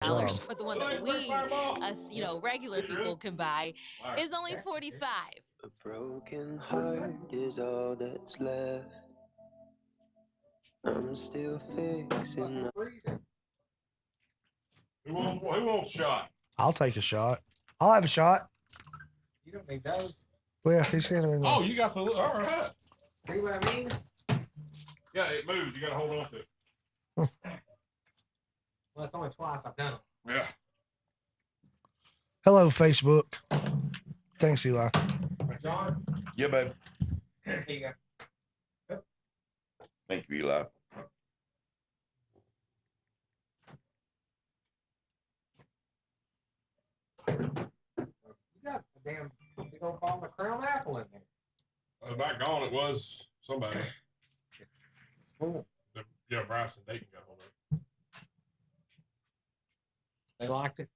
Job. but the one that we, us, regular people can buy is only 45. A broken heart is all that's left. I'm still fixing. Who wants shot? I'll take a shot. I'll have a shot. You don't need those. Well, he's got them in there. Oh, you got the. All right. See what I mean? Yeah, it moves. You got to hold on to it. Well, it's only twice I've done it. Yeah. Hello, Facebook. Thanks, Eli. John, Yeah, babe. here you go. Thank you, Eli. You got a damn big old bottle of Crown Apple in there. Back gone, it was somebody. It's full. Yeah, Bryce and Dayton got hold of it. They liked it.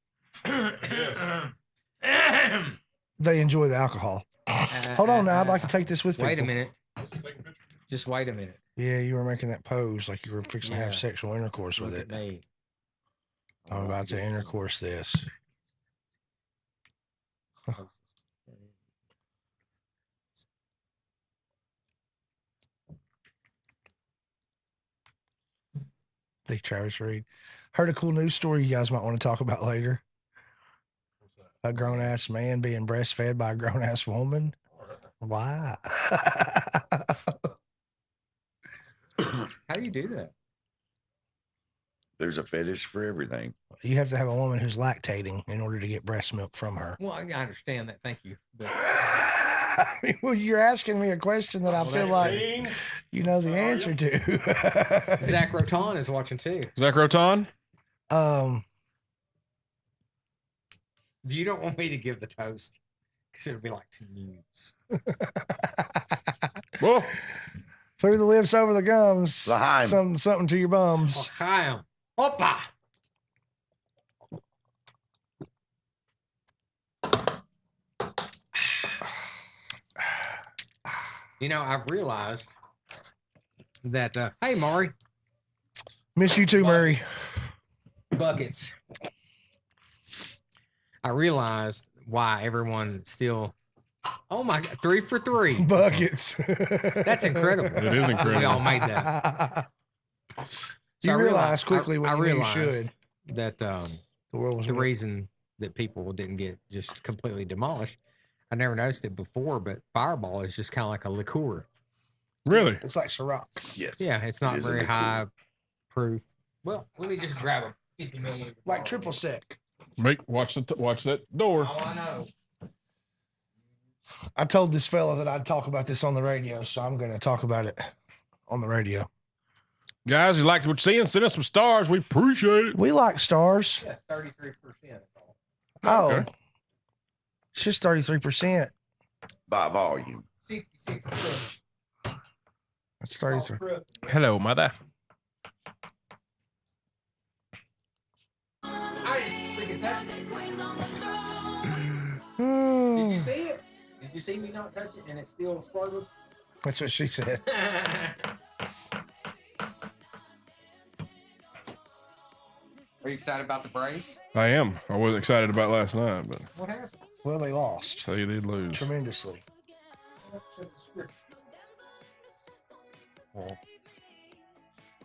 Yes. They enjoy the alcohol. Hold on now. I'd like to take this with me. Wait a minute. Just take a picture. Just wait a minute. Yeah, you were making that pose like you were fixing to have Yeah. sexual intercourse with Look it. at me. I'm about to intercourse this. Think Travis Reed. Heard a cool news story you guys might want to talk about later. What's that? A grown ass man being breastfed by a grown ass woman. All right. Why? How do you do that? There's a fetish for everything. You have to have a woman who's lactating in order to get breast milk from her. Well, I understand that. Thank you. But Well, you're asking me a question that I feel like Dean, you know the answer to. Zach Rotan is watching too. Zach Rotan. Um, You don't want me to give the toast because it would be like 2 news. Whoa. through the lips, over the gums. L'chaim. Something to your bums. Chaim. Opa. You know, I've realized that, hey, Maury, Miss you too, Murray. buckets. I realized why everyone still, oh my God, 3 for 3. Buckets. That's incredible. It is incredible. We all made that. You I realize quickly when I you knew you realized should. that The world was the reason that people didn't get just completely demolished, I never noticed it before, but Fireball is just kind of like a liqueur. Really? It's like Ciroc. Yes. Yeah, it's not is a very liqueur. high proof. Well, let me just grab a 50 milliliter. Like triple sec. Watch that door. Oh, I know. I told this fella that I'd talk about this on the radio, so I'm going to talk about it on the radio. Guys, you liked what you're seeing? Send us some stars. We appreciate it. We like stars. Yeah, 33%. Oh, Okay. it's just 33%. By volume. 66%. That's 33. Hello, mother. I didn't freaking touch it. Did Hmm. you see it? Did you see me not touch it and it still squirted? That's what she said. Are you excited about the Braves? I am. I wasn't excited about last night, but What happened? Well, they lost they did lose. tremendously.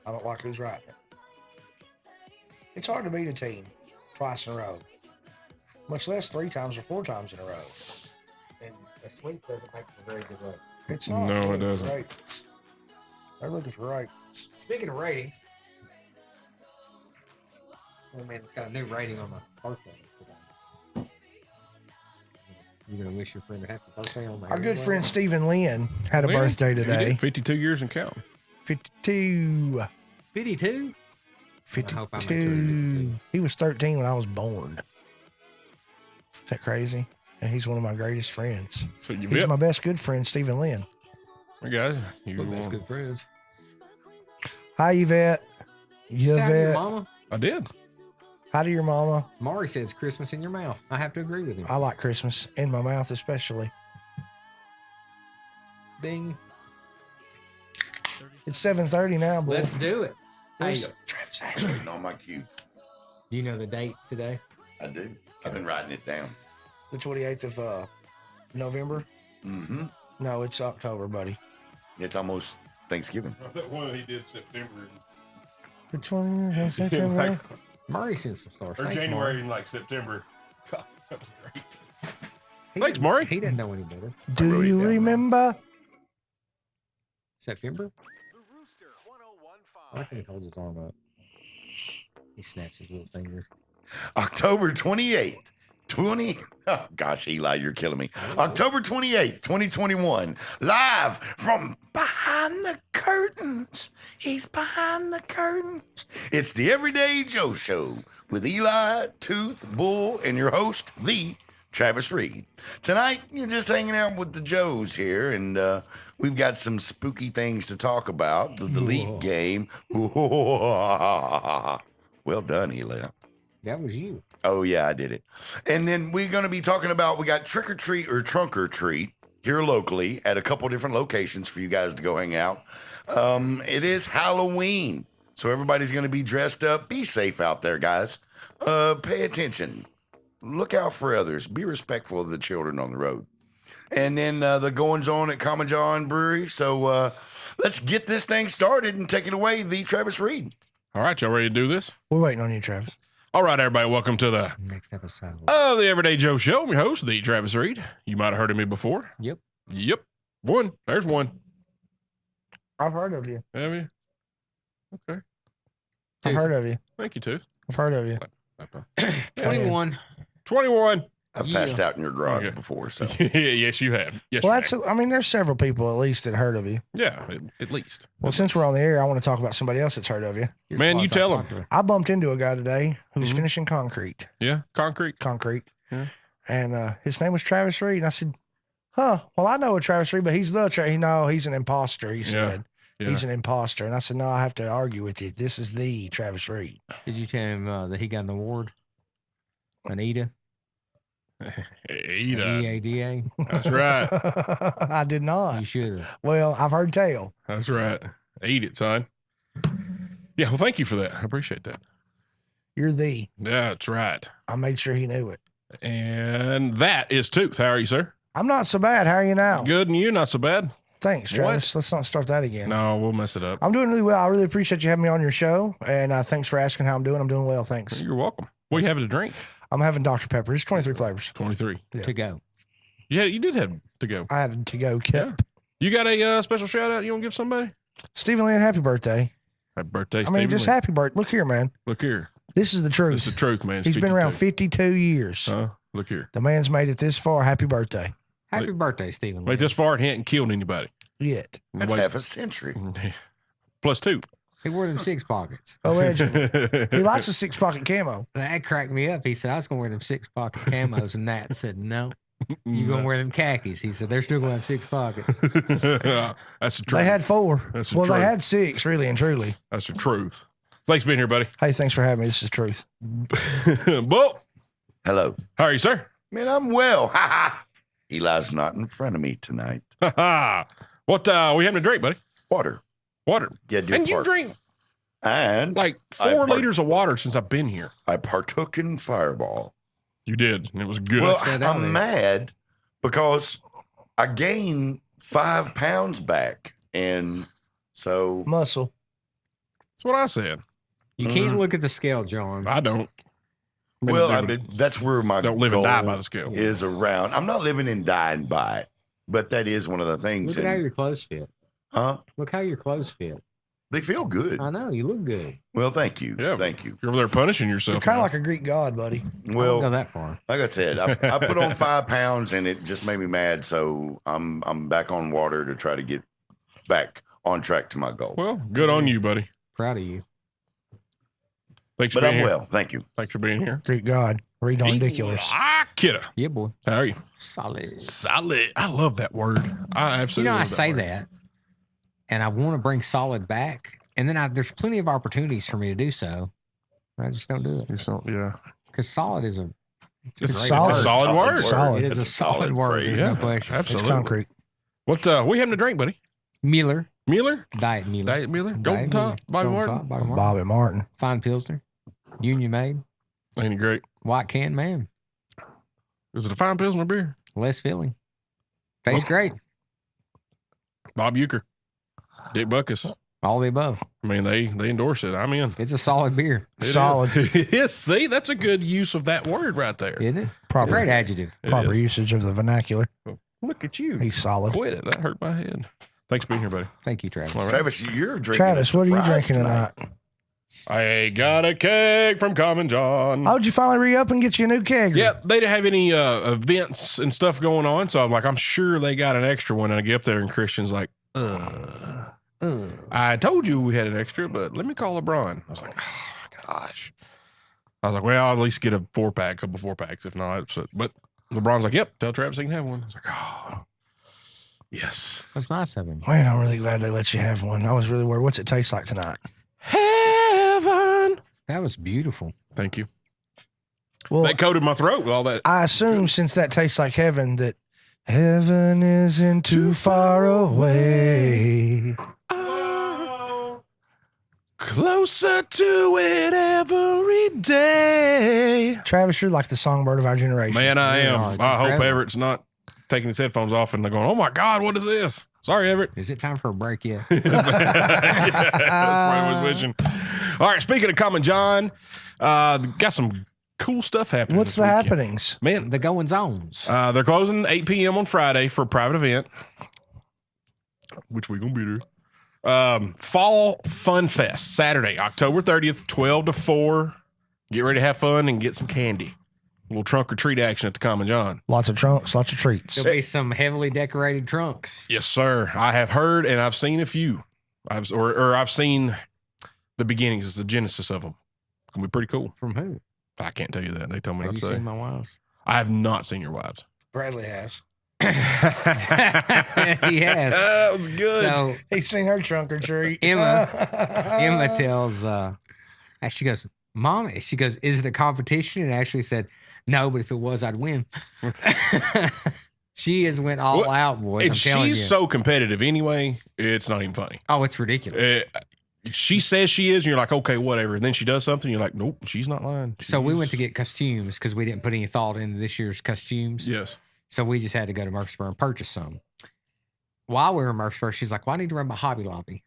I don't like who's right. It's hard to beat a team twice in a row, much less 3 times or 4 times in a row. And a sweep doesn't make for very good ratings. It's not. No, it They're looking for doesn't. ratings. They're looking for ratings. Speaking of ratings, oh man, it's got a new rating on my birthday today. You're gonna wish your friend a happy birthday on my Our good friend Stephen Lynn had a Lynn, birthday he did. today. 52 years and counting. 52. 52. 52. I hope I make it to 52. He was 13 when I was born. Is that crazy? And he's one of my greatest friends. So you He's bet. my best good friend, Stephen Lynn. Hey guys, you We're best good friends. Hi, Yvette. Say hi to your Yvette. mama. I did. Hi to your mama. Maury says Christmas in your mouth. I have to agree with him. I like Christmas in my mouth, especially. Ding. It's 7:30 now, boy. Let's do it. Hey, Straight on my cue. Do you know the date today? I do. I've been writing it down. The 28th of November? Mm-hmm. No, it's October, buddy. It's almost Thanksgiving. That one he did September The 20th of September. Murray sent some stars. or Thanks, January Murray. and like September. God, that was great. Thanks, Maury. He didn't know any better. Do wrote it you down, remember? September? I think he holds his arm up. He snaps his little finger. October 28th. Oh, gosh, Eli, you're killing me. October 28th, 2021. Live from behind the curtains. He's behind the curtains. It's the Everyday Joe Show with Eli, Tooth, Bull, and your host, the Travis Reed. Tonight, you're just hanging out with the Joes here, and we've got some spooky things to talk about. The Delete game. Well done, Eli. That was you. Oh, yeah, I did it. And then we're going to be talking about, we got Trick or Treat or Trunk or Treat here locally at a couple different locations for you guys to go hang out. It is Halloween, so everybody's going to be dressed up. Be safe out there, guys. Pay attention. Look out for others. Be respectful of the children on the road. And then the goings on at Common John Brewery. So let's get this thing started and take it away, the Travis Reed. All right, y'all ready to do this? We're waiting on you, Travis. All right, everybody, welcome to the Next episode. the Everyday Joe Show. I'm your host, the Travis Reed. You might have heard of me before. Yep. Yep. One. There's one. I've heard of you. Have you? Okay. I've heard of you. Thank you, Tooth. I've heard of you. 21. 21. I've Yeah. passed out in your garage Okay. before, so. Yes, you have. Yes, Well, you that's. have. I mean, there's several people at least that heard of you. Yeah, at least. Well, since we're on the air, I want to talk about somebody else that's heard of you. Man, you tell 'em. I bumped into a guy today who's Mhm. finishing concrete. Yeah, concrete. Yeah. And his name was Travis Reed. And I said, huh, well, I know a Travis Reed, but he's the No, he's an imposter, he said. Yeah. He's an imposter. And I said, no, I have to argue with you. This is the Travis Reed. Did you tell him that he got an award? Anita? Eat up. EADA? That's right. I did not. You should have. Well, I've heard tell. That's right. Eat it, son. Yeah, well, thank you for that. I appreciate that. You're the. Yeah, that's right. I made sure he knew it. And that is Tooth. How are you, sir? I'm not so bad. How are you now? Good, and you? Not so bad? Thanks, Travis. Let's not start that again. No, we'll mess it up. I'm doing really well. I really appreciate you having me on your show. And thanks for asking how I'm doing. I'm doing well. Thanks. You're welcome. What are you having to drink? I'm having Dr. Pepper. It's 23 flavors. 23. Yeah. To go. Yeah, you did have to go. I had to go kip. Yeah. You got a special shout out you want to give somebody? Stephen Lynn, happy birthday. Happy birthday, I Stephen. mean, just Lee. happy birthday. Look here, man. Look here. This is the truth. This is the truth, man. It's He's been around 52. 52 years. Huh? Look here. The man's made it this far. Happy birthday. Happy birthday, Stephen. Wait this far and he hadn't killed anybody. Yet. That's Waste- half a century. Plus 2. He wore them 6 pockets. Allegedly. He likes a 6-pocket camo. That cracked me up. He said, I was going to wear them 6-pocket camos. And Nat said, no, you're going to wear them khakis. He said, they're still going to have 6 pockets. That's the truth. They had 4. That's the Well, they truth. had 6, really and truly. That's the truth. Thanks for being here, buddy. Hey, thanks for having me. This is the truth. Bull, Hello. how are you, sir? Man, I'm well. Ha ha. Eli's not in front of me tonight. What we having to drink, buddy? Water. Water. Yeah, dear And you part. drink And like I 4 part- liters of water since I've been here. I partook in Fireball. You did, and it was good. Well, Said that I'm was- mad because I gained 5 pounds back. And so Muscle. That's what I said. You can't look at the scale, John. I don't. mean, well, never- that's where my don't live and die goal by the scale. is around. I'm not living and dying by it, but that is one of the things. Look at how And- your clothes fit. huh? Look how your clothes fit. They feel good. I know. You look good. Well, thank you. Yeah. Thank you. You're over there punishing You're yourself. kind of now. like a Greek god, buddy. I don't Well, go that far. like I said, I put on 5 pounds and it just made me mad. So I'm back on water to try to get back on track to my goal. Well, good on you, buddy. Proud of you. Thanks for But being I'm here. well. Thank you. Thanks for being here. Greek god. Read on ridiculous. Ah, kidda. Yeah, boy. How are you? Solid. Solid. I love that word. I absolutely. You know, I love say word. that, and I want to bring solid back, and then there's plenty of opportunities for me to do so. I just don't do it You're so, yeah. because solid is a It's, It's a solid. solid word. Solid. It is It's a solid word. phrase. There's Yeah, no question. It's absolutely. concrete. What we having to drink, buddy? Mueller, Mueller? Diet Mueller, Diet Mueller? Golden Diet Top? Mueller, Bobby Golden Martin? Top, Bobby Martin. Bobby Martin. Fine Pilsner, Union Made. Ain't it great? White can man. Is it a fine Pilsner beer? Less filling. Tastes great. Bob Euchre, Dick Buckus. All the above. I mean, they endorse it. I'm in. It's a solid beer, It is. Solid. Yes, see, that's a good use of that word right there. isn't it? Proper. Great adjective. It Proper is. usage of the vernacular. Look at you. He's solid. Quit it. That hurt my head. Thanks for being here, buddy. Thank you, Travis. All right. Travis, you're drinking. Travis, a what are you surprise drinking tonight? I got a keg from Common John. Oh, did you finally re-up and get you a new keg? Yeah, they didn't have any events and stuff going on, so I'm like, I'm sure they got an extra one. And I get up there, and Christian's like, I told you we had an extra, but let me call LeBron. I was like, oh, gosh. I was like, well, I'll at least get a 4-pack, couple 4-packs, if not. So, but LeBron's like, yep, tell Travis he can have one. I was like, oh, yes. That's nice of him. Man, I'm really glad they let you have one. I was really worried. What's it taste like tonight? Heaven. That was beautiful. Thank you. Well, That coated my throat with all that. I assume since that tastes like heaven, that heaven isn't too far away. Closer to it every day. Travis, you're like the songbird of our generation. Man, I Yeah, am. it's I hope incredible. Everett's not taking his headphones off and they're going, oh my God, what is this? Sorry, Everett. Is it time for a break yet? Yeah, that's what I was wishing. All right, speaking of Common John, got some cool stuff happening. What's this the weekend. happenings? Man, The goings ons. they're closing 8 p.m. on Friday for a private event, which we're going to be there. Fall Fun Fest, Saturday, October 30th, 12 to 4. Get ready to have fun and get some candy. A little trunk or treat action at the Common John. Lots of trunks, lots of treats. There'll be some heavily decorated trunks. Yes, sir. I have heard and I've seen a few. I've seen the beginnings, it's the genesis of them. It's going to be pretty cool. From who? I can't tell you that. They told me Have not you to say. seen my wives? I have not seen your wives. Bradley has. He has. That was good. So He's seen her trunk or treat. Emma tells, she goes, Mom, she goes, is it a competition? And Ashley said, no, but if it was, I'd win. She has went all Well, out, boys. and I'm telling you. she's so competitive anyway, it's not even funny. Oh, it's ridiculous. She says she is, and you're like, okay, whatever. And then she does something, you're like, nope, she's not lying. So we went to She's- get costumes because we didn't put any thought into this year's costumes. Yes. So we just had to go to Murfreesboro and purchase some. While we were in Murfreesboro, she's like, well, I need to run by Hobby Lobby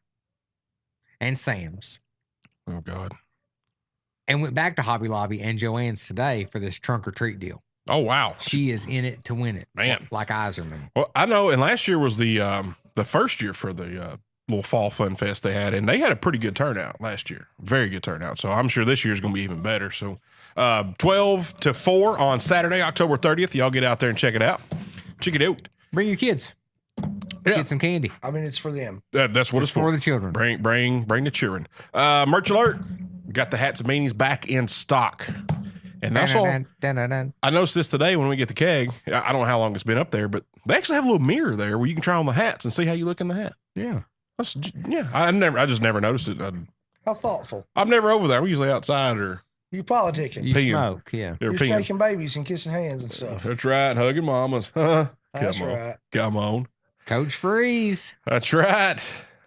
and Sam's. Oh, God. And went back to Hobby Lobby and Joann's today for this trunk or treat deal. Oh, wow. She is in it to win it. Man. Like Iserman. Well, I know, and last year was the first year for the little fall fun fest they had, and they had a pretty good turnout last year. Very good turnout. So I'm sure this year's going to be even better. So 12 to 4 on Saturday, October 30th. Y'all get out there and check it out. Check it out. Bring your kids. Yeah. Get some candy. I mean, it's for them. That's what it's For for. the children. Bring the children. Merch alert. Got the hats and beanies back in stock. And that's all. Dun-dun-dun. I noticed this today when we get the keg. I don't know how long it's been up there, but they actually have a little mirror there where you can try on the hats and see how you look in the hat. Yeah. I just never noticed it. How thoughtful. I'm never over there. We're usually outside or You politicking. You Peeing. smoke, yeah. they're You're peeing. shaking babies and kissing hands and stuff. That's right. Hugging mamas. That's Come on. right. Come on. Coach Freeze. That's right.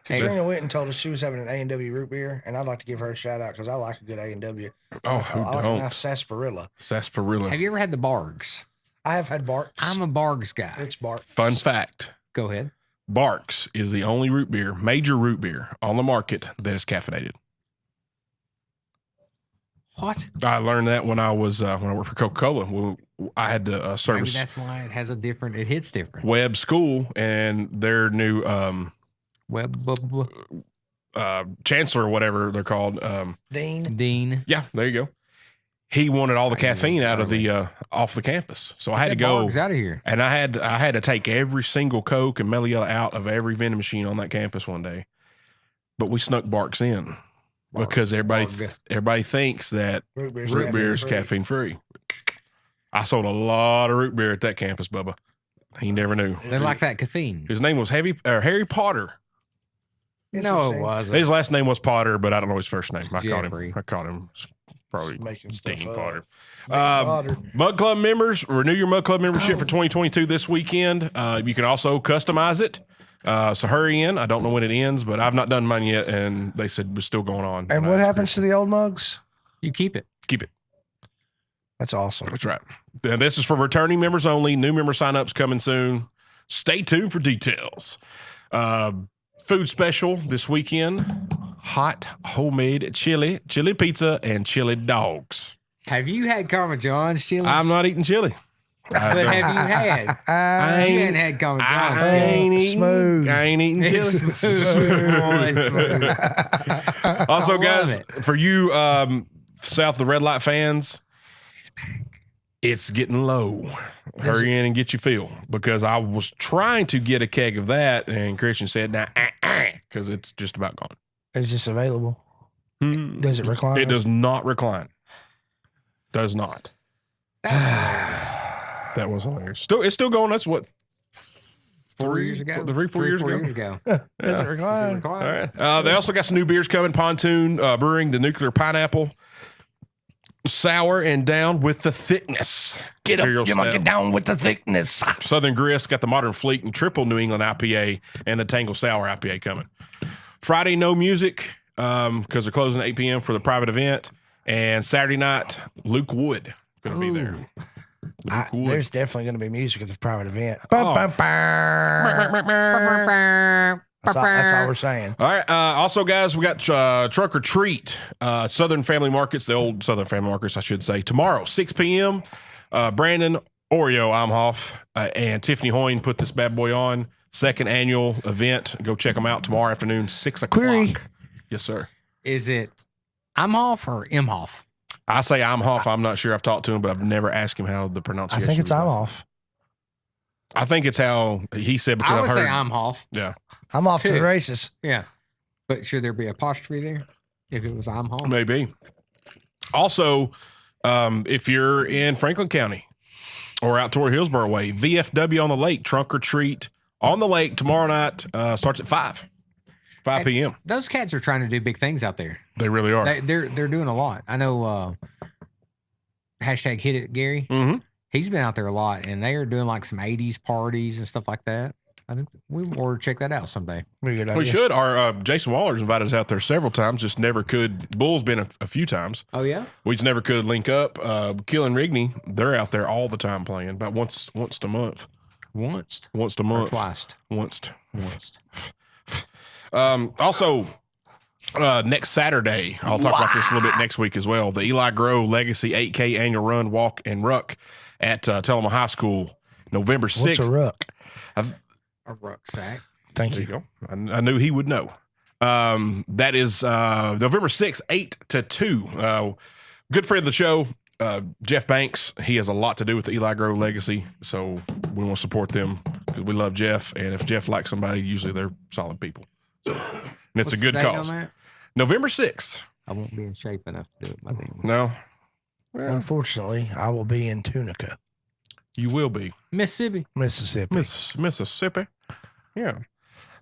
Hey, Katrina Witten told us she was having an A&W root beer, and I'd like to give her a shout out because I like a good A&W. Oh, I who like a don't? nice sarsaparilla. Sarsaparilla. have you ever had the Bargs? I have had Barks. I'm a Bargs guy. It's Barks. Fun fact. Go ahead. Barks is the only root beer, major root beer on the market that is caffeinated. What? I learned that when I was when I worked for Coca-Cola. I had to Maybe service that's why it has a different, it hits different. Webb School, and their new chancellor, or whatever they're called. Dean. Yeah, there you go. He wanted all the caffeine out of the off the campus, so I had to go. Bargs out of here. And I had to take every single Coke and Meliella out of every vending machine on that campus one day. But we snuck Barks in because everybody thinks that Root root beer is caffeine free. I sold a lot of root beer at that campus, Bubba. He never knew. They like that caffeine. His name was Harry Potter. No, it wasn't. His last name was Potter, but I don't know his first name. I Jeffrey. caught him probably Making stuff Dean up. Potter. Making Potter. Mug Club members, renew your Mug Club membership for 2022 this weekend. You can also customize it. So hurry in. I don't know when it ends, but I've not done mine yet, and they said it's still going on. And what happens to the old mugs? You keep it. Keep it. That's awesome. That's right. This is for returning members only. New member sign-ups coming soon. Stay tuned for details. Food special this weekend. Hot homemade chili pizza, and chili dogs. Have you had Karma John's chili? I'm not eating chili. But have you had? You ain't had Karma John's I chili. ain't eating, Smooth. I ain't eating chili. It's smooth. Boy, it's smooth. Also, I love guys, it. for you South of the Red Light fans, it's getting low. Hurry in and get your fill, because I was trying to get a keg of that, and Christian said, "Nah, because it's just about gone." It's just available. Hmm. Does it recline? It does not recline. Does not. That was hilarious. That was hilarious. It's still going. That's what, 4 years ago. 4 years ago. ago. Does it Does it recline? recline? All right. They also got some new beers coming. Pontoon Brewing, the Nuclear Pineapple, sour and down with the thickness. Get up, Imperial you monkey, Stout. down with the thickness. Southern Grist got the Modern Fleet and Triple New England IPA and the Tangle Sour IPA coming. Friday, no music because they're closing at 8 p.m. for the private event. And Saturday night, Luke Wood going to be there. Luke Wood. There's definitely going to be music at the private event. Oh. That's all we're saying. All right. Also, guys, we got Truck or Treat, Southern Family Markets, the old Southern Family Markets, I should say, tomorrow, 6 p.m. Brandon, Oreo, Imhoff, and Tiffany Hoyne put this bad boy on. Second annual event. Go check them out tomorrow afternoon, 6 o'clock. Query. Yes, sir. Is it Imhoff or Imhoff? I say Imhoff. I'm not sure. I've talked to him, but I've never asked him how the I pronunciation think it's is. I'm off. I think it's how he said, because I I've would say heard. Imhoff. Yeah, I'm off to the Two. races. Yeah. But should there be apostrophe there if it was Imhoff? maybe. Also, if you're in Franklin County or out toward Hillsborough way, VFW on the Lake, Trunk or Treat on the lake tomorrow night starts at 5 p.m. Those cats are trying to do big things out there. They really are. They're doing a lot. I know hashtag hit it Gary. Mhm. He's been out there a lot, and they are doing like some 80s parties and stuff like that. I think we ought to check that out someday. Pretty good We idea. should. Our Jason Waller's invited us out there several times, just never could. Bull's been a few times. Oh yeah, We just never could link up. Kill and Rigney, they're out there all the time playing, about once a month. once Once a or month. twice. Once. Once. Also, next Saturday, I'll talk about this a little bit next week as well. The Eli Grow Legacy 8K Annual Run, Walk, and Ruck at Tullahoma High School, November 6th. What's a ruck? A rucksack. Thank There you. you go. I knew he would know. That is November 6th, 8 to 2. Good friend of the show, Jeff Banks. He has a lot to do with the Eli Grow Legacy, so we want to support them because we love Jeff. And if Jeff likes somebody, usually they're solid people. And it's What's a the good date on cause. that? November 6th. I won't be in shape enough to do it. My thing. No, Unfortunately, I will be in Tunica, you will be. Mississippi. Mississippi. Mississippi. Yeah.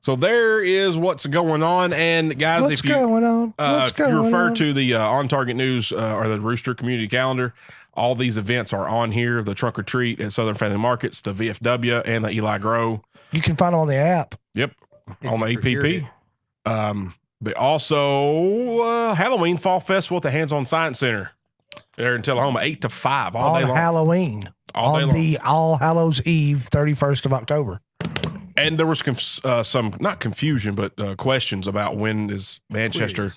So there is what's going on. And guys, What's if you going on? What's if you going refer on? to the On Target News or the Rooster Community Calendar, all these events are on here. The Trunk or Treat at Southern Family Markets, the VFW, and the Eli Grow. You can find them on the app. Yep. If On the you procured APP. They also Halloween Fall Festival at the Hands On Science Center. There in Tullahoma, 8 to 5 all day on long. Halloween. All day on long. the All Hallows Eve, 31st of October. And there was some, not confusion, but questions about when is Manchester,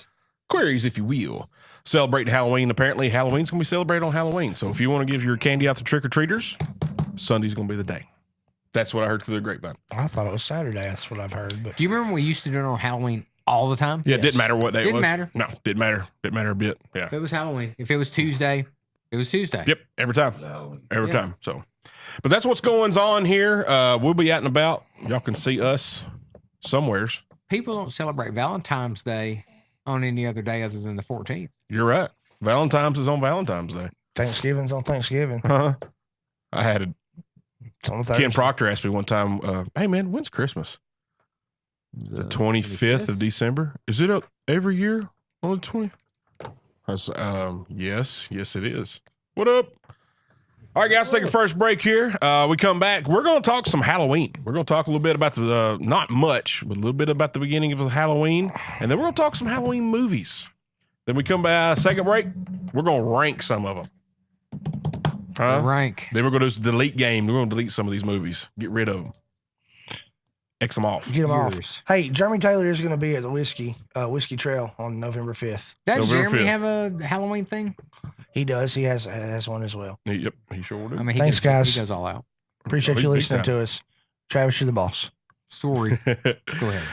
queries, if you will, celebrating Halloween. Apparently, Halloween's going to be celebrated on Halloween. So if you want to give your candy out to trick-or-treaters, Sunday's going to be the day. That's what I heard through the grapevine. I thought it was Saturday. That's what I've heard. But Do you remember we used to do it on Halloween all the time? Yeah, it didn't matter what day it Didn't was. matter. No, didn't matter. Didn't matter a bit. Yeah. If it was Halloween. If it was Tuesday, it was Tuesday. Yep, every time. Every Yeah. time. So, but that's what's going on here. We'll be out and about. Y'all can see us somewheres. People don't celebrate Valentine's Day on any other day other than the 14th. You're right. Valentine's is on Valentine's Day. Thanksgiving's on Thanksgiving. Uh-huh. I had a It's on Thursday. Ken Proctor asked me one time, hey man, when's Christmas? The 25th of December. Is it up every year on the 20th? I was, yes, it is. What up? All right, guys, take a first break here. We come back. We're going to talk some Halloween. We're going to talk a little bit about the, not much, but a little bit about the beginning of Halloween. And then we're going to talk some Halloween movies. Then we come back, second break. We're going to rank some of them. Huh? Rank. Then we're going to do this delete game. We're going to delete some of these movies. Get rid of them. X them off. Get them off. Years. Hey, Jeremy Taylor is going to be at the Whiskey Trail on November 5th. Does November Jeremy 5th. have a Halloween thing? He does. He has one as well. Yep, he sure do. I mean, Thanks, guys. He goes all out. Appreciate Oh, you big listening time. to us. Travis, you're the boss. Sorry. Go ahead.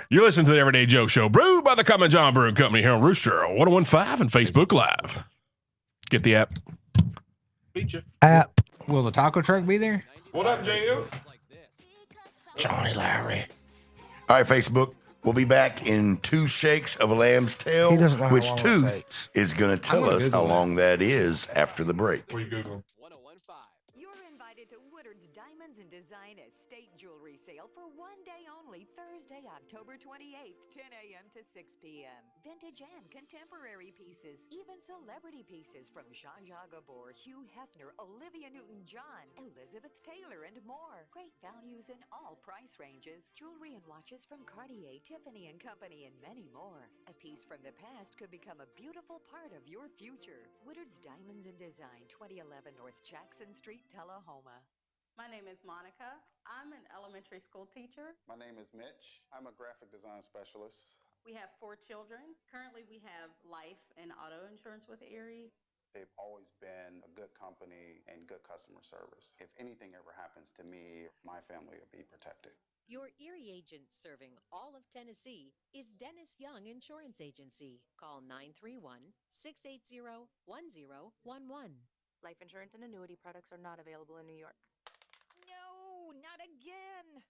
You're listening to the Everyday Joe Show, brewed by the Common John Brewing Company here on Rooster 1015 and Facebook Live. Get the app. Beat you. App Will the taco truck be there? What up, JL? Johnny Lowry. All right, Facebook. We'll be back in 2 shakes of a lamb's tail, He doesn't know how which long it tooth takes. is going to tell gonna us Google how that. long that is after the break. What are you Googling? You're invited to Woodard's Diamonds and Design Estate Jewelry Sale for one day only, Thursday, October 28th, 10 a.m. to 6 p.m. Vintage and contemporary pieces, even celebrity pieces from Zsa Zsa Gabor, Hugh Hefner, Olivia Newton-John, Elizabeth Taylor, and more. Great values in all price ranges. Jewelry and watches from Cartier, Tiffany & Company, and many more. A piece from the past could become a beautiful part of your future. Woodard's Diamonds and Design, 2011 North Jackson Street, Tullahoma. My name is Monica. I'm an elementary school teacher. My name is Mitch. I'm a graphic design specialist. We have 4 children. Currently, we have life and auto insurance with Erie. They've always been a good company and good customer service. If anything ever happens to me, my family will be protected. Your Erie agent serving all of Tennessee is Dennis Young Insurance Agency. Call 931-680-1011. Life insurance and annuity products are not available in New York. No, not again.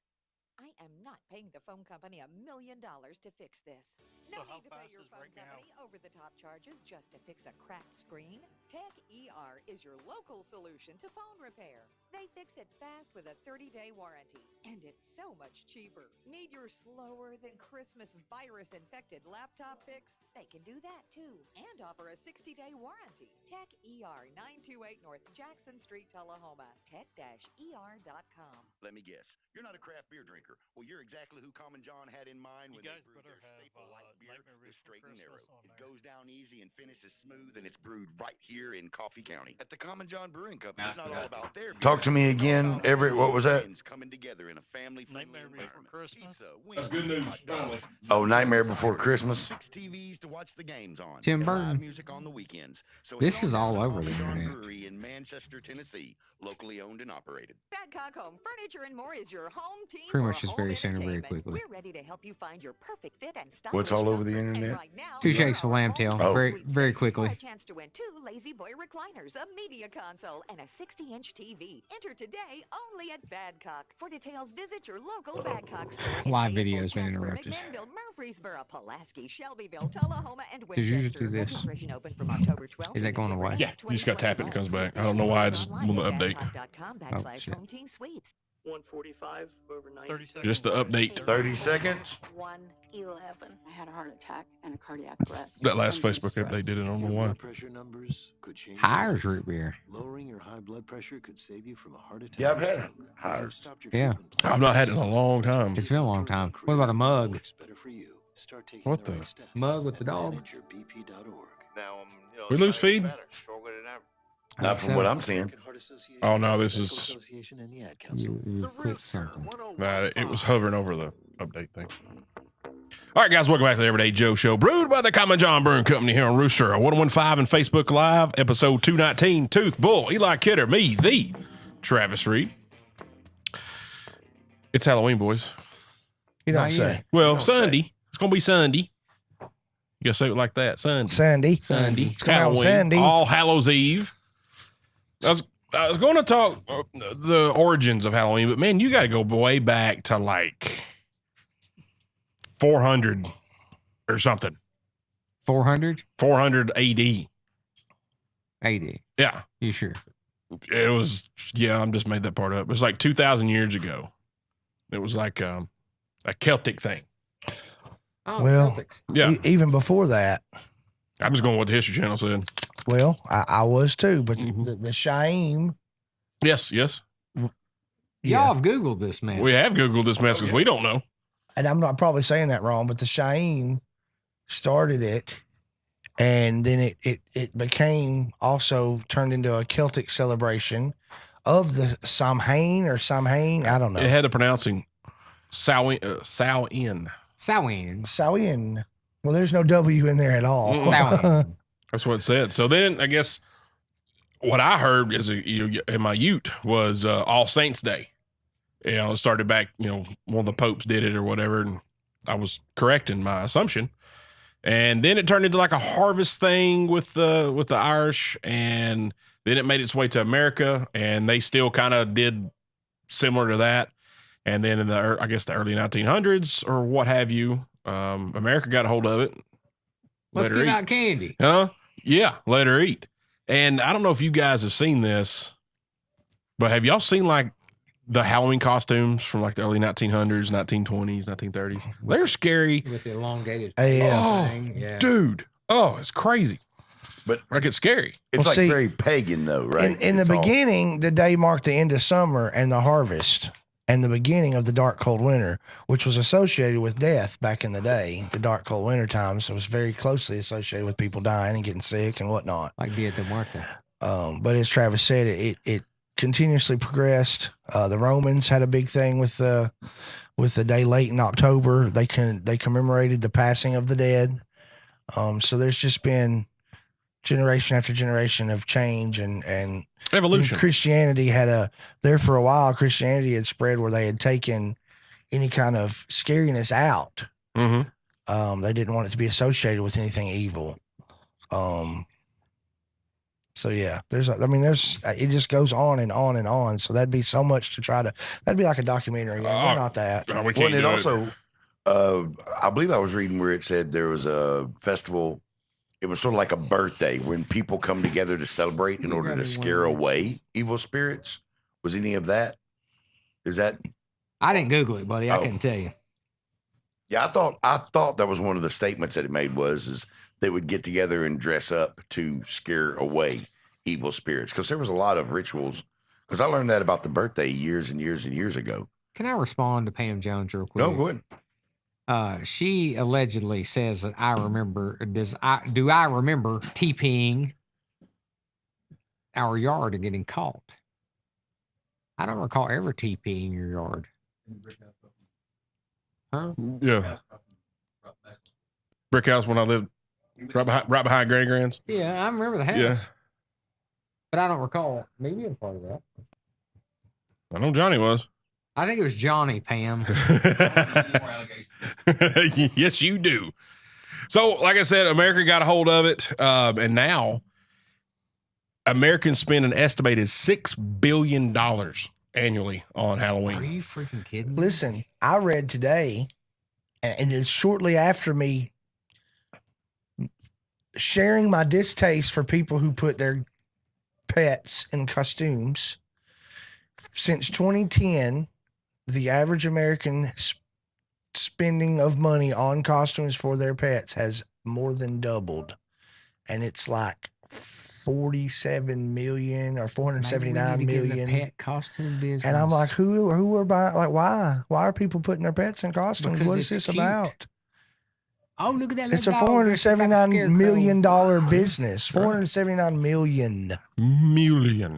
I am not paying the phone company $1 million to fix this. No need to pay your phone company over-the-top charges just to fix a cracked screen. Tech ER is your local solution to phone repair. They fix it fast with a 30-day warranty, and it's so much cheaper. Need your slower than Christmas virus-infected laptop fixed? They can do that too, and offer a 60-day warranty. Tech ER, 928 North Jackson Street, Tullahoma. Tech-ER.com. Let me guess. You're not a craft beer drinker. Well, you're exactly who Common John had in mind when they brewed their staple light beer, the Straight and Narrow. It goes down easy and finishes smooth, and it's brewed right here in Coffee County at the Common John Brewing Company. It's not all about their beer. Talk to me again, Everett. What was that? Coming together in a family-friendly environment. Pizza, wings, That's good news. hot dogs. Finally. Oh, Nightmare Before Christmas. 6 TVs to watch the games on. Tim and live Burton. music on the weekends. So This is all down to over the Common John internet. Brewery in Manchester, Tennessee, locally owned and operated. Badcock Home Furniture and More is your home team. Pretty for much just home very center very entertainment. quickly. We're ready to help you find your perfect fit and style. What's all over the internet? Right now, 2 for shakes of our lamb home tail. Oh. Very, sweepstakes, very you quickly. got a chance to win 2 Lazy Boy recliners, a media console, and a 60-inch TV. Enter today only at Badcock. For details, visit your local Badcock store. in Live Fayetteville, video's been Casper, interrupted. McMinnville, Murfreesboro, Pulaski, Shelbyville, Tullahoma, and Did you Winchester. just do this? Registration open from October 12th. Is that going away? Yeah, you just gotta tap it, it comes back. I don't know why it's on the update. Oh, shit. Home team sweeps. 145 over 90. 30 seconds. Just the update. 30 seconds. 111. I had a heart attack and a cardiac arrest. That last Facebook update did it on the one. Pressure numbers could change. Hires root beer. Lowering your high blood pressure could save you from a heart attack. Yeah, I've had or it. stroke. Hires. If you stopped your Yeah. treatment plan, I've not had it in a long time. It's been a long time. What about a mug? works better for you. Start taking What the the? right steps Mug with at the dog? managerbp.org. Now, We lose feed? Stronger than ever. Not from what I'm seeing. American Heart Association, Oh, no, this Medical is- Association, and the Ad Council. You quit something. Nah, it was hovering over the update thing. All right, guys, welcome back to the Everyday Joe Show, brewed by the Common John Brewing Company here on Rooster 1015 and Facebook Live, episode 219. Tooth Bull, Eli Kidder, me, the Travis Reed. It's Halloween, boys. You don't Not say. yet. Well, Sunday. It's gonna be Sunday. You gotta say it like that, Sunday. Sandy. Sunday. It's going on Halloween. Sandy. All Hallows Eve. I was going to talk the origins of Halloween, but man, you got to go way back to like 400 or something. 400? 400 AD. 80. Yeah. You sure? It was, yeah, I'm just made that part up. It was like 2,000 years ago. It was like a Celtic thing. Oh, Well, Celtics. Yeah. Even before that, I'm just going with what the History Channel said. well, I was too, but Mhm. the Shaim. Yes. Y'all have Googled this, man. We have Googled this mess because we don't know. And I'm not probably saying that wrong, but the Shaim started it and then it became also turned into a Celtic celebration of the Samhain or Samhain. I don't know. It had the pronouncing Samhain. Samhain. Well, there's no W in there at all. That's what it said. So then I guess what I heard is in my ute was All Saints Day. It started back, one of the popes did it or whatever, and I was correct in my assumption. And then it turned into like a harvest thing with the Irish, and then it made its way to America, and they still kind of did similar to that. And then in the early 1900s or what have you, America got a hold of it. Let's give out candy. Huh? Yeah, let her eat. And I don't know if you guys have seen this, but have y'all seen like the Halloween costumes from like the early 1900s, 1920s, 1930s? They're scary. With the elongated thing. Yeah. Dude. Oh, it's crazy. But like it's scary. It's very pagan though, right? In the beginning, the day marked the end of summer and the harvest and the beginning of the dark, cold winter, which was associated with death back in the day. The dark, cold winter times, it was very closely associated with people dying and getting sick and whatnot. Like Dia de Muerte. But as Travis said, it continuously progressed. The Romans had a big thing with the day late in October. They commemorated the passing of the dead. So there's just been generation after generation of change and evolution. Christianity for a while, Christianity had spread where they had taken any kind of scariness out. Mm-hmm. They didn't want it to be associated with anything evil. So yeah, it just goes on and on and on. So that'd be so much that'd be like a documentary. We're not that. Well, and it also, I believe I was reading where it said there was a festival. It was sort of like a birthday when people come together to celebrate in order to scare away evil spirits. Was any of that? Is that? I didn't Google it, buddy. I couldn't tell you. Yeah, I thought that was one of the statements that it made is they would get together and dress up to scare away evil spirits, because there was a lot of rituals. Because I learned that about the birthday years and years and years ago. Can I respond to Pam Jones real quick? No, go ahead. She allegedly says that I remember. Do I remember TPing our yard and getting caught? I don't recall ever TPing your yard. Huh? Yeah. Brick house when I lived right behind Granny Grand's. Yeah, I remember the house. Yeah. But I don't recall me being part of that. I know Johnny was. I think it was Johnny, Pam. Yes, you do. So, like I said, America got a hold of it, and now Americans spend an estimated $6 billion annually on Halloween. Are you freaking kidding me? Listen, I read today, and it's shortly after me sharing my distaste for people who put their pets in costumes. Since 2010, the average American spending of money on costumes for their pets has more than doubled. And it's like 47 million or 479 million. The pet costume business. And I'm like, who are buying? Like, why? Why are people putting their pets in costumes? Because what is this cute. about? Oh, look at that. It's a little dog dressed like a $479 million scarecrow. business. 479 million.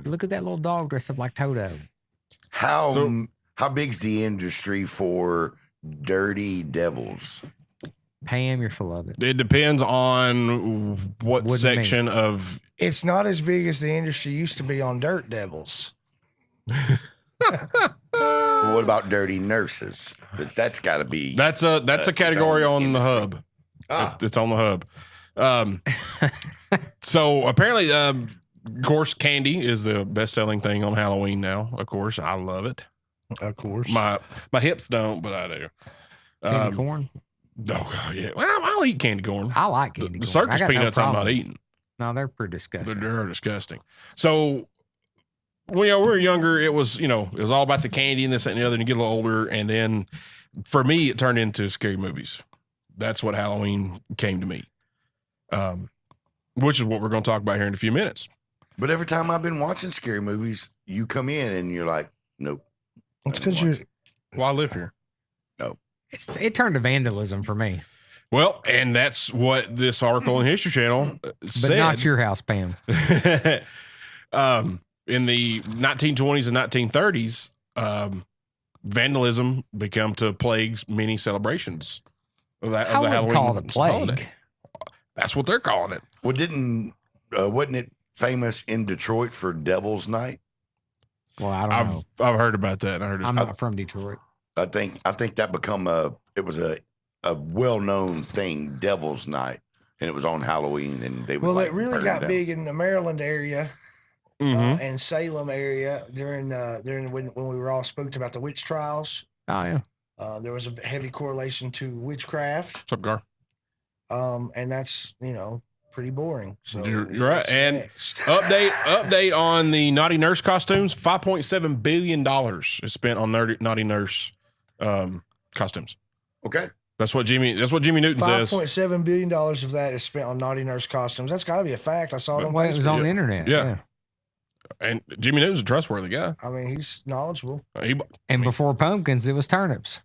Look at that little dog dressed up like Toto. How big's the industry for dirty devils? Pam, you're full of it. It depends on what section of. It's not as big as the industry used to be on dirt devils. Well, what about dirty nurses? That's got to be. That's a category on the hub. It's on the hub. So apparently, of course, candy is the best-selling thing on Halloween now. Of course, I love it. Of course, my hips don't, but I do. Candy corn. Oh yeah, well, I'll eat candy corn. I like candy corn. The circus peanuts, I'm not eating. No, they're pretty disgusting. They're disgusting. So when we were younger, it was all about the candy and this and the other. And you get a little older, and then for me, it turned into scary movies. That's what Halloween came to me, which is what we're going to talk about here in a few minutes. But every time I've been watching scary movies, you come in and you're like, nope. It's because you're. Well, I live here. No. It turned to vandalism for me. Well, and that's what this article in History Channel said. But not your house, Pam. In the 1920s and 1930s, vandalism became to plague many celebrations of that. I wouldn't call it a plague. holiday. That's what they're calling it. Well, wasn't it famous in Detroit for Devil's Night? Well, I don't know. I've heard about that. I'm not from Detroit. I think that become a well-known thing, Devil's Night, and it was on Halloween, and they would Well, like it really burn got down. big in the Maryland area Mm-hmm. and Salem area during when we were all spooked about the witch trials. Oh yeah. There was a heavy correlation to witchcraft, What's up, Gar? and that's pretty boring. So You're right. what's And next? update on the Naughty Nurse costumes. $5.7 billion is spent on Naughty Nurse costumes. Okay. That's what Jimmy Newton says. $5.7 billion of that is spent on Naughty Nurse costumes. That's got to be a fact. I saw it on Well, it was Facebook. on the internet. Yeah. And Jimmy Newton's a trustworthy guy. I mean, he's knowledgeable. And before pumpkins, it was turnips.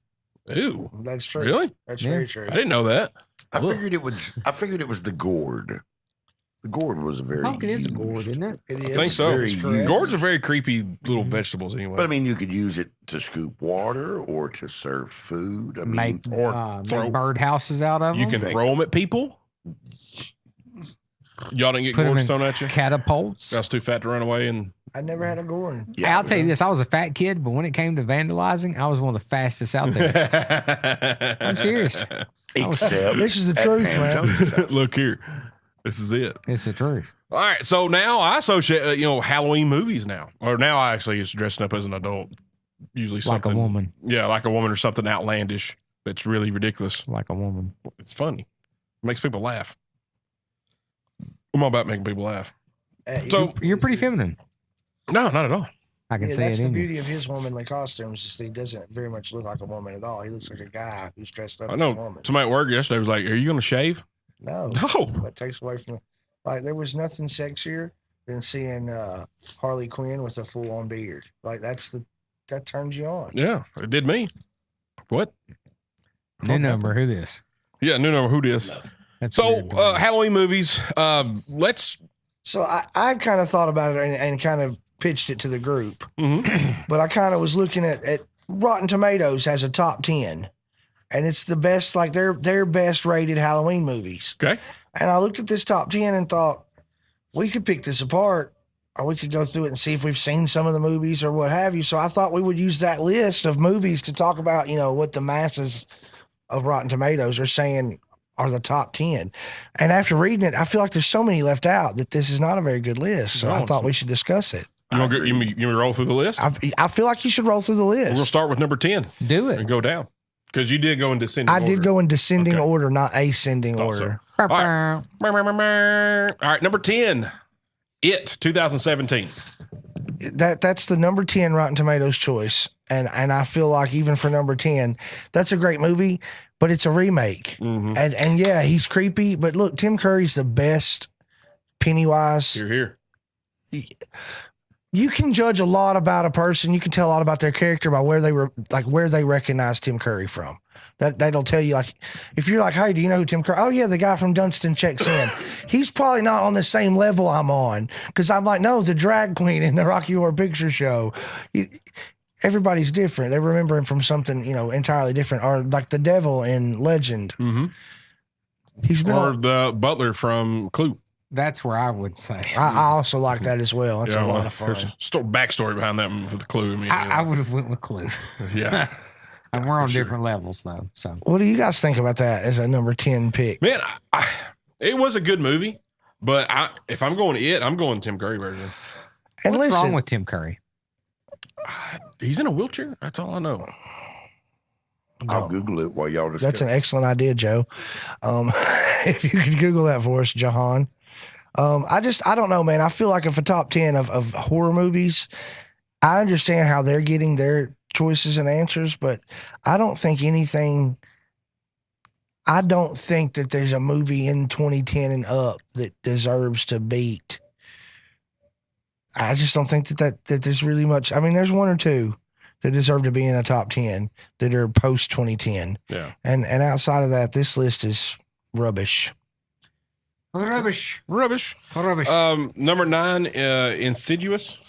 Ooh, That's true. really? That's Yeah. very true. I didn't know that. I figured it was the gourd. The gourd was a very Pumpkin is a used- gourd, isn't it? It I is. think so. Very used. Gourds are very creepy little vegetables anyway. But I mean, you could use it to scoop water or to serve food. I mean, Make throw- make bird houses out of them. you can throw them at people. Y'all didn't get Put 'em gourds in thrown at you? catapults. I was too fat to run away. And I never had a Gorin. Hey, I'll tell you this: I was a fat kid, but when it came to vandalizing, I was one of the fastest out there. I'm serious. except This is the at truth, Pam man. Jones's house. Look here. This is it. It's the truth. All right. So now I associate, Halloween movies now. Or now I actually is dressing up as an adult. Usually Like a something. woman. Yeah, like a woman or something outlandish that's really ridiculous. Like a woman. It's funny. It makes people laugh. I'm all about making people laugh. So You're pretty feminine. no, not at all. I can Yeah, see that's it the in you. beauty of his womanly costumes. Is he doesn't very much look like a woman at all. He looks like a guy who's dressed up I as a know woman. somebody at work yesterday was like, "Are you going to shave?" No, No. that takes away from like there was nothing sexier than seeing Harley Quinn with a full-on beard. Like that turns you on. Yeah, it did me. What? New number. Who this? Yeah, new number. Who this? That's So weird to me. Halloween movies. Let's. So I kind of thought about it and kind of pitched it to the group, Mhm. but I kind of was looking at Rotten Tomatoes has a top 10, and it's the best, like their best rated Halloween movies. Okay. And I looked at this top 10 and thought we could pick this apart, or we could go through it and see if we've seen some of the movies or what have you. So I thought we would use that list of movies to talk about, what the masses of Rotten Tomatoes are saying are the top 10. And after reading it, I feel like there's so many left out that this is not a very good list. So I thought we should discuss it. You want to you roll through the list? I feel like you should roll through the list. We're gonna start with number 10 Do and it. go down because you did go in descending. I did order. go in descending Okay. order, not ascending Thought so. order. All right. All right, number 10, It 2017. That's the number 10 Rotten Tomatoes choice. And I feel like even for number 10, that's a great movie, but it's a remake. Mhm. And yeah, he's creepy, but look, Tim Curry's the best Pennywise. Here. You can judge a lot about a person. You can tell a lot about their character by where they were, like where they recognize Tim Curry from. That'll tell you, like, if you're like, hey, do you know who Tim Curry? Oh yeah, the guy from Dunstan checks in. He's probably not on the same level I'm on, because I'm like, no, the drag queen in the Rocky Horror Picture Show. Everybody's different. They remember him from something entirely different, or like the devil in Legend. Mm-hmm. He's been. Or the butler from Clue. That's where I would say. I also like that as well. That's a lot of fun. There's a backstory behind that one for the Clue. I mean, I would have went with Clue. yeah. And we're on different levels though. So What do you guys think about that as a number 10 pick? Man, it was a good movie, but if I'm going to It, I'm going Tim Curry version. And what's listen, wrong with Tim Curry? He's in a wheelchair. That's all I know. I'll Google it while y'all discuss. that's an excellent idea, Joe. If you could Google that for us, Jahan. I don't know, man. I feel like if a top 10 of horror movies, I understand how they're getting their choices and answers, but I don't think that there's a movie in 2010 and up that deserves to beat. I just don't think that there's really much. I mean, there's one or two. that deserve to be in a top 10 that are post 2010. Yeah. And outside of that, this list is rubbish. Rubbish. Number 9, Insidious.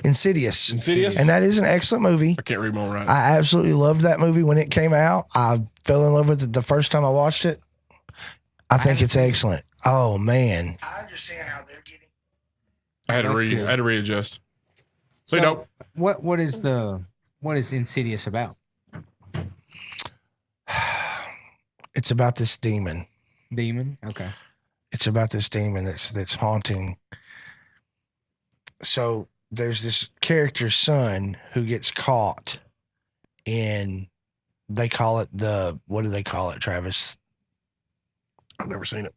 Insidious. Insidious. And that is an excellent movie. I can't read more right. I absolutely loved that movie when it came out. I fell in love with it the first time I watched it. I think it's excellent. Oh man. I understand how they're getting. I had That's good. to readjust. So, So what is Insidious about? It's about this demon. Demon? Okay. It's about this demon that's haunting. So there's this character's son who gets caught in, they call it what do they call it, Travis? I've never seen it.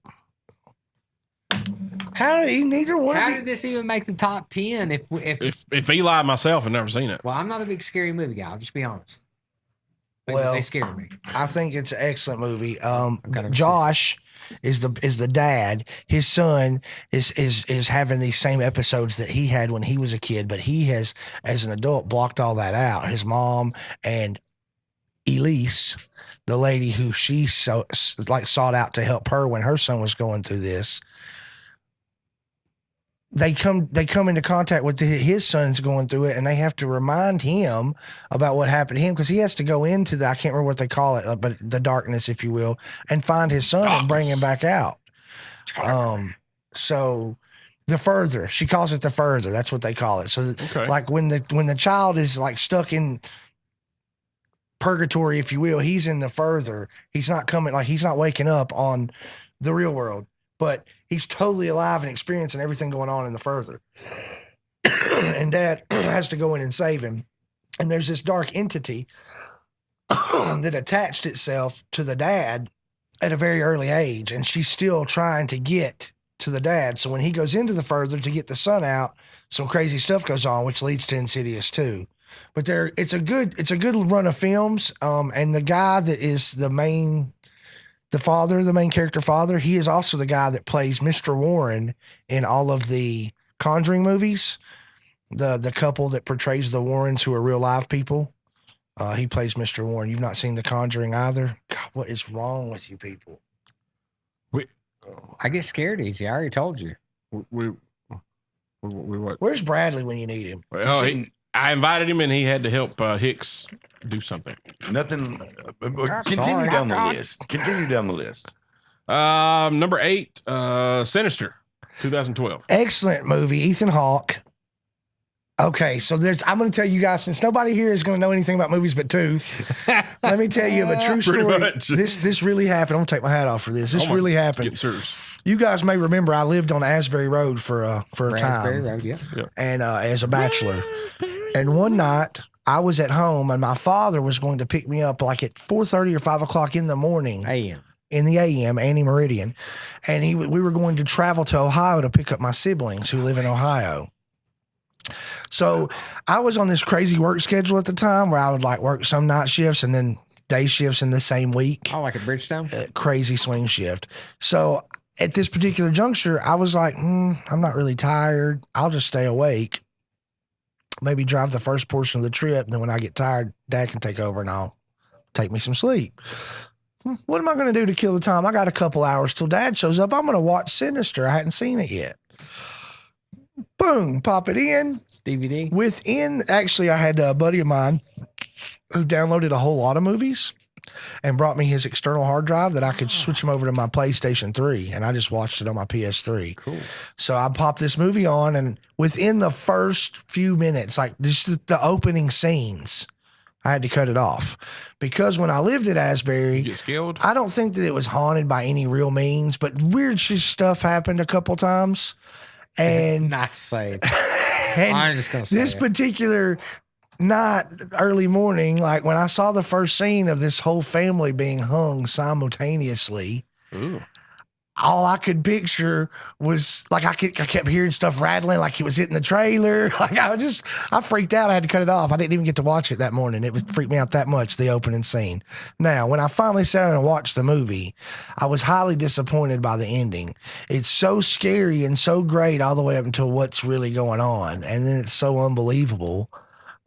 How did neither one How of you? did this even make the top 10? If Eli myself had never seen it. Well, I'm not a big scary movie guy. I'll just be honest. Well, They scare me. I think it's an excellent movie. gotta Josh is the dad. His son is having these same episodes that he had when he was a kid, but he has, as an adult, blocked all that out. His mom and Elise, the lady who she sought out to help her when her son was going through this. They come into contact with his son's going through it, and they have to remind him about what happened to him because he has to go into I can't remember what they call it, but the darkness, if you will, and find his son and bring him back out. So the further, she calls it the further. That's what they call it. So like when the child is like stuck in purgatory, if you will, he's in the further. He's not waking up on the real world. But he's totally alive and experiencing everything going on in the further. And dad has to go in and save him. And there's this dark entity that attached itself to the dad at a very early age. And she's still trying to get to the dad. So when he goes into the further to get the son out, some crazy stuff goes on, which leads to Insidious 2. But it's a good run of films. And the guy that is the main character father, he is also the guy that plays Mr. Warren in all of the Conjuring movies. The couple that portrays the Warrens, who are real live people. He plays Mr. Warren. You've not seen The Conjuring either? God, what is wrong with you people? I get scared easy. I already told you. We what? Where's Bradley when you need him? Well, I invited him, and he had to help Hicks do something. Nothing. Continue down the list. Number 8, Sinister, 2012. Excellent movie. Ethan Hawke. Okay, so I'm going to tell you guys, since nobody here is going to know anything about movies but Tooth, let me tell you a true story. This really happened. I'm going to take my hat off for this. This really happened. You guys may remember I lived on Asbury Road for a time. Road, yeah. And as a bachelor. And one night I was at home and my father was going to pick me up like at 4:30 or 5 o'clock in the morning. AM. In the AM, Annie Meridian. And we were going to travel to Ohio to pick up my siblings who live in Ohio. So I was on this crazy work schedule at the time where I would like work some night shifts and then day shifts in the same week. Oh, like at Bridgestone? Crazy swing shift. So at this particular juncture, I was like, I'm not really tired. I'll just stay awake. Maybe drive the first portion of the trip. And then when I get tired, Dad can take over and I'll take me some sleep. What am I going to do to kill the time? I got a couple hours till Dad shows up. I'm going to watch Sinister. I hadn't seen it yet. Boom, pop it in. DVD? Actually, I had a buddy of mine who downloaded a whole lot of movies and brought me his external hard drive that I could switch him over to my PlayStation 3. And I just watched it on my PS3. Cool. So I popped this movie on, and within the first few minutes, like just the opening scenes, I had to cut it off because when I lived at Asbury, You get skilled? I don't think that it was haunted by any real means, but weird stuff happened a couple times. And Nice save. and I'm just gonna say this particular night, early morning, like when I saw the first scene of this whole family being hung simultaneously, Ooh. all I could picture was like I kept hearing stuff rattling, like he was hitting the trailer. Like I freaked out. I had to cut it off. I didn't even get to watch it that morning. It freaked me out that much, the opening scene. Now, when I finally sat down and watched the movie, I was highly disappointed by the ending. It's so scary and so great all the way up until what's really going on, and then it's so unbelievable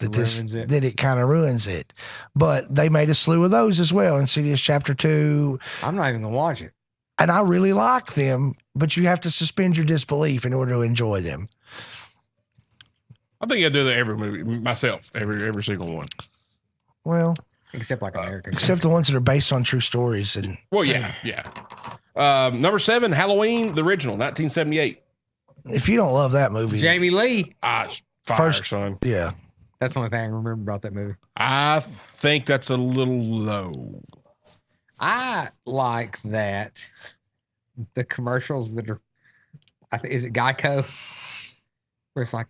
Ruins it. that it kind of ruins it. But they made a slew of those as well. Insidious Chapter 2. I'm not even gonna watch it. And I really like them, but you have to suspend your disbelief in order to enjoy them. I think I do that every movie myself, every single one. Well, except like American. Except the ones that are based on true stories. And well, yeah. Number 7, Halloween, the original, 1978. If you don't love that movie, Jamie Lee. First, son. Yeah. That's the only thing I remember about that movie. I think that's a little low. I like that the commercials that are, is it Geico? Where it's like,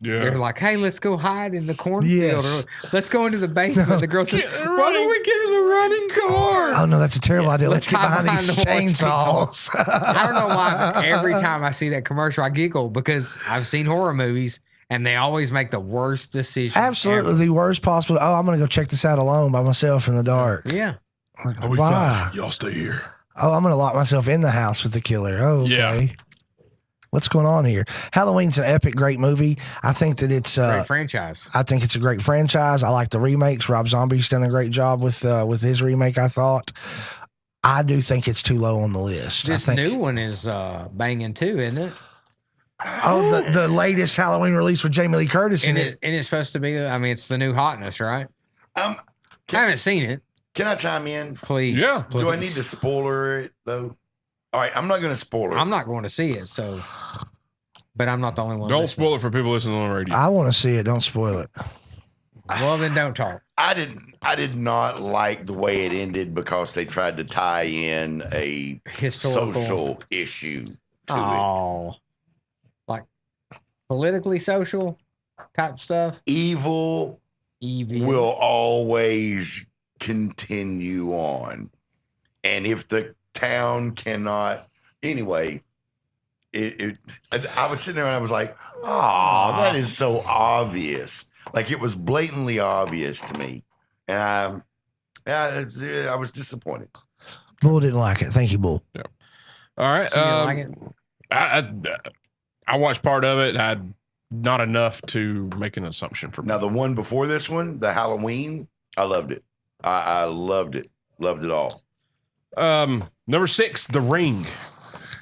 they're like, hey, let's go hide in the cornfield. Yes. Or let's go into the basement. The girl says, why don't we get in the running car? Oh, no, that's a terrible idea. Let's get hide behind these the one chainsaws. I don't know why every time I see that commercial, I giggle because I've seen horror movies and they always make the worst decision. Absolutely the worst possible. Oh, I'm going to go check this out alone by myself in the dark. Yeah. Why? Y'all stay here. Oh, I'm going to lock myself in the house with the killer. Oh, okay. Yeah. What's going on here? Halloween's an epic, great movie. I think that it's Great franchise. I think it's a great franchise. I like the remakes. Rob Zombie's done a great job with his remake, I thought. I do think it's too low on the list. This I think, new one is banging too, isn't it? Oh, the latest Halloween release with Jamie Lee Curtis in it. And it's supposed to be, I mean, it's the new hotness, right? I haven't seen it. Can I chime in? Please. Yeah. Do I need to spoiler it though? All right, I'm not going to spoil it. I'm not going to see it, so. But I'm not the only one. Don't listening. spoil it for people listening on the radio. I want to see it. Don't spoil it. Well, then don't talk. I did not like the way it ended because they tried to tie in a Historical. social issue to Oh. Like politically social type stuff. Evil will always continue on. And if the town cannot, anyway, I was sitting there and I was like, oh, that is so obvious. Like it was blatantly obvious to me. And I was disappointed. Bull didn't like it. Thank you, Bull. Yeah. All right. So you didn't like it? I watched part of it. Not enough to make an assumption for me. Now, the one before this one, the Halloween, I loved it. I loved it. Loved it all. Number 6, The Ring.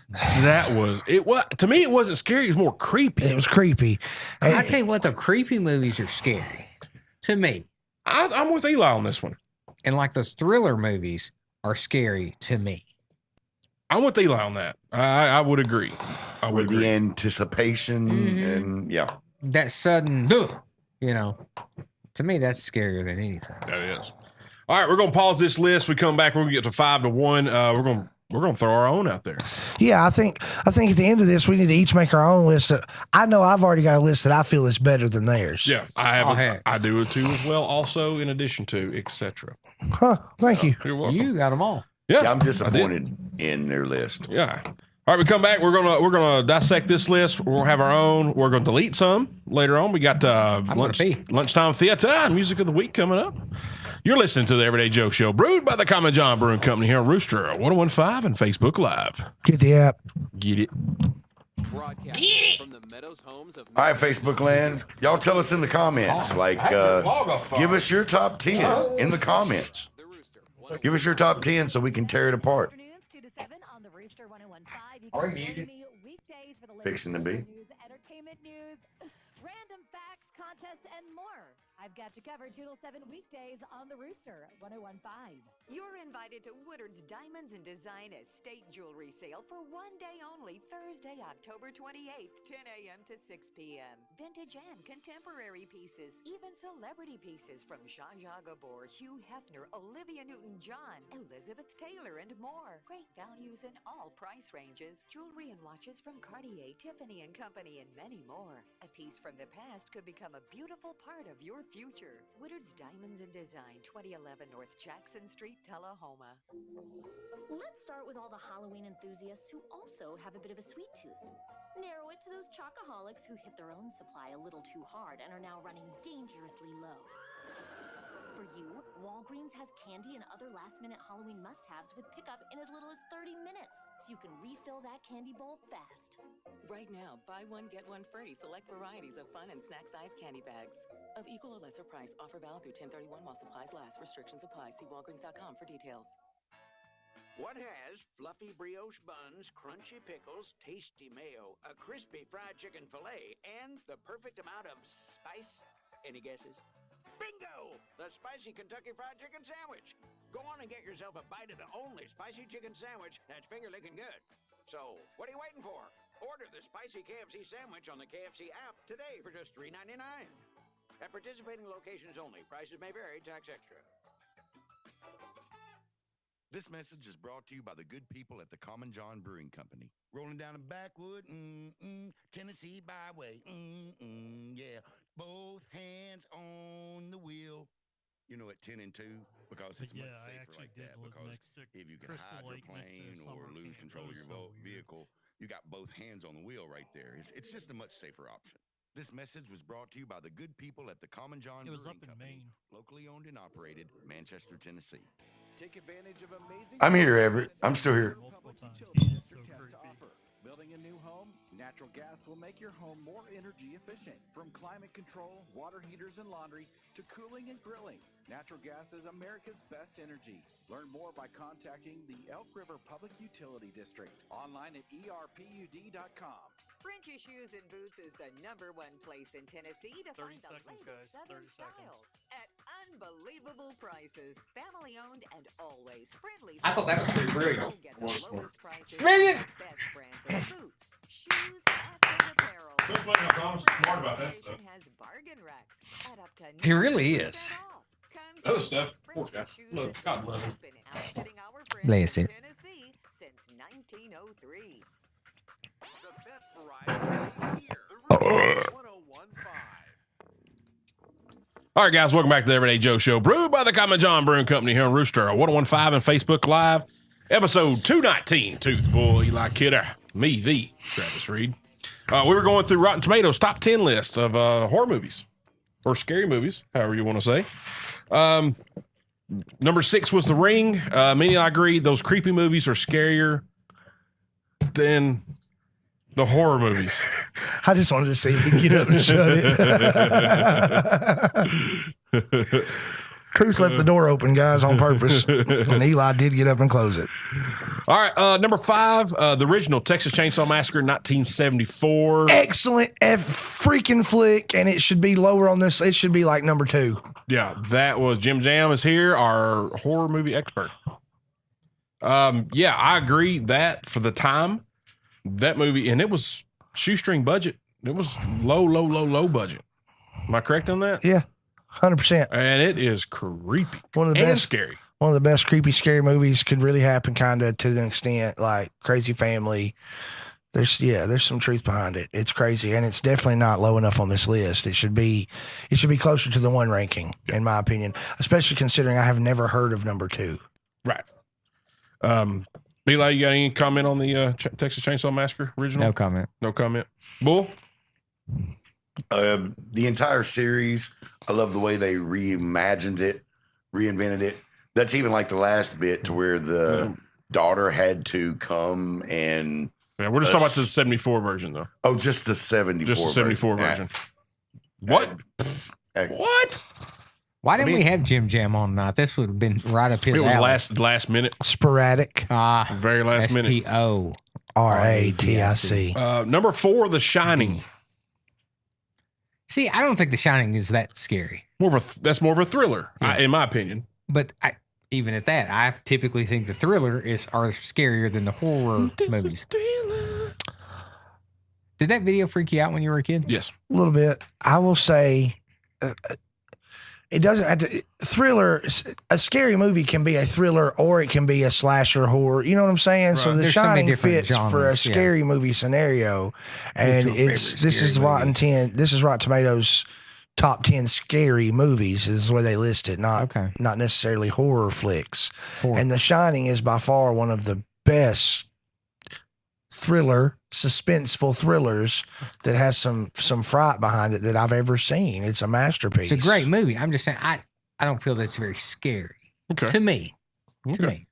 That was it. What to me, it wasn't scary. It was more creepy. It was creepy. I tell you what, the creepy movies are scary to me. I'm with Eli on this one. And like those thriller movies are scary to me. I'm with Eli on that. I would agree. I would With the agree. anticipation and yeah. That sudden, you know, to me, that's scarier than anything. That is. All right, we're gonna pause this list. We come back. We're gonna get to 5 to 1. We're gonna throw our own out there. Yeah, I think at the end of this, we need to each make our own list. I know I've already got a list that I feel is better than theirs. Yeah, I have. Oh, heck. I do it too as well. Also, in addition to, etc. Huh. Thank you. You're welcome. You got them all. Yeah, I'm disappointed in their list. Yeah. All right, we come back. We're gonna dissect this list. We'll have our own. We're gonna delete some later on. We got lunchtime theater music of the week coming up. You're listening to the Everyday Joe Show, brewed by the Common John Brewing Company here on Rooster 1015 and Facebook Live. Get the app. Get it. All right, Facebook land. Y'all tell us in the comments. Give us your top 10 in the comments. Give us your top 10 so we can tear it apart. Are you muted? Fixing to be. Entertainment news, random facts, contest, and more. I've got you covered 2 till 7 weekdays on the Rooster 1015. You're invited to Woodard's Diamonds and Design Estate Jewelry Sale for one day only, Thursday, October 28th, 10 a.m. to 6 p.m. Vintage and contemporary pieces, even celebrity pieces from Zsa Zsa Gabor, Hugh Hefner, Olivia Newton-John, Elizabeth Taylor, and more. Great values in all price ranges. Jewelry and watches from Cartier, Tiffany & Company, and many more. A piece from the past could become a beautiful part of your future. Woodard's Diamonds and Design, 2011 North Jackson Street, Tullahoma. Let's start with all the Halloween enthusiasts who also have a bit of a sweet tooth. Narrow it to those chocoholics who hit their own supply a little too hard and are now running dangerously low. For you, Walgreens has candy and other last-minute Halloween must-haves with pickup in as little as 30 minutes, so you can refill that candy bowl fast. Right now, buy one, get one free. Select varieties of fun and snack-sized candy bags. Of equal or lesser price. Offer valid through 10/31 while supplies last. Restrictions apply. See Walgreens.com for details. What has fluffy brioche buns, crunchy pickles, tasty mayo, a crispy fried chicken fillet, and the perfect amount of spice? Any guesses? Bingo! The Spicy Kentucky Fried Chicken Sandwich. Go on and get yourself a bite of the only spicy chicken sandwich that's finger-licking good. So, what are you waiting for? Order the Spicy KFC Sandwich on the KFC app today for just $3.99. At participating locations only. Prices may vary. Tax extra. This message is brought to you by the good people at the Common John Brewing Company. Rolling down a backwood, Tennessee byway, yeah. Both hands on the wheel. You know, at 10 and 2, because it's much safer like that. Because if you can hydroplane or lose control of your vehicle, you got both hands on the wheel right there. It's just a much safer option. This message was brought to you by the good people at the Common John Brewing Company, locally owned and operated, Manchester, Tennessee. Take advantage of amazing. I'm here, Everett. I'm still here. Building a new home? Natural gas will make your home more energy efficient. From climate control, water heaters and laundry, to cooling and grilling, natural gas is America's best energy. Learn more by contacting the Elk River Public Utility District. Online at erpud.com. Frenchy Shoes and Boots is the #1 place in Tennessee to find the latest Southern styles at unbelievable prices. Family owned and always friendly. I thought that was pretty brilliant. You'll get the lowest prices, Brilliant. best brands of boots, shoes, hats, and apparel. Smart about that stuff. Has bargain racks at up to He really is. Other stuff. Poor guy. Look, God love him. been outfitting our friends Bless in it. Tennessee since 1903. The best variety is here. The Root 1015. All right, guys, welcome back to the Everyday Joe Show, brewed by the Common John Brewing Company here on Rooster 1015 and Facebook Live, episode 219. Tooth Boy, Eli Kidder, me, the Travis Reed. We were going through Rotten Tomatoes top 10 list of horror movies or scary movies, however you want to say. Number 6 was The Ring. Many I agree those creepy movies are scarier than the horror movies. I just wanted to see if we could get up and shut it. Truth left the door open, guys, on purpose. And Eli did get up and close it. All right, number 5, the original Texas Chainsaw Massacre, 1974. Excellent freaking flick, and it should be lower on this. It should be like number 2. Yeah, that was Jim Jam is here, our horror movie expert. Yeah, I agree that for the time, that movie, and it was shoestring budget. It was low budget. Am I correct on that? Yeah, 100%. And it is creepy. One of the and best, scary. One of the best creepy, scary movies could really happen, kind of to an extent, like Crazy Family. There's some truth behind it. It's crazy, and it's definitely not low enough on this list. It should be closer to the 1 ranking, in my opinion, especially considering I have never heard of number 2. Right. Eli, you got any comment on the Texas Chainsaw Massacre original? No comment. No comment. Bull? The entire series, I love the way they reimagined it, reinvented it. That's even like the last bit to where the daughter had to come and... Yeah, we're just talking about the 74 version, though. Oh, just the 74 Just the 74 version. What? What? Why didn't we have Jim Jam on tonight? This would have been right up his It was alley. last minute. Sporadic. Very last minute. SPORATIC. Number 4, The Shining. See, I don't think The Shining is that scary. That's more of a thriller, in my opinion. But even at that, I typically think the thriller are scarier than the horror movies. Did that video freak you out when you were a kid? Yes. A little bit. I will say it doesn't have to. Thriller, a scary movie can be a thriller or it can be a slasher horror. You know what I'm saying? Right. So The There's so many Shining different fits for a genres, yeah. scary movie scenario. And this is Rotten Tomatoes top 10 scary movies is the way they list it, not necessarily horror flicks. And The Shining is by far one of the best suspenseful thrillers that has some fright behind it that I've ever seen. It's a masterpiece. It's a great movie. I'm just saying, I don't feel that's very scary Okay. to me. Okay. To me.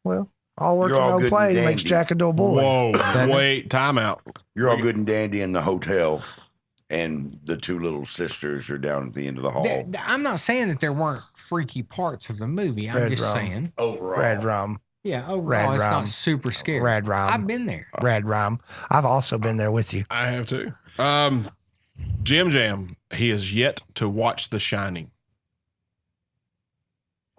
Well, all work You're and all no good play and makes dandy. Jack a dull boy. Whoa, wait, time out. You're all good and dandy in the hotel, and the two little sisters are down at the end of the hall. I'm not saying that there weren't freaky parts of the movie. I'm Red just rum. saying. Overall. Rad Rum. Yeah, overall, Rad it's rum. not super scary. Rad Rum. I've been there. Rad Rum. I've also been there with you. I have too. Jim Jam, he has yet to watch The Shining.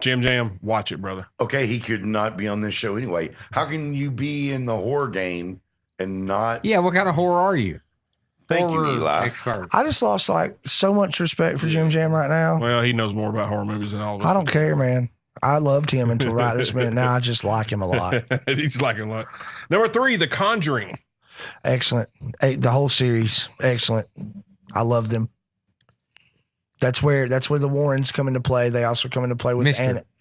Jim, watch it, brother. Okay, he could not be on this show anyway. How can you be in the horror game and not? Yeah, what kind of horror are you? Thank horror you, Eli. expert. I just lost like so much respect for Jim Jam right now. Well, he knows more about horror movies than all of us. I don't care, man. I loved him until right this minute. Now I just like him a lot. He's like a lot. Number 3, The Conjuring. Excellent. The whole series, excellent. I love them. That's where the Warrens come into play. They also come into play with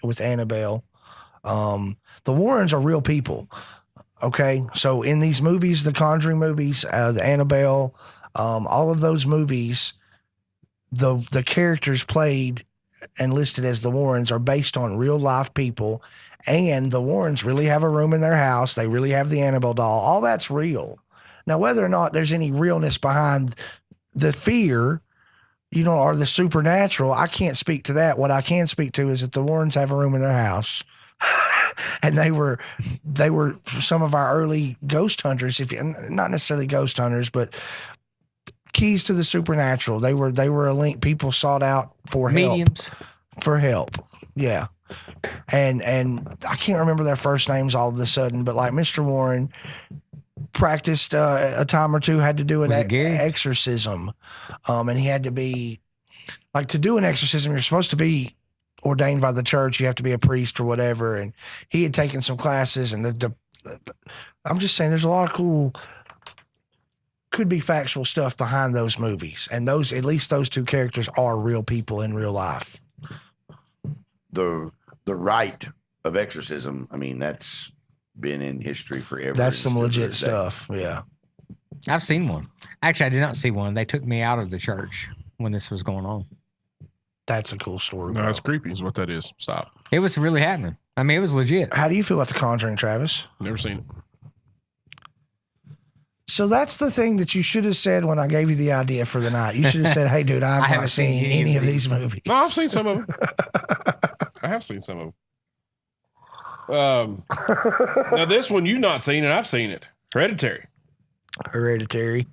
with Annabelle. The Warrens are real people. Okay, so in these movies, the Conjuring movies, the Annabelle, all of those movies, the characters played and listed as the Warrens are based on real life people, and the Warrens really have a room in their house. They really have the Annabelle doll. All that's real. Now, whether or not there's any realness behind the fear, or the supernatural, I can't speak to that. What I can speak to is that the Warrens have a room in their house. And they were some of our early ghost hunters, not necessarily ghost hunters, but keys to the supernatural. They were a link people sought out for Mediums. help. Yeah. And I can't remember their first names all of a sudden, but like Mr. Warren practiced a time or two, had to do an exorcism. And he had to be like, to do an exorcism, you're supposed to be ordained by the church. You have to be a priest or whatever. And he had taken some classes, and I'm just saying there's a lot of cool, could be factual stuff behind those movies. And at least those two characters are real people in real life. The rite of exorcism, I mean, that's been in history forever. That's some legit stuff. Yeah. I've seen one. Actually, I did not see one. They took me out of the church when this was going on. That's a cool story. No, that's creepy is what that is. Stop. It was really happening. I mean, it was legit. How do you feel about The Conjuring, Travis? Never seen it. So that's the thing that you should have said when I gave you the idea for the night. You should have said, hey, dude, I've not seen any of these movies. No, I've seen some of them. I have seen some of them. Now, this one you've not seen, and I've seen it. Hereditary.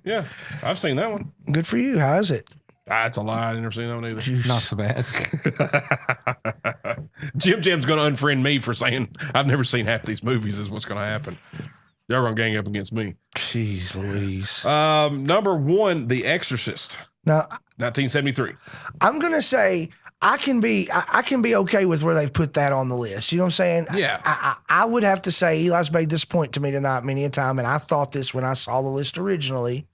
Yeah, I've seen that one. Good for you. How is it? That's a lie. I never seen that one either. Not so bad. Jim Jam's going to unfriend me for saying I've never seen half these movies is what's going to happen. Y'all going to gang up against me. Jeez Louise. Number 1, The Exorcist. Now, 1973. I'm going to say I can be okay with where they've put that on the list. You know what I'm saying? Yeah. I would have to say, Eli's made this point to me tonight many a time, and I thought this when I saw the list originally.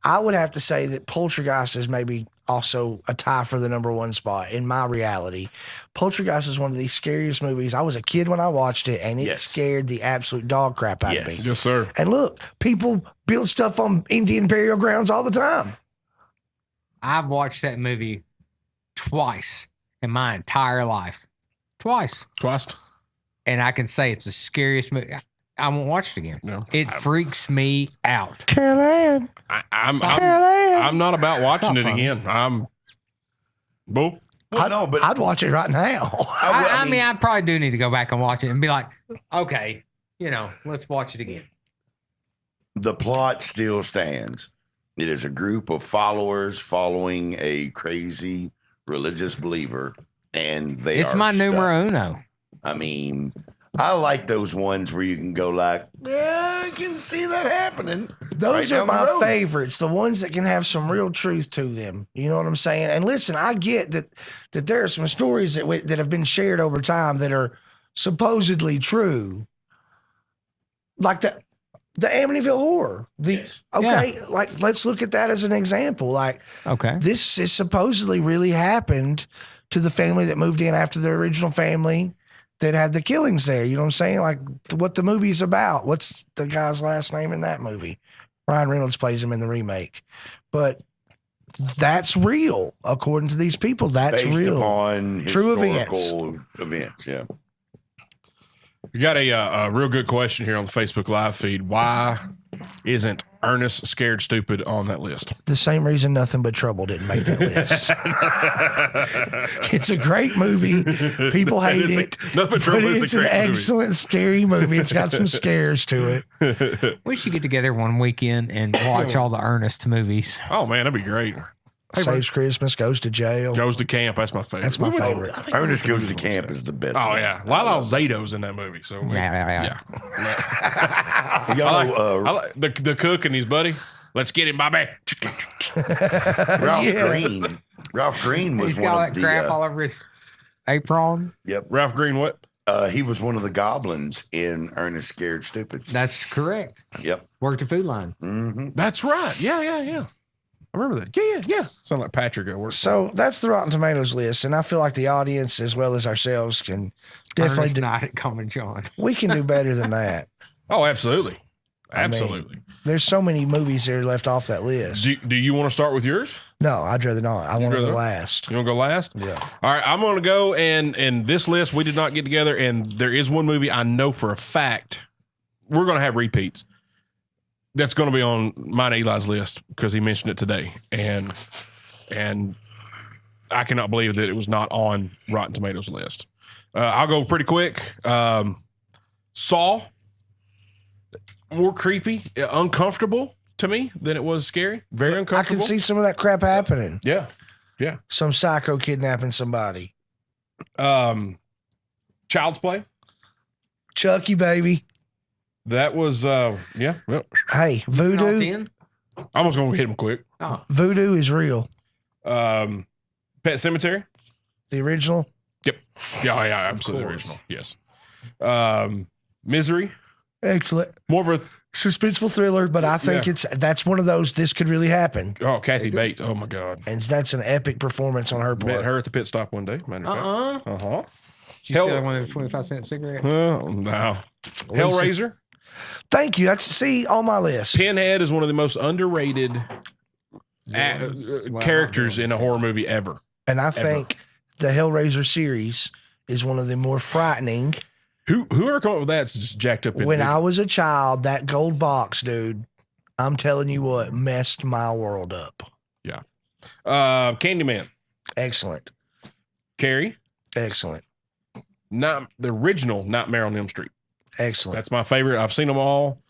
I would have to say that Poltergeist is maybe also a tie for the number 1 spot in my reality. Poltergeist is one of the scariest movies. I was a kid when I watched it, and it scared the absolute dog crap out of me. Yes, sir. And look, people build stuff on Indian burial grounds all the time. I've watched that movie twice in my entire life. Twice. And I can say it's the scariest movie. I won't watch it again. No, it freaks me out. Carol Ann. I'm not about watching it again. I'd watch it right now. I mean, I probably do need to go back and watch it and be like, okay, let's watch it again. The plot still stands. It is a group of followers following a crazy religious believer, and it's my numero uno. I mean, I like those ones where you can go like, yeah, I can see that happening. Those are my favorites, the ones that can have some real truth to them. You know what I'm saying? And listen, I get that there are some stories that have been shared over time that are supposedly true, like the Amityville Horror. Like let's look at that as an example. Like, this is supposedly really happened to the family that moved in after the original family that had the killings there. You know what I'm saying? Like what the movie's about. What's the guy's last name in that movie? Ryan Reynolds plays him in the remake. But that's real. According to these people, that's Based real. upon True historical events. events, yeah. We got a real good question here on the Facebook live feed. Why isn't Ernest Scared Stupid on that list? The same reason Nothing But Trouble didn't make that list. It's a great movie. People hate it. Nothing But Trouble is a it's an great movie. excellent, scary movie. It's got some scares to it. We should get together one weekend and watch all the Ernest movies. Oh, man, that'd be great. Saves Christmas, goes to jail. Goes to camp. That's my favorite. That's my favorite. Ernest Goes to Camp is the best. Oh, one. yeah. Lyle Zato's in that movie. So, Yeah. Y'all know, I like the cook and his buddy. Let's get him, Bobby. Ralph Yeah. Green. Ralph Green was He's one got of that the. crap all over his apron. Yep. Ralph Green, what? He was one of the goblins in Ernest Scared Stupid. That's correct. Yep. Worked the food line. Mm-hmm. That's right. Yeah. I remember that. Yeah. Sound like Patrick at work. So that's the Rotten Tomatoes list, and I feel like the audience as well as ourselves can definitely Ernest do, Night at Common John. we can do better than that. Oh, absolutely. I mean, Absolutely. there's so many movies that are left off that list. Do you want to start with yours? No, I'd rather not. I want to rather go not? last. You want to go last? Yeah. All right, I'm going to go, and this list we did not get together, and there is one movie I know for a fact we're going to have repeats. That's going to be on mine and Eli's list because he mentioned it today, and I cannot believe that it was not on Rotten Tomatoes list. I'll go pretty quick. Saw, more creepy, uncomfortable to me than it was scary. Very I uncomfortable. can see some of that crap happening. Yeah. Some psycho kidnapping somebody. Child's Play. Chucky, baby. That was yeah. Hey, voodoo. 10? I was gonna hit him quick. Oh, Voodoo is real. Pet Cemetery. The original. Yep. Yeah, absolutely original. Yes. Misery. Excellent. More of a Suspenseful thriller, but I think that's one of those. This could really happen, Kathy Bates. Oh my God. and that's an epic performance on her Met part. her at the pit stop one day. Uh-huh. Did you steal one of the 25-cent cigarettes? No. Hellraiser. Thank you. That's on my list. Pinhead is one of the most underrated Well, characters in a horror movie ever. And I think the Hellraiser series is one of the more frightening. Whoever come up with that's just jacked up. When I was a child, that gold box, dude, I'm telling you what, messed my world up. Yeah. Candyman. Excellent. Carrie. Excellent. Not the original Nightmare on Elm Street. Excellent. That's my favorite. I've seen them all.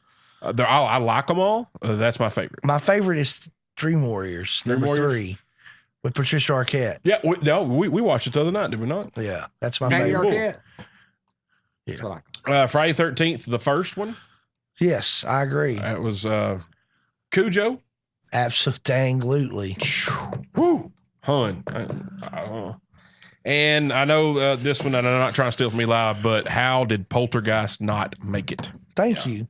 I like them all. That's my favorite. My favorite is Dream Warriors, Dream number Warriors? 3, with Patricia Arquette. Yeah, we watched it the other night, did we not? Yeah, that's my Patty favorite. Arquette? Yeah. That's what I like. Friday 13th, the first one. Yes, I agree. That was Cujo. Absolutely. Woo, hun. And I know this one, and I'm not trying to steal from Eli, but how did Poltergeist not make it? Thank you.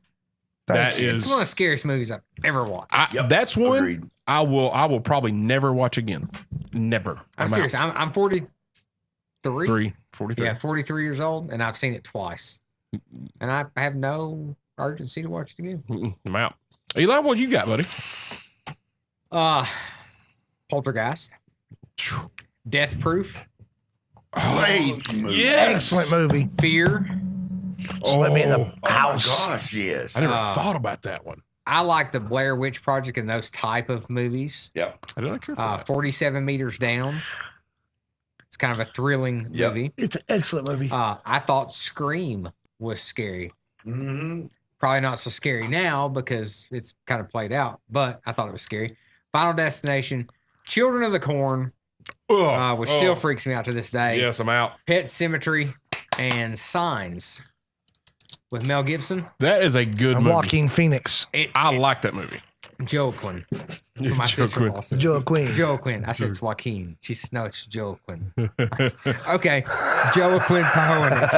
That is It's one of the scariest movies I've ever watched. that's one Agreed. I will probably never watch again. Never. I'm serious. I'm 43. 43. Yeah, 43 years old, and I've seen it twice. And I have no urgency to watch it again. I'm out. Eli, what you got, buddy? Poltergeist. Death Proof. Great movie. Yes. Excellent movie. Fear. Let me in the Oh house. my gosh, yes. I never thought about that one. I like the Blair Witch Project and those type of movies. Yep. I don't care for that. 47 Meters Down. It's kind of a thrilling Yep. movie. It's an excellent movie. I thought Scream was scary. Mm-hmm. Probably not so scary now because it's kind of played out, but I thought it was scary. Final Destination, Children of the Corn, which still freaks me out to this day. Yes, I'm out. Pet Cemetery, and Signs with Mel Gibson. That is a good And movie. Joaquin Phoenix. I like that movie. Joaquin. That's what my Joaquin. sister-in-law says. Joaquin. Joaquin. I said it's Joaquin. She says, no, it's Joaquin. Okay. Joaquin Pahonix.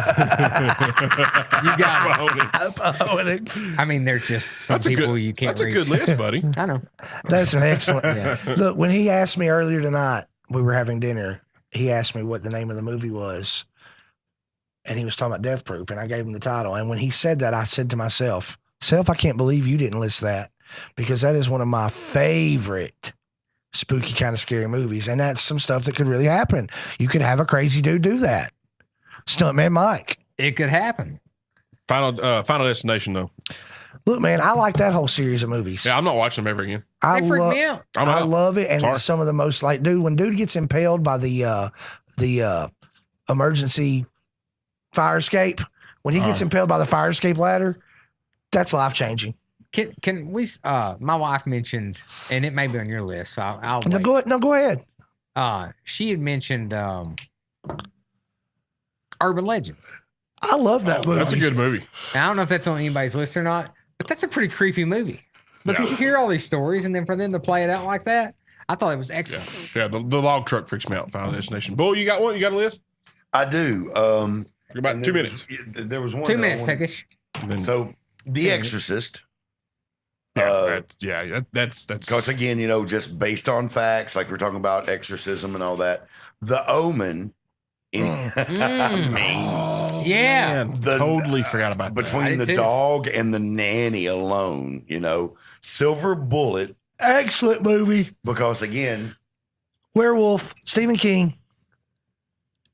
You got it. I mean, they're just some people you can't That's reach. a good list, buddy. I know. That's an excellent. Yeah. Look, when he asked me earlier tonight, we were having dinner. He asked me what the name of the movie was, and he was talking about Death Proof, and I gave him the title. And when he said that, I said to myself, I can't believe you didn't list that, because that is one of my favorite spooky kind of scary movies, and that's some stuff that could really happen. You could have a crazy dude do that. Stuntman Mike. It could happen. Final Destination though. Look, man, I like that whole series of movies. Yeah, I'm not watching them ever again. I They freak me out. I love it, and Sorry. it's some of the most like, dude, when dude gets impaled by the emergency fire escape, when he gets impaled by the fire escape ladder, that's life changing. Can we? My wife mentioned, and it may be on your list. So I'll No, wait. go ahead. She had mentioned Urban Legend. I love that movie. That's a good movie. Now, I don't know if that's on anybody's list or not, but that's a pretty creepy movie because you hear all these stories, and then for them to play it out like that, I thought it was excellent. Yeah, the log truck freaks me out. Final Destination. Bull, you got one? You got a list? I do. About 2 minutes. There was one. 2 minutes, Tekish. So, The Exorcist. That's because again, just based on facts, like we're talking about exorcism and all that. The Omen. Yeah. Totally forgot about that. Between the dog and the nanny alone, Silver Bullet. Excellent movie. Because again, Werewolf, Stephen King.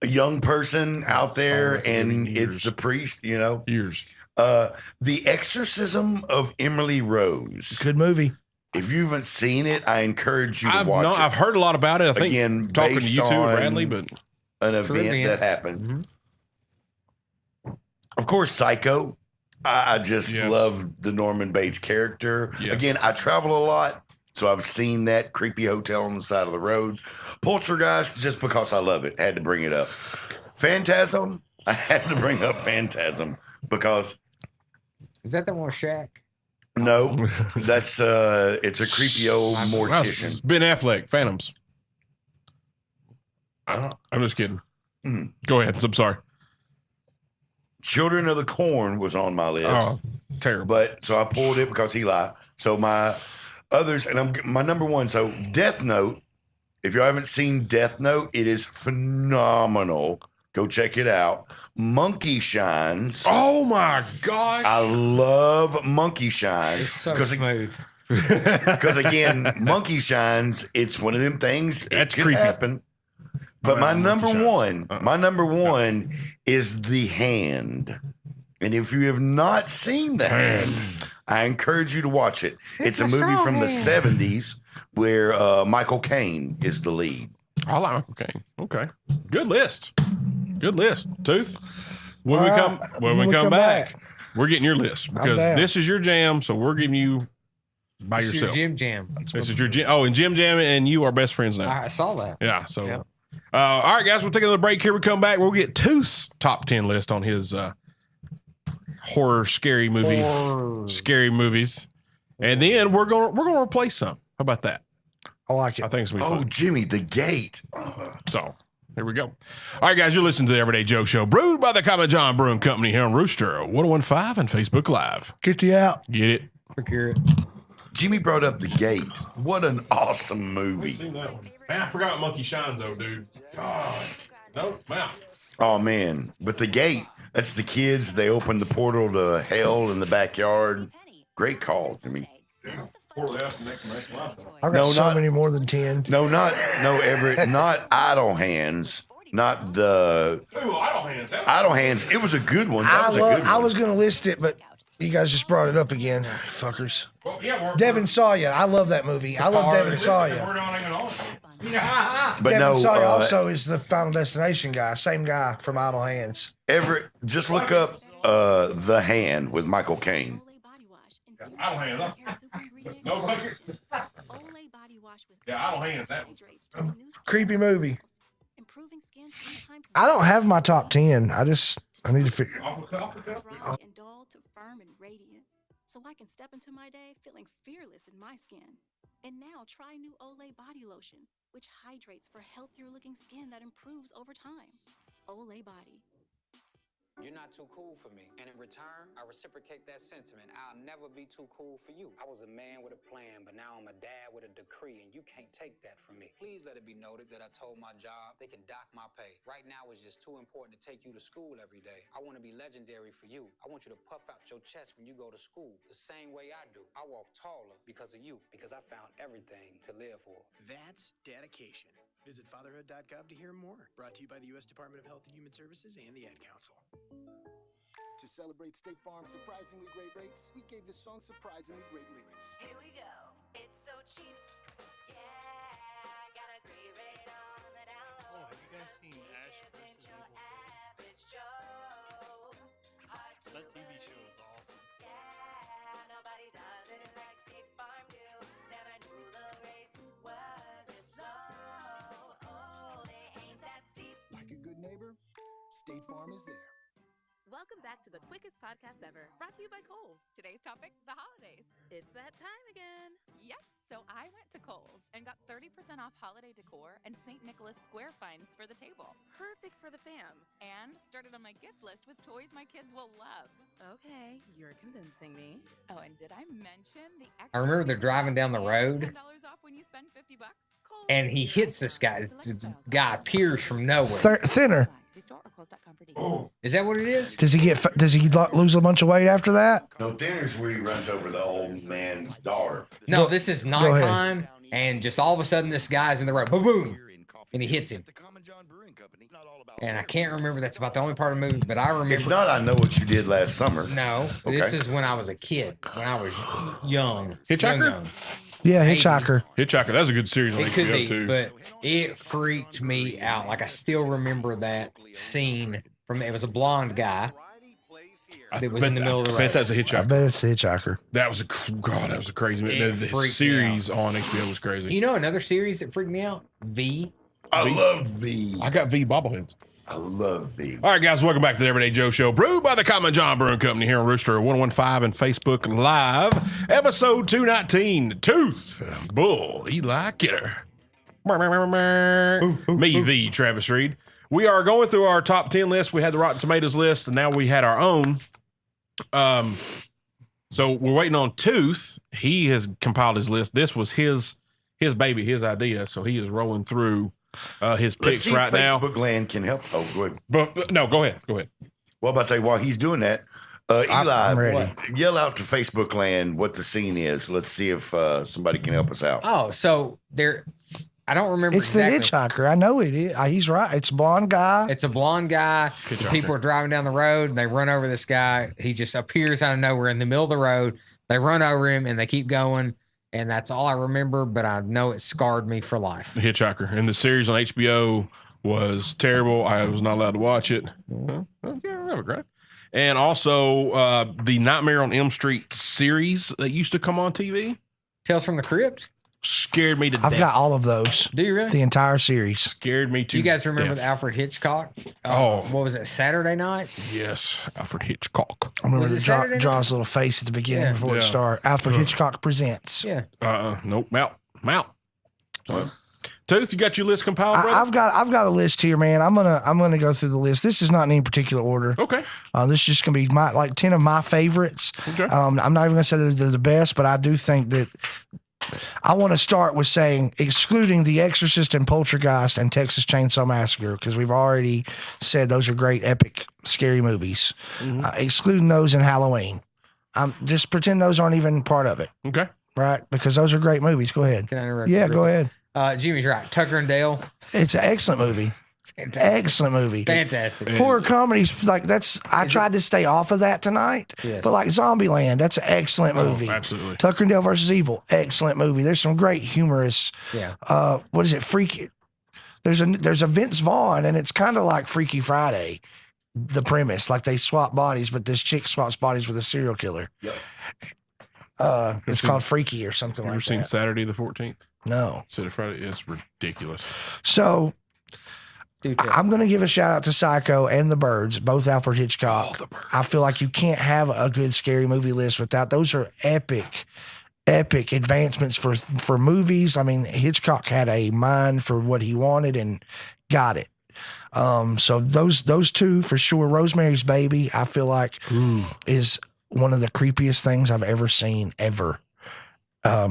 A young person out there, and it's the priest, Years. The Exorcism of Emily Rose. Good movie. If you haven't seen it, I encourage you to watch it. I've heard a lot about it. I think Again, talking to based you too, on Bradley, but an event that happened. Of course, Psycho. I just love the Norman Bates character. Yes. Again, I travel a lot, so I've seen that creepy hotel on the side of the road. Poltergeist, just because I love it, had to bring it up. Phantasm, I had to bring up Phantasm because Is that the one with Shaq? no, that's it's a creepy old mortician. Ben Affleck, Phantoms. I'm just kidding. Go ahead. I'm sorry. Children of the Corn was on my list. Oh, terrible. But so I pulled it because Eli. So my others, and my number one. So Death Note. If you haven't seen Death Note, it is phenomenal. Go check it out. Monkey Shines. Oh my gosh! I love Monkey Shines. So smooth. Because again, Monkey Shines. It's one of them things. That's it can creepy. happen. But my number one is The Hand. And if you have not seen The Hand, I encourage you to watch it. It's a movie from the 70s where Michael Caine is the lead. I like Michael Caine. Okay. Good list. Good list. Tooth. When we come back, we're getting your list because down. this is your jam. So we're giving you by It's yourself. your Jim Jam. This is your Jim. Oh, and Jim Jam and you are best friends now. I saw that. Yeah. So, Yep. all right, guys, we'll take another break here. We come back. We'll get Tooth's top 10 list on his horror scary movies, and then we're gonna replace some. How about that? I like it. I think it's gonna be Oh, fun. Jimmy, The Gate. So here we go. All right, guys, you're listening to the Everyday Joe Show, brewed by the Common John Brewing Company here on Rooster 1015 and Facebook Live. Get the out. Get it? Procure it. Jimmy brought up The Gate. What an awesome movie. Seen that one. Man, I forgot Monkey Shines though, dude. God, no, man. Oh, man. But The Gate, that's the kids. They open the portal to hell in the backyard. Great call, Jimmy. I've got No, so not- many more than 10. No, Everett, not Idle Hands. Not the Idle Hands. It was a good one. That was a good one. I was going to list it, but you guys just brought it up again. Fuckers. Well, yeah, Devin Sawyer. I love that movie. I love Devin Sawyer. We're not even on. But Devin no, Sawyer also is the Final Destination guy. Same guy from Idle Hands. Everett, just look up The Hand with Michael Caine. I don't hand up. No bucket. Yeah, I don't hand that one. Creepy movie. I don't have my top 10. I need to figure. Dry and dull to firm and radiant, so I can step into my day feeling fearless in my skin. And now try new Olay body lotion, which hydrates for healthier looking skin that improves over time. Olay Body. You're not too cool for me. And in return, I reciprocate that sentiment. I'll never be too cool for you. I was a man with a plan, but now I'm a dad with a decree, and you can't take that from me. Please let it be noted that I told my job they can dock my pay. Right now, it's just too important to take you to school every day. I want to be legendary for you. I want you to puff out your chest when you go to school, the same way I do. I walk taller because of you, because I found everything to live for. That's dedication. Visit fatherhood.gov to hear more. Brought to you by the U.S. Department of Health and Human Services and the Ad Council. To celebrate State Farm's surprisingly great rates, we gave this song surprisingly great lyrics. Here we go. It's so cheap. Yeah, got a great rate on the download. Oh, have you guys seen Ash vs. Evil? Average Joe. Hard to That TV show is awesome. Yeah, nobody does it like State Farm do. Never knew the rates were this low. Oh, they ain't that steep. Like a good neighbor, State Farm is there. Welcome back to the quickest podcast ever, brought to you by Kohl's. Today's topic, the holidays. It's that time again. Yep. So I went to Kohl's and got 30% off holiday decor and St. Nicholas square finds for the table. Perfect for the fam. And started on my gift list with toys my kids will love. Okay, you're convincing me. Oh, and did I mention the I remember they're driving down the road, $10 off when you spend $50? and he hits this guy. This guy appears from nowhere. Thinner. Is that what it is? Does he lose a bunch of weight after that? No, thinner's where he runs over the old man's daughter. No, this is nighttime, and just all of a sudden, this guy's in the road. Boom, boom, and he hits him. And I can't remember. That's about the only part of the movie, but I remember. It's not I Know What You Did Last Summer. No, this is when I was a kid, when I was young. Hitchhiker? Yeah, Hitchhiker. Hitchhiker. That was a good series on It could HBO be, too. but it freaked me out. Like I still remember that scene from. It was a blonde guy that was in the middle of the road. I bet that's a Hitchhiker. I bet it's a Hitchhiker. That was that was a crazy movie. It The freaked me series on HBO was crazy. You know another series that freaked me out? V. I love V. I got V bobbleheads. I love V. All right, guys, welcome back to the Everyday Joe Show, brewed by the Common John Brewing Company here on Rooster 115 and Facebook Live, episode 219, Tooth, Bull, Eli Kidder. Me, the Travis Reed. We are going through our top 10 list. We had the Rotten Tomatoes list, and now we had our own. So we're waiting on Tooth. He has compiled his list. This was his baby, his idea. So he is rolling through his Let's picks see right if now. Facebook land can help. Oh, good. But no, go ahead. Go ahead. Well, about to say, while he's doing that, Eli, I'm ready. yell out to Facebook land what the scene is. Let's see if somebody can help us out. Oh, so there. I don't remember. It's exactly. the Hitchhiker. I know it is. He's right. It's a blonde guy. It's a blonde guy. People are driving down the road and they run over this guy. He just appears out of nowhere in the middle of the road. They run over him and they keep going. And that's all I remember, but I know it scarred me for life. The Hitchhiker. And the series on HBO was terrible. I was not allowed to watch it. And also the Nightmare on Elm Street series that used to come on TV. Tales from the Crypt? Scared me to death. I've got all of those. Do you really? The entire series. Scared me to Do you guys remember death. the Alfred Hitchcock? What was it, Saturday nights? Yes, Alfred Hitchcock. I remember Was it to Saturday draw night? his little face at the beginning Yeah. before it Yeah. started. Alfred Hitchcock presents. Yeah. Nope. Mount. So, Tooth, you got your list compiled, brother? I've got a list here, man. I'm gonna go through the list. This is not in any particular order. Okay. This is just gonna be my 10 of my favorites. Okay. I'm not even gonna say they're the best, but I do think that I want to start with saying excluding The Exorcist and Poltergeist and Texas Chainsaw Massacre, because we've already said those are great, epic, scary movies. Excluding those and Halloween. Just pretend those aren't even part of it. Okay. Right? Because those are great movies. Go ahead. Can I interrupt? Yeah, you go real ahead. Jimmy's right. Tucker and Dale. It's an excellent movie. Excellent movie. Fantastic. Horror comedies, like I tried to stay off of that tonight, Yes. but like Zombieland, that's an excellent movie. Absolutely. Tucker and Dale versus Evil, excellent movie. There's some great humorous. Yeah. What is it? Freaky. There's a Vince Vaughn, and it's kind of like Freaky Friday. The premise, like they swap bodies, but this chick swaps bodies with a serial killer. Yep. It's called Freaky or something You ever like seen that. Saturday the 14th? No. Saturday Friday. It's ridiculous. So I'm going to give a shout out to Psycho and The Birds, both Alfred Hitchcock. I feel like you can't have a good scary movie list without those. Are epic advancements for movies. I mean, Hitchcock had a mind for what he wanted and got it. So those two for sure. Rosemary's Baby, I feel like, is one of the creepiest things I've ever seen ever.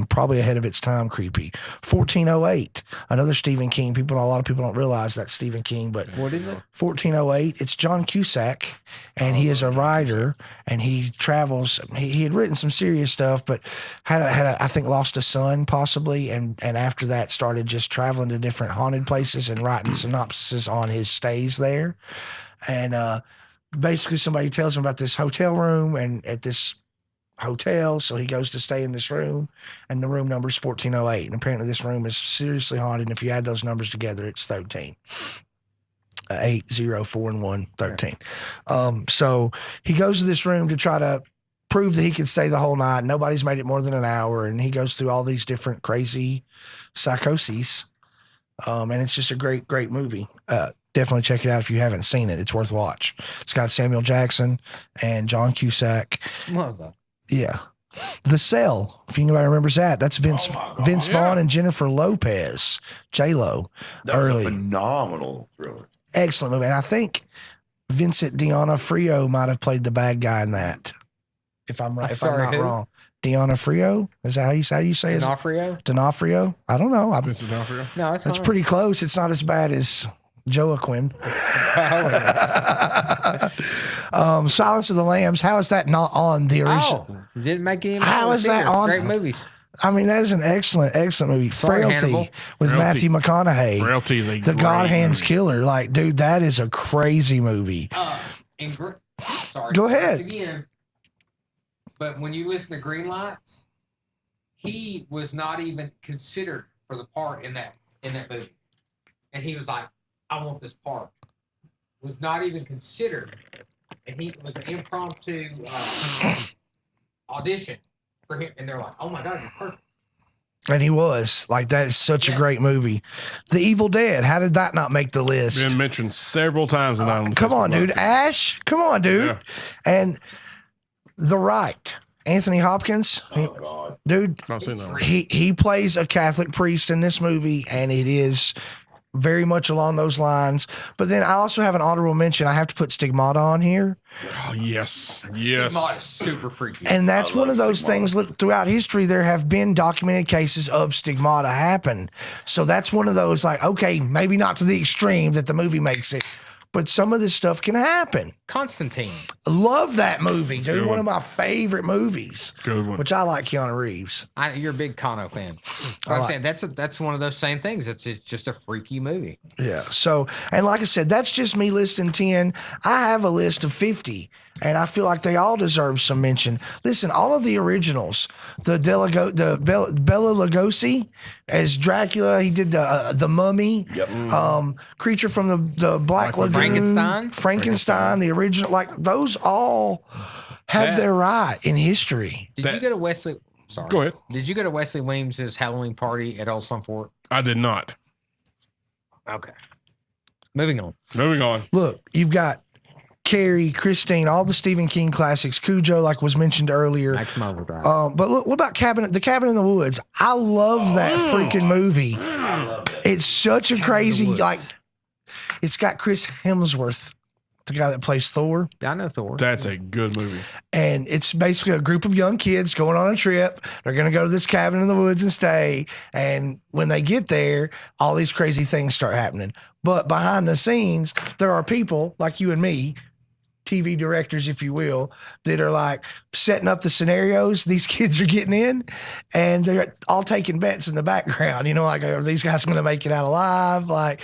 Probably ahead of its time, creepy. 1408, another Stephen King. A lot of people don't realize that's Stephen King, but What is it? 1408. It's John Cusack, and he is a writer, and he travels. He had written some serious stuff, but I think lost a son possibly, and after that started just traveling to different haunted places and writing synopses on his stays there. And basically, somebody tells him about this hotel room, and at this hotel, so he goes to stay in this room, and the room number is 1408, and apparently this room is seriously haunted, and if you add those numbers together, it's 13. 8, 0, 4, and 1, 13. So he goes to this room to try to prove that he can stay the whole night. Nobody's made it more than an hour, and he goes through all these different crazy psychoses, and it's just a great movie. Definitely check it out if you haven't seen it. It's worth watch. It's got Samuel Jackson and John Cusack. What was that? Yeah. The Cell, if anybody remembers that, that's Vince Vaughn and Jennifer Lopez, J-Lo. That was a phenomenal thriller. Excellent movie. And I think Vincent D'Onofrio might have played the bad guy in that. If I'm right, if I'm not wrong. D'Onofrio? Is that how you say it? D'Onofrio? D'Onofrio? I don't know. Vincent D'Onofrio? No, That's pretty close. It's not as bad as Joaquin. Silence of the Lambs. How is that not on the original? Oh, didn't make any. How is that on? Great movies. I mean, that is an excellent movie. Sorry, Frailty Hannibal. with Matthew McConaughey. Frailty is a The great God Hands movie. Killer. Like, dude, that is a crazy movie. Sorry. Go ahead. Again, but when you listen to Green Lights, he was not even considered for the part in that movie, and he was like, "I want this part." Was not even considered, and he was an impromptu audition for him, and they're like, "Oh my God, you're perfect." And he was. Like, that is such a great movie. The Evil Dead. How did that not make the list? Been mentioned several times tonight on the Come on, Facebook dude. Live. Ash, come on, dude. Yeah. And The Right. Anthony Hopkins. Dude, Not seen that one. he plays a Catholic priest in this movie, and it is very much along those lines. But then I also have an honorable mention. I have to put Stigmata on here. Oh, yes. Yes. Stigmata is super freaky. And that's one of those things. Look, throughout history, there have been documented cases of stigmata happen. So that's one of those, like, okay, maybe not to the extreme that the movie makes it, but some of this stuff can happen. Constantine. Love that movie, dude. Good One one. of my favorite movies. Good one. Which I like Keanu Reeves. You're a big Kano fan. I'm saying that's one of those same things. It's just a freaky movie. Yeah. So, and like I said, that's just me listing 10. I have a list of 50, and I feel like they all deserve some mention. Listen, all of the originals, the Bela Lugosi as Dracula, he did the Mummy, Creature from the Black Lagoon, Frankenstein, the original, like those all have their right in history. Did you go to Wesley? Sorry. Go ahead. Did you go to Wesley Weems' Halloween party at Old Slum Fort? I did not. Okay. Moving on. Look, you've got Carrie, Christine, all the Stephen King classics, Cujo, like was mentioned earlier. Maximum Overdrive. But look, what about The Cabin in the Woods? I love that freaking movie. It's such a crazy, like, it's got Chris Hemsworth, the guy that plays Thor. Yeah, I know Thor. That's a good movie. And it's basically a group of young kids going on a trip. They're going to go to this cabin in the woods and stay. And when they get there, all these crazy things start happening. But behind the scenes, there are people like you and me, TV directors, if you will, that are like setting up the scenarios these kids are getting in, and they're all taking bets in the background. You know, like, are these guys going to make it out alive? Like,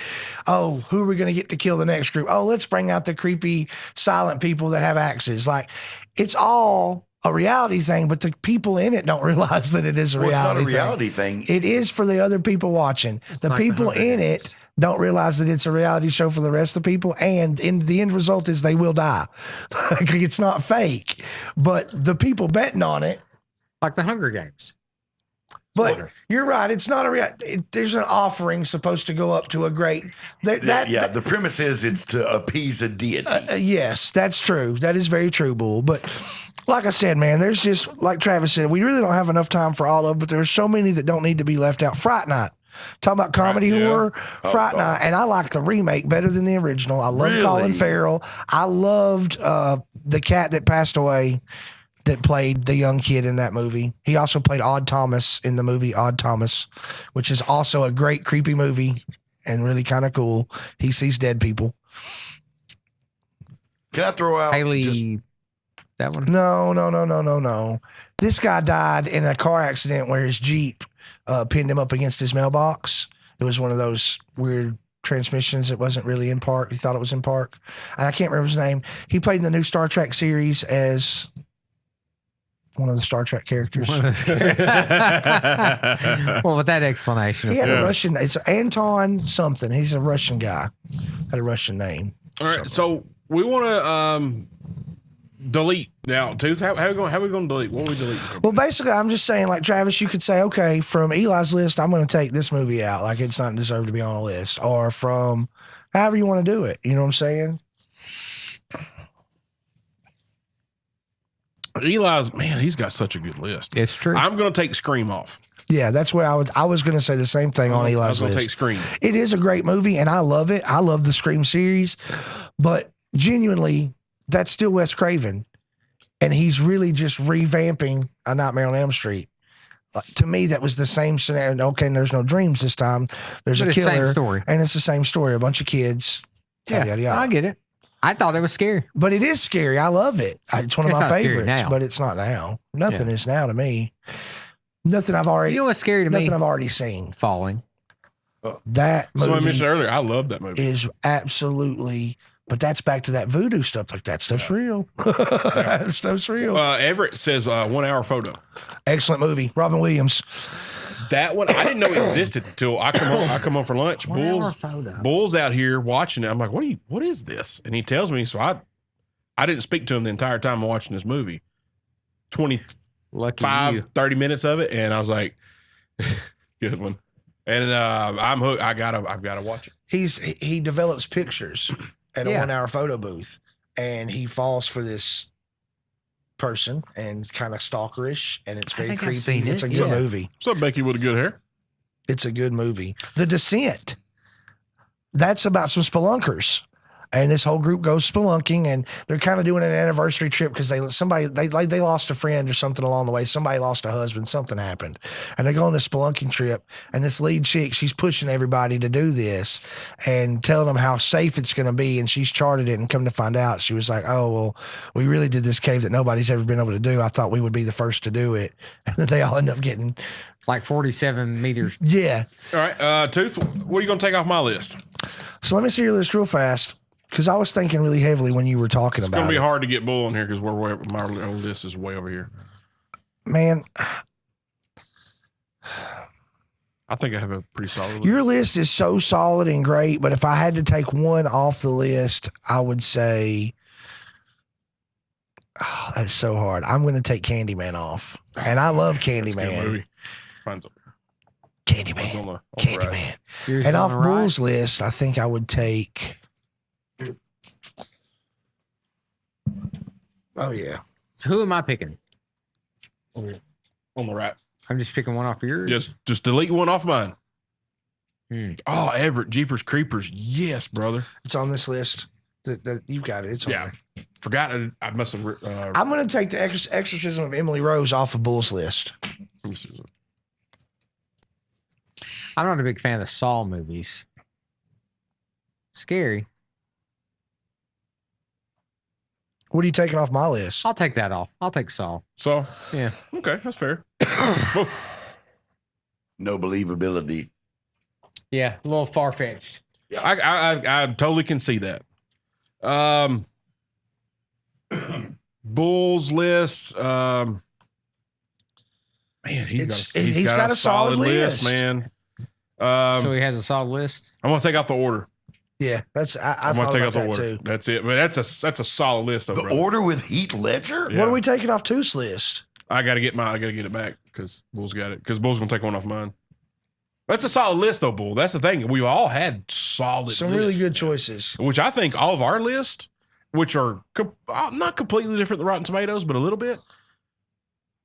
oh, who are we going to get to kill the next group? Oh, let's bring out the creepy silent people that have axes. Like, it's all a reality thing, but the people in it don't realize that it is a Well, it's not reality a reality thing. It is for the other people watching. The like the people Hunger in Games. it don't realize that it's a reality show for the rest of the people, and the end result is they will die. Like, it's not fake, but the people betting on it. Like the Hunger Games. But you're right. It's not a there's an offering supposed to go up to a great. The premise is it's to appease a deity. Yes, that's true. That is very true, Bull. But like I said, man, there's just, like Travis said, we really don't have enough time for all of them, but there's so many that don't need to be left out. Fright Night. Talking about comedy yeah. horror, Fright Night, and I like the remake better than the original. I love Really? Colin Farrell. I loved the cat that passed away that played the young kid in that movie. He also played Odd Thomas in the movie Odd Thomas, which is also a great creepy movie and really kind of cool. He sees dead people. Can I throw out Haley, that one? No. This guy died in a car accident where his Jeep pinned him up against his mailbox. It was one of those weird transmissions. It wasn't really in park. He thought it was in park. And I can't remember his name. He played in the new Star Trek series as one of the Star Trek characters. Well, with that explanation. He had a Russian, it's Anton something. He's a Russian guy. Had a Russian name. All right, so we want to delete now. Tooth, how are we going to delete? What are we deleting? Well, basically, I'm just saying, like, Travis, you could say, okay, from Eli's list, I'm going to take this movie out. Like, it's not deserved to be on a list. Or from however you want to do it. You know what I'm saying? Eli's, man, he's got such a good list. It's true. I'm going to take Scream off. Yeah, that's where I was going to say the same thing on I was Eli's going list. to take Scream. It is a great movie, and I love it. I love the Scream series, but genuinely, that's still Wes Craven, and he's really just revamping A Nightmare on Elm Street. To me, that was the same scenario. Okay, and there's no dreams this time. There's But a it's the same killer, story. and it's the same story. A bunch of kids. Yeah, yada, yada. I get it. I thought it was scary. But it is scary. I love it. It's one of It's my not scary favorites, now. but it's not now. Nothing Yeah. is now to me. Nothing I've already. You know what's scary to me? Nothing I've already seen. Falling. That movie So I mentioned earlier, I love that movie. is absolutely. But that's back to that voodoo stuff. Like that stuff's real. That stuff's real. Everett says 1 hour photo. Excellent movie. Robin Williams. That one I didn't know existed until I come home for lunch. Bull's out here watching it. I'm like, what is this? And he tells me, so I didn't speak to him the entire time I'm watching this movie. 30 minutes of it, and I was like, good one. And I'm hooked. I've got to watch it. He develops pictures at a Yeah. 1 hour photo booth, and he falls for this person and kind of stalkerish, and it's very think I've creepy. seen It's it, a good yeah. movie. What's up, Becky with the good hair? It's a good movie. The Descent. That's about some spelunkers. And this whole group goes spelunking, and they're kind of doing an anniversary trip because they lost a friend or something along the way. Somebody lost a husband. Something happened, and they go on this spelunking trip. And this lead chick, she's pushing everybody to do this and telling them how safe it's going to be. And she's charted it, and come to find out, she was like, "Oh well, we really did this cave that nobody's ever been able to do. I thought we would be the first to do it." And then they all end up getting like 47 meters. Yeah. All right, Tooth, what are you going to take off my list? So let me see your list real fast. Because I was thinking really heavily when you were talking It's about going to be it. hard to get Bull in here because my list is way over here. Man, I think I have a pretty solid list. your list is so solid and great, but if I had to take one off the list, I would say, that's so hard. I'm going to take Candyman off. And I love That's a good Candyman. movie. Mine's on Candyman. the right. Candyman. Yours And on off the right. Bull's list, I think I would take. Oh, yeah. So who am I picking? On the right. I'm just picking one off yours. Just delete one off mine. Hmm. Oh, Everett, Jeepers Creepers. Yes, brother. It's on this list. That you've got it. It's on there. Forgot it. I must have. I'm going to take the Exorcism of Emily Rose off of Bull's list. Let me see. I'm not a big fan of the Saw movies. Scary. What are you taking off my list? I'll take that off. I'll take Saw. So, Yeah. okay, that's fair. No believability. Yeah, a little far fetched. I totally can see that. Bull's list. Man, he's got a solid list, man. So he has a solid list. I'm gonna take out the order. Yeah, that's I'm gonna thought take about out the that order. too. That's it. But that's a solid list. Though, The brother. Order with Heath Ledger? Yeah. What are we taking off Tooth's list? I gotta get it back because Bull's got it. Because Bull's gonna take one off mine. That's a solid list, though, Bull. That's the thing. We've all had solid Some lists, really good choices. which I think all of our lists, which are not completely different than Rotten Tomatoes, but a little bit,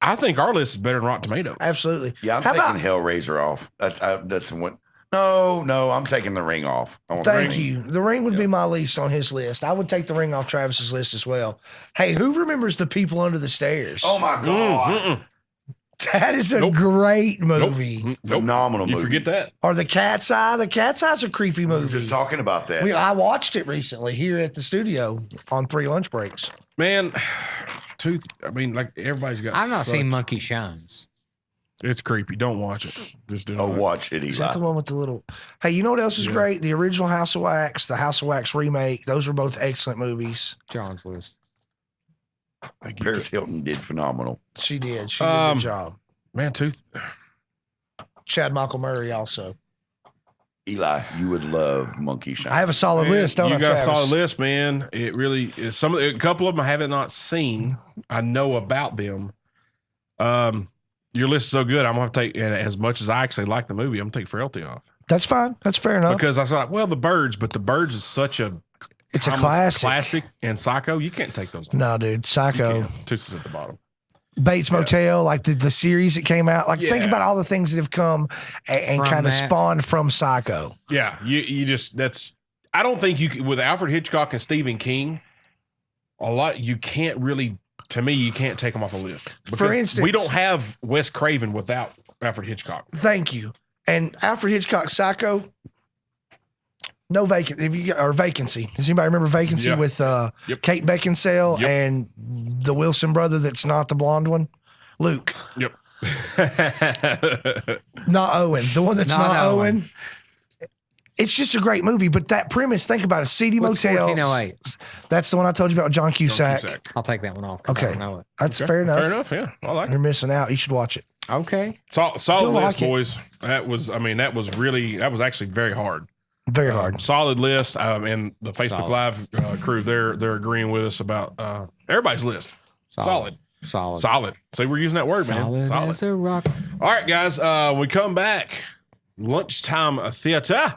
I think our list is better than Rotten Tomatoes. Absolutely. Yeah, I'm How taking about- Hellraiser off. That's one. No, I'm taking The Ring off. I want The Thank Ring. you. The Ring would be my least on his list. I would take The Ring off Travis's list as well. Hey, who remembers The People Under the Stairs? Oh my God. That is a great movie. Phenomenal movie. You forget that. Or The Cat's Eye. The Cat's Eye's a creepy movie. We were just talking about that. I watched it recently here at the studio on 3 lunch breaks. Man, like everybody's got. I've not such- seen Monkey Shines. It's creepy. Don't watch it. Just do Oh, not. watch it, Is that the Eli. one with the little? Hey, you know what else is Yeah. great? The original House of Wax, the House of Wax remake. Those were both excellent movies. John's list. Paris Hilton did phenomenal. She did. She did a good job. Man, Chad Michael Murray also. Eli, you would love Monkey Shine. I have a solid Man, list, don't you I, got a Travis? solid list, man. It really is. A couple of them I haven't not seen. I know about them. Your list is so good. I'm gonna have to take, and as much as I actually like the movie, I'm gonna take Frailty off That's fine. That's fair enough. because I was like, well, The Birds, but The Birds is such a It's a timeless classic. and Psycho. You can't take those off. No, dude. Psycho. Toots is at the bottom. Bates Motel, like the series that came out. Like, think Yeah. about all the things that have come and From kind of that. spawned from Psycho. Yeah, you just I don't think you with Alfred Hitchcock and Stephen King, you can't really. To me, you can't take them off a list. Because instance- we don't have Wes Craven without Alfred Hitchcock. Thank you. And Alfred Hitchcock Psycho, no vacancy. Does anybody remember Vacancy Yeah. with Kate Beckinsale Yep. and the Wilson brother that's not the blonde one? Luke. Yep. Not Owen. The one that's Not not Owen. Owen. It's just a great movie, but that premise, think about it. Seedy What's Motel. 1408? That's the one I told you about with John Cusack. I'll take that one off. 'cause I Okay. don't know it. That's fair enough. Fair enough. Yeah, I like it. You're missing out. You should watch it. Okay. Solid You'll list, like it. boys. That was actually very hard. Very hard. Solid list. And the Facebook Solid. Live crew, they're agreeing with us about everybody's list. Solid. See, we're using that word, man. Solid as a rock. All right, guys. We come back. Lunchtime theater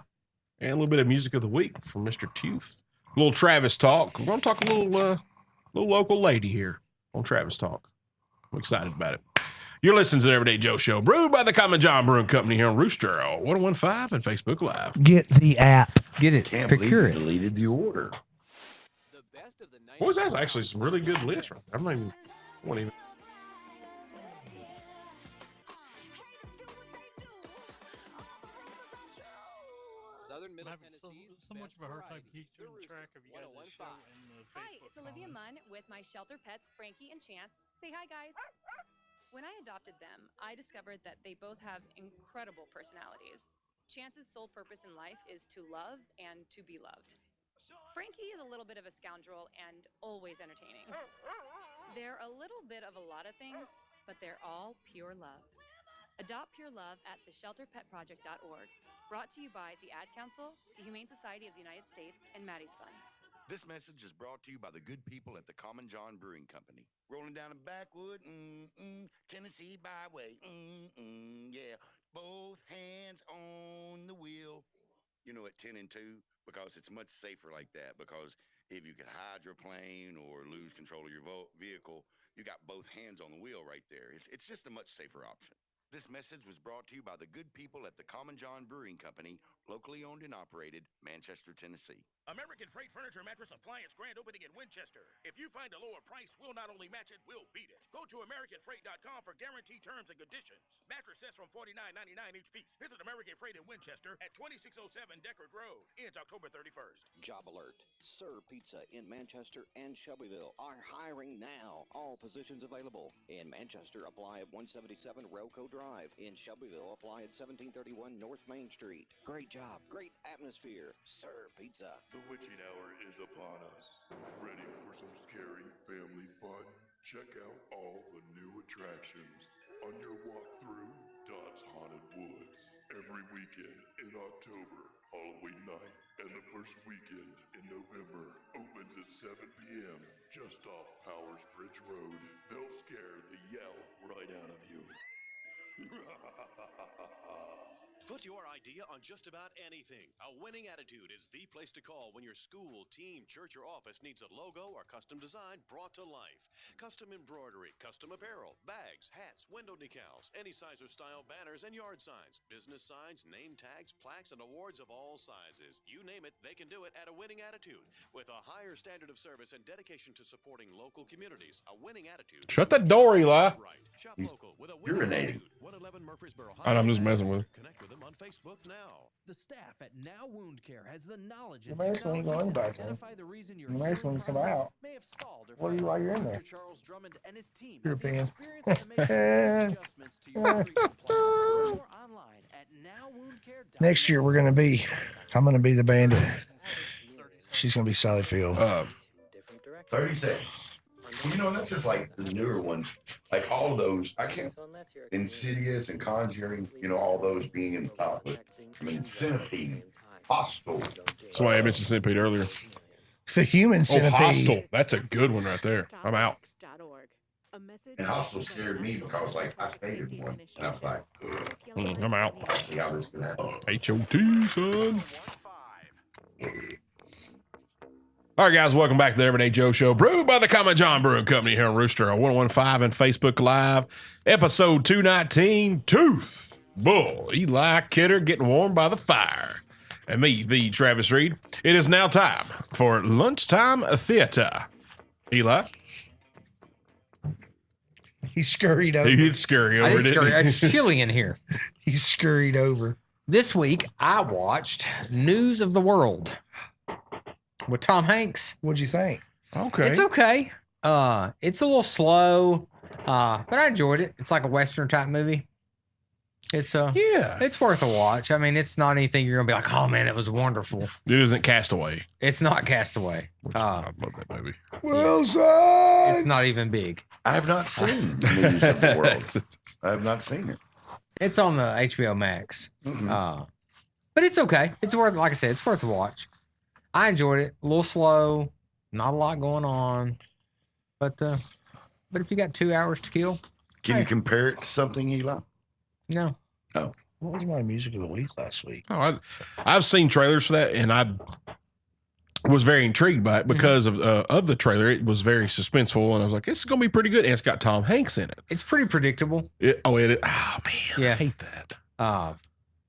and a little bit of music of the week from Mr. Tooth. A little Travis talk. We're going to talk a little local lady here on Travis Talk. I'm excited about it. You're listening to the Everyday Joe Show, brewed by the Common John Brewing Company here on Rooster 1015 and Facebook Live. Get the app. Get it. Can't believe Procure you it. deleted the order. Boys, that's actually some really good lists. Right there. I mean, won't even. Southern Middle Tennessee's so much of a hard time keeping track of you guys' show and the Hi, Facebook it's Olivia Munn with my shelter pets, Frankie and Chance. Say hi, guys. When I adopted them, I discovered that they both have incredible personalities. Chance's sole purpose in life is to love and to be loved. Frankie is a little bit of a scoundrel and always entertaining. They're a little bit of a lot of things, but they're all pure love. Adopt pure love at theshelterpetproject.org. Brought to you by the Ad Council, the Humane Society of the United States, and Maddie's Fund. This message is brought to you by the good people at the Common John Brewing Company. Rolling down a backwood, Tennessee byway, yeah. Both hands on the wheel. You know, at 10 and 2, because it's much safer like that. Because if you could hydroplane or lose control of your vehicle, you got both hands on the wheel right there. It's just a much safer option. This message was brought to you by the good people at the Common John Brewing Company, locally owned and operated, Manchester, Tennessee. American Freight Furniture Mattress Appliance grand opening in Winchester. If you find a lower price, we'll not only match it, we'll beat it. Go to AmericanFreight.com for guaranteed terms and conditions. Mattress sets from $49.99 each piece. Visit American Freight in Winchester at 2607 Deckard Road. Ends October 31st. Job alert. Sir Pizza in Manchester and Shelbyville are hiring now. All positions available. In Manchester, apply at 177 Roco Drive. In Shelbyville, apply at 1731 North Main Street. Great job. Great atmosphere. Sir Pizza. The witching hour is upon us. Ready for some scary family fun? Check out all the new attractions on your walk through Dot's Haunted Woods. Every weekend in October, Halloween night, and the first weekend in November opens at 7 p.m. just off Powers Bridge Road. They'll scare the yell right out of you. Put your idea on just about anything. A Winning Attitude is the place to call when your school, team, church, or office needs a logo or custom design brought to life. Custom embroidery, custom apparel, bags, hats, window decals, any size or style banners and yard signs, business signs, name tags, plaques, and awards of all sizes. You name it, they can do it at A Winning Attitude. With a higher standard of service and dedication to supporting local communities, A Winning Attitude. Shut that door, Eli. Shop He's local with A urinating. Winning Attitude. 111 Murfreesboro And I'm just messing with him. Connect with them on Facebook now. The staff at Now Wound Care has the knowledge The and American ain't going technology to back there. identify the reason your The American healing will come process out. may have stalled or What are you failed. while you're in there? Dr. Charles Drummond and his team You're have the being. experience to make adjustments to your treatment plan. Learn more online at nowwoundcare.net. Next year I'm gonna be the bandit. She's gonna be Sally Field. 30 seconds. You know, that's just like the newer ones. Like all of those, I can't. Insidious and Conjuring, you know, all those being in the top. But, I mean, Centipede, Hostel. Somebody I mentioned Centipede earlier. The Human Centipede. Oh, Hostel. That's a good one right there. I'm out. And Hostel scared me because, like, I hated one. And I was like, ugh. I'm out. I see how this could happen. HOT, son. All right, guys, welcome back to the Everyday Joe Show, brewed by the Common John Brewing Company here on Rooster on 115 and Facebook Live, episode 219, Tooth Bull, Eli Kidder getting warmed by the fire, and me, the Travis Reed. It is now time for Lunchtime Theater. Eli? He scurried over. He did scurry over, I did didn't scurry. he? It's chilly in here. He scurried over. This week, I watched News of the World with Tom Hanks. What'd you think? Okay. It's okay. It's a little slow, but I enjoyed it. It's like a Western type movie. It's yeah, it's worth a watch. I mean, it's not anything you're gonna be like, oh man, it was wonderful. It isn't Castaway. It's not Castaway. I love that movie. Wilson! It's not even big. I have not seen News of the World. I have not seen it. It's on the HBO Max. Mm-hmm. But it's okay. It's worth, like I said, it's worth a watch. I enjoyed it. A little slow, not a lot going on, but if you got 2 hours to kill, Can you compare it to something, Eli? no. Oh. What was my music of the week last week? Oh, I've seen trailers for that, and I was very intrigued by it because of the trailer. It was very suspenseful, and I was like, "It's going to be pretty good." And it's got Tom Hanks in it. It's pretty predictable. Oh man, Yeah. I hate that.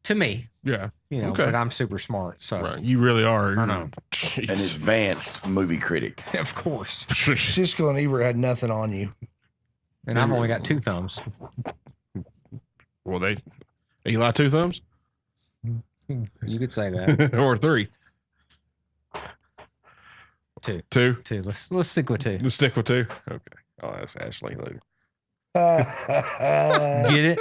To me, Yeah, you know, okay. but I'm super smart, so Right, you really are. I know. An advanced movie critic. Of course. Siskel and Ebert had nothing on you. And I've only got 2 thumbs. Well, Eli 2 thumbs You could say that. or 3. 2. 2. 2. Let's stick with 2. Let's stick with 2. Okay. I'll ask Ashley later. Get it?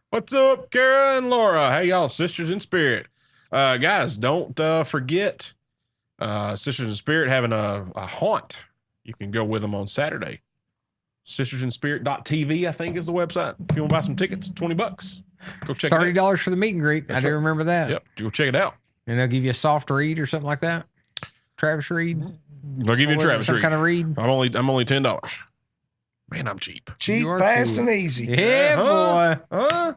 What's up, Kara and Laura? Hey, y'all, sisters in spirit. Guys, don't forget Sisters in Spirit having a haunt. You can go with them on Saturday. sistersinspirit.tv, I think, is the website. If you want to buy some tickets, $20. Go check it out. $30 for the meet and greet. That's I do right. remember that. Yep, go check it out. And they'll give you a soft read or something like that. Travis Reed. They'll give you a Travis some Reed. kind of read. I'm only $10. Man, I'm cheap. Cheap, You are fast, cheap. and easy. Yeah, Huh? boy. Huh?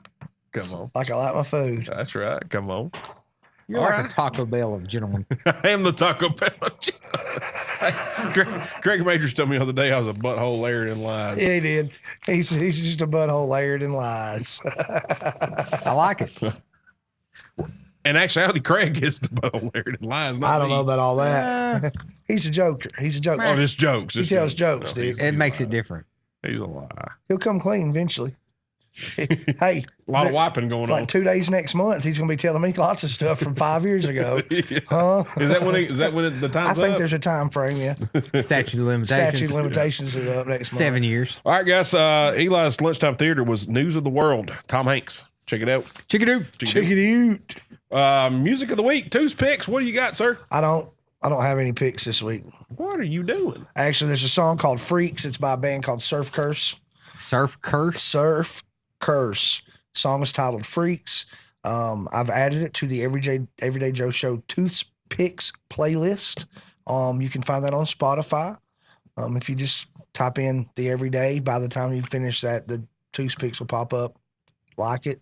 Come on. Like I like my food. That's right. Come on. You're All like right. a Taco Bell of gentlemen. I am the Taco Bell. Greg Majors told me the other day I was a butthole layered in lies. Yeah, he did. He's just a butthole layered in lies. I like it. And actually, Craig is the butthole layered in lies. Not I don't me. know about all that. He's a joker. He's a joker. Oh, just jokes. He Just tells jokes, No, dude. It makes it different. He's a lie. He'll come clean eventually. Hey, A lot of wiping going like on. 2 days next month, he's going to be telling me lots of stuff from 5 years ago. Yeah. Huh? Is that when the I time's think up? there's a time frame, yeah. Statute of limitations. Statute of limitations is up next 7 years. All right, guys. Eli's Lunchtime Theater was News of the World. Tom Hanks. Check it out. Check it out. Check it out. Music of the week. Two's picks. What do you got, sir? I don't have any picks this week. What are you doing? Actually, there's a song called Freaks. It's by a band called Surf Curse. Surf Curse? Surf Curse. Song is titled Freaks. I've added it to the Everyday Joe Show Toothpicks playlist. You can find that on Spotify. If you just type in the Everyday, by the time you finish that, the Toothpicks will pop up. Like it.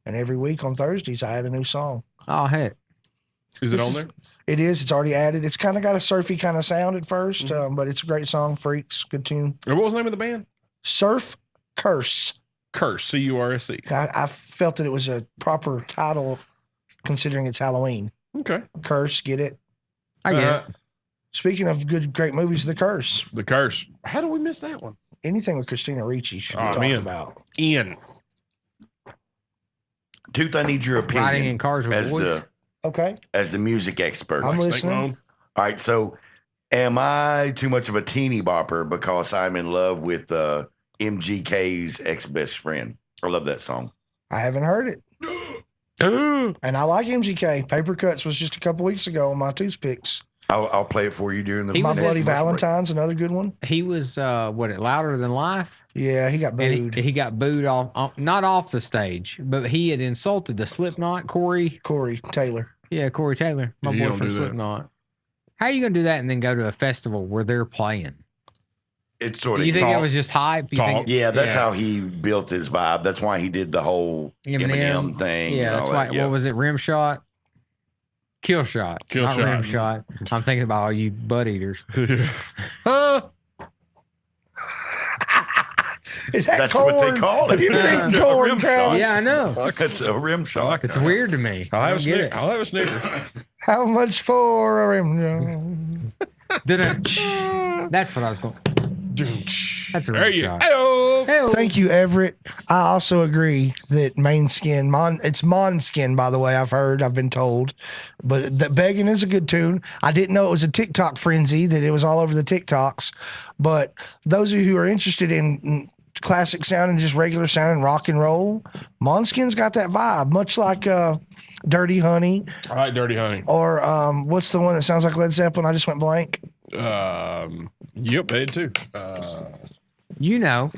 And every week on Thursdays, I add a new song. Oh, heck. Is it on there? It is. It's already added. It's kind of got a surfy kind of sound at first, but it's a great song. Freaks, good tune. And what was the name of the band? Surf Curse. Curse, C-U-R-S-E. I felt that it was a proper title considering it's Halloween. Okay. Curse, get it? I get it. Speaking of great movies, The Curse. The Curse. How do we miss that one? Anything with Christina Ricci should be Oh, talked man. about. Ian. Tooth, I need your opinion. Riding in Cars with as Boys. Okay. As the music expert. I'm listening. All right, so am I too much of a teeny bopper because I'm in love with MGK's ex-best friend? I love that song. I haven't heard it. And I like MGK. Paper Cuts was just a couple weeks ago on my Toothpicks. I'll play it for you during the My Bloody commercial break. Valentine's, another good one. He was Louder Than Life? Yeah, he got And booed. he got booed off, not off the stage, but he had insulted the Slipknot, Corey Taylor. Yeah, Corey Taylor, my You boy don't from do that. Slipknot. How are you gonna do that and then go to a festival where they're playing? It's sort of You think it was just hype? You think yeah, that's how he built his vibe. That's why he did the whole Eminem thing. Yeah, and that's all why. that. Yeah. What was it? Rim shot, kill shot, Kill not shot. rim shot. I'm thinking about all you butt eaters. Is that That's corn? what they call it. Have you been Yeah. eating corn, Rim Travis? shot. Yeah, I know. That's a rim shot. It's weird to me. I'll I have, don't get it. I'll have a Snickers. How much for a rim? That's what I was going. That's a There rim you shot. go. Thank you, Everett. I also agree that Mainskin, it's Monskin, by the way, I've been told. But that Begging is a good tune. I didn't know it was a TikTok frenzy, that it was all over the TikToks. But those of you who are interested in classic sound and just regular sound and rock and roll, Monskin's got that vibe, much like Dirty Honey. I like Dirty Honey. Or what's the one that sounds like Led Zeppelin? I just went blank. Yep, they did too. You know,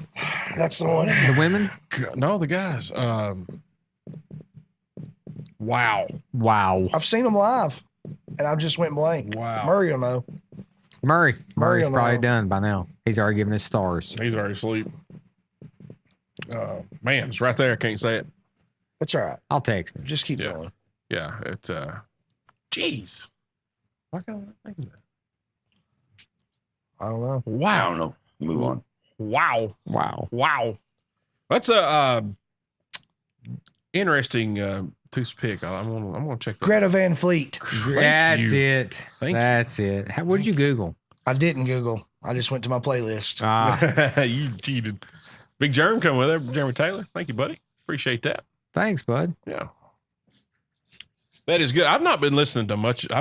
that's the one. The women? No, the guys. Wow. I've seen them live, and I just went blank. Wow. Murray will know. Murray's will probably know. done by now. He's already given his stars. He's already asleep. Man, it's right there. I can't say it. That's all right. I'll text him. Just keep going. Yeah, it's jeez. Why can't I not think of that? I don't know. I don't know. Move on. Wow. Wow. That's a interesting toothpick. I'm gonna check that. Greta Van Fleet. That's you. it. Thank That's it. What did you Google? I didn't Google. I just went to my playlist. You cheated. Big Germ coming with it. Jeremy Taylor. Thank you, buddy. Appreciate that. Thanks, bud. Yeah. That is good. I've not been listening to much. I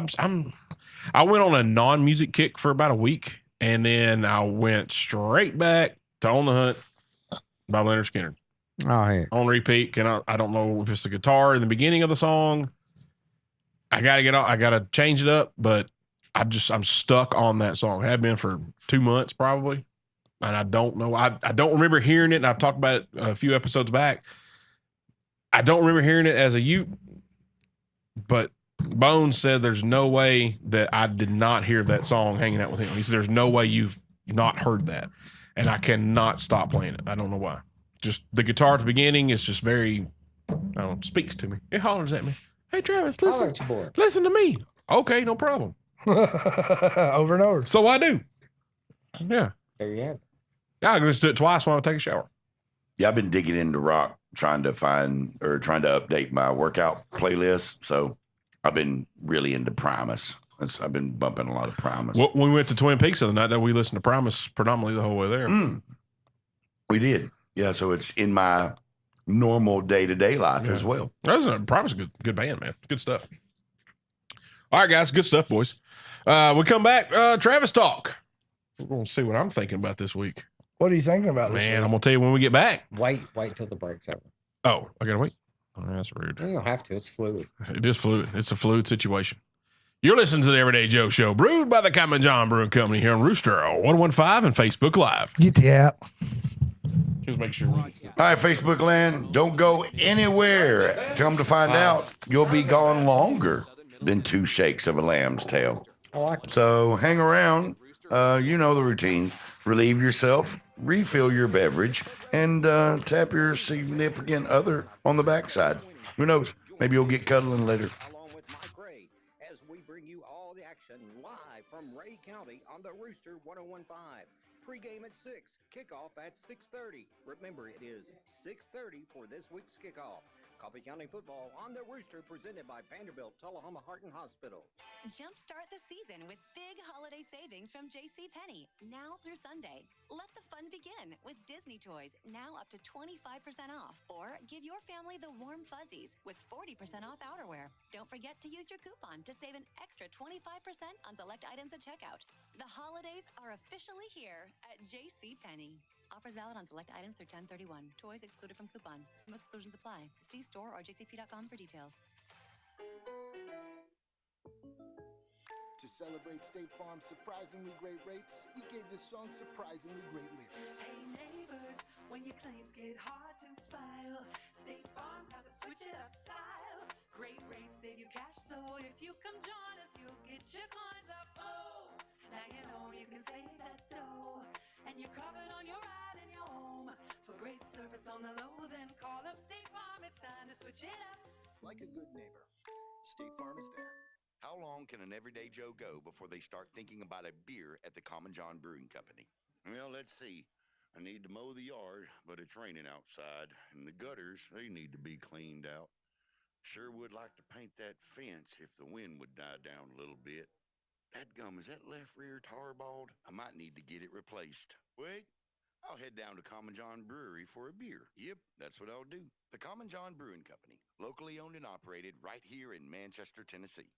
went on a non-music kick for about a week, and then I went straight back to On the Hunt by Leonard Skinner. Oh, yeah. On repeat. I don't know if it's the guitar in the beginning of the song. I gotta change it up, but I'm stuck on that song. I have been for 2 months probably. And I don't know. I don't remember hearing it, and I've talked about it a few episodes back. I don't remember hearing it as a Ute, but Bones said there's no way that I did not hear that song hanging out with him. He said there's no way you've not heard that. And I cannot stop playing it. I don't know why. Just the guitar at the beginning is just very, I don't know, speaks to me. It hollers at me. Hey, Travis, listen. Listen to me. Okay, no problem. Over and over. So I do. Yeah. There you have it. I can just do it twice when I take a shower. Yeah, I've been digging into rock, trying to update my workout playlist. So I've been really into Primus. I've been bumping a lot of Primus. Well, we went to Twin Peaks the other night. That we listened to Primus predominantly the whole way there. We did. Yeah, so it's in my normal day-to-day life as well. Primus is a good band, man. Good stuff. All right, guys. Good stuff, boys. We come back. Travis Talk. We're going to see what I'm thinking about this week. What are you thinking about this Man, week? I'm going to tell you when we get back. Wait till the break's over. Oh, I got to wait. Oh, that's rude. You don't have to. It's fluid. It is fluid. It's a fluid situation. You're listening to the Everyday Joe Show, brewed by the Common John Brewing Company here on Rooster 1015 and Facebook Live. Get the app. Just make sure. All right, Facebook land, don't go anywhere. Come to find out, you'll be gone longer than 2 shakes of a lamb's tail. I like it. So hang around. You know the routine. Relieve yourself, refill your beverage, and tap your significant other on the backside. Who knows? Maybe you'll get cuddling later. Along with Mike Ray, as we bring you all the action live from Ray County on the Rooster 101.5. Pre-game at 6, kickoff at 6:30. Remember, it is 6:30 for this week's kickoff. Coffee County football on the Rooster, presented by Vanderbilt Tullahoma Heart and Hospital. Jumpstart the season with big holiday savings from JCPenney, now through Sunday. Let the fun begin with Disney toys, now up to 25% off. Or give your family the warm fuzzies with 40% off outerwear. Don't forget to use your coupon to save an extra 25% on select items at checkout. The holidays are officially here at JCPenney. Offers valid on select items through 10/31. Toys excluded from coupon. Some exclusions apply. See store or jcp.com for details. To celebrate State Farm's surprisingly great rates, we gave this song surprisingly great lyrics. Hey neighbors, when your claims get hard to file, State Farm's got to switch it up style. Great rates save you cash, so if you come join us, you'll get your coins up. Oh, now you know you can save that dough, and you're covered on your ride and your home. For great service on the low, then call up State Farm. It's time to switch it up. Like a good neighbor, State Farm is there. How long can an everyday Joe go before they start thinking about a beer at the Common John Brewing Company? Well, let's see. I need to mow the yard, but it's raining outside, and the gutters, they need to be cleaned out. Sure would like to paint that fence if the wind would die down a little bit. Dadgum, is that left rear tarballed? I might need to get it replaced. Wait, I'll head down to Common John Brewery for a beer. Yep, that's what I'll do. The Common John Brewing Company, locally owned and operated right here in Manchester, Tennessee.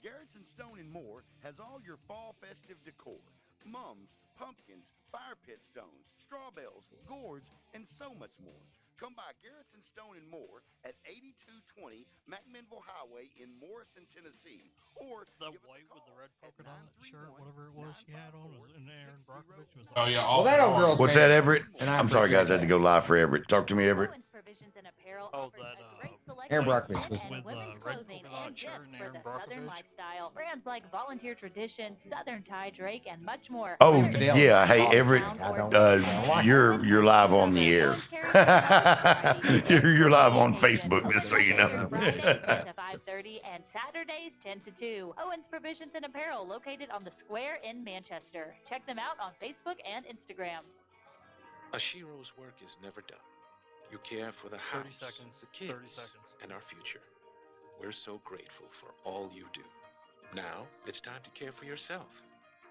Garrettson Stone and More has all your fall festive decor. Mums, pumpkins, fire pit stones, straw bales, gourds, and so much more. Come by Garrettson Stone and More at 8220 McMinnville Highway in Morrison, Tennessee. Or The white with the red polka dot shirt, whatever it was she had on, and Aaron Brockovich was. Oh, yeah. Well, that old girl's What's that, made- Everett? and I I'm sorry, guys. I had to go live for Everett. Talk to me, Everett. Oh, that Aaron Brockovich was with women's red clothing polka dot and shirt gifts and for Aaron the Southern Brockovich. lifestyle. Brands like Volunteer Tradition, Southern Tie Drake, and much more. Oh, Order today yeah. at Hey, Everett, you're live on the air. you're live on Facebook, just so you know. Fridays 10 to 5:30 and Saturdays 10 to 2. Owens Provisions and Apparel, located on the Square in Manchester. Check them out on Facebook and Instagram. Ashiro's work is never done. You care for the house, 30 seconds. the kids, 30 seconds. and our future. We're so grateful for all you do. Now, it's time to care for yourself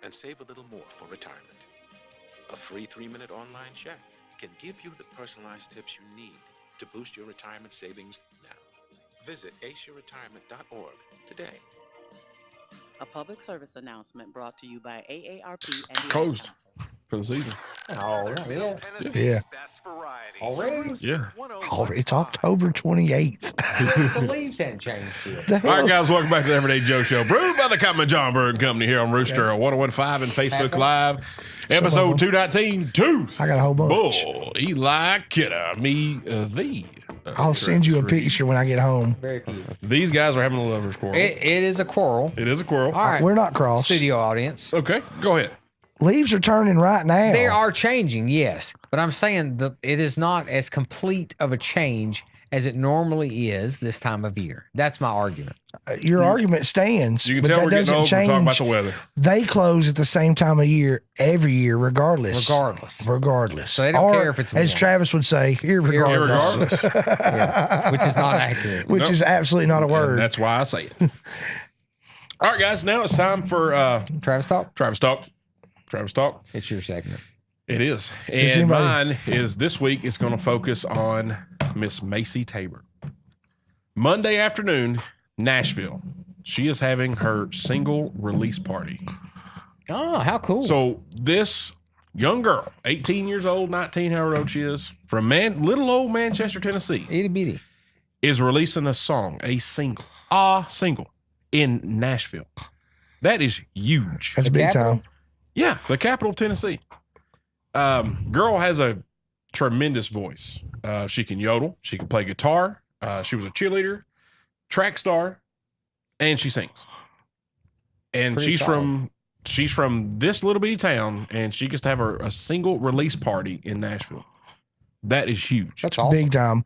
and save a little more for retirement. A free 3-minute online check can give you the personalized tips you need to boost your retirement savings now. Visit aceyourretirement.org today. A public service announcement brought to you by AARP and the Closed for the season. Oh, yeah. Yeah. Already? Yeah. Oh, it's October 28th. The leaves hadn't changed yet. The All right, hell? guys, welcome back to the Everyday Joe Show. Brewed by the Common John Brewing Company here on Rooster 1015 and Facebook Live. Episode 219, Tooth. I got a whole bunch. Bull, Eli Kidder, me, thee. I'll send you a picture when I get home. Very few. These guys are having a lover's quarrel. It is a quarrel. It is a quarrel. All right. We're not cross. Studio audience. Okay, go ahead. Leaves are turning right now. They are changing, yes. But I'm saying that it is not as complete of a change as it normally is this time of year. That's my argument. Your argument stands, You can but tell that we're getting doesn't old from talking about change. the weather. They close at the same time of year every year, regardless. Regardless. So they don't care if it's as warm. Travis would say, irregardless. Yeah, which is not accurate. Which Nope. is absolutely not a And word. that's why I say it. All right, guys, now it's time for Travis Talk. Travis Talk. Travis Talk. It's your segment. It is. Does And anybody- mine is this week is going to focus on Miss Macy Tabor. Monday afternoon, Nashville. She is having her single release party. Oh, how cool. So this young girl, 18 years old, 19, however old she is, from little old Manchester, Tennessee, itty bitty, is releasing a song, a single, in Nashville. That is huge. That's big time. Yeah, the capital of Tennessee. Girl has a tremendous voice. She can yodel. She can play guitar. She was a cheerleader, track star, and she sings. And Pretty she's from this little bitty town, and she gets to have a single release party in Nashville. That is huge. That's awesome. Big time.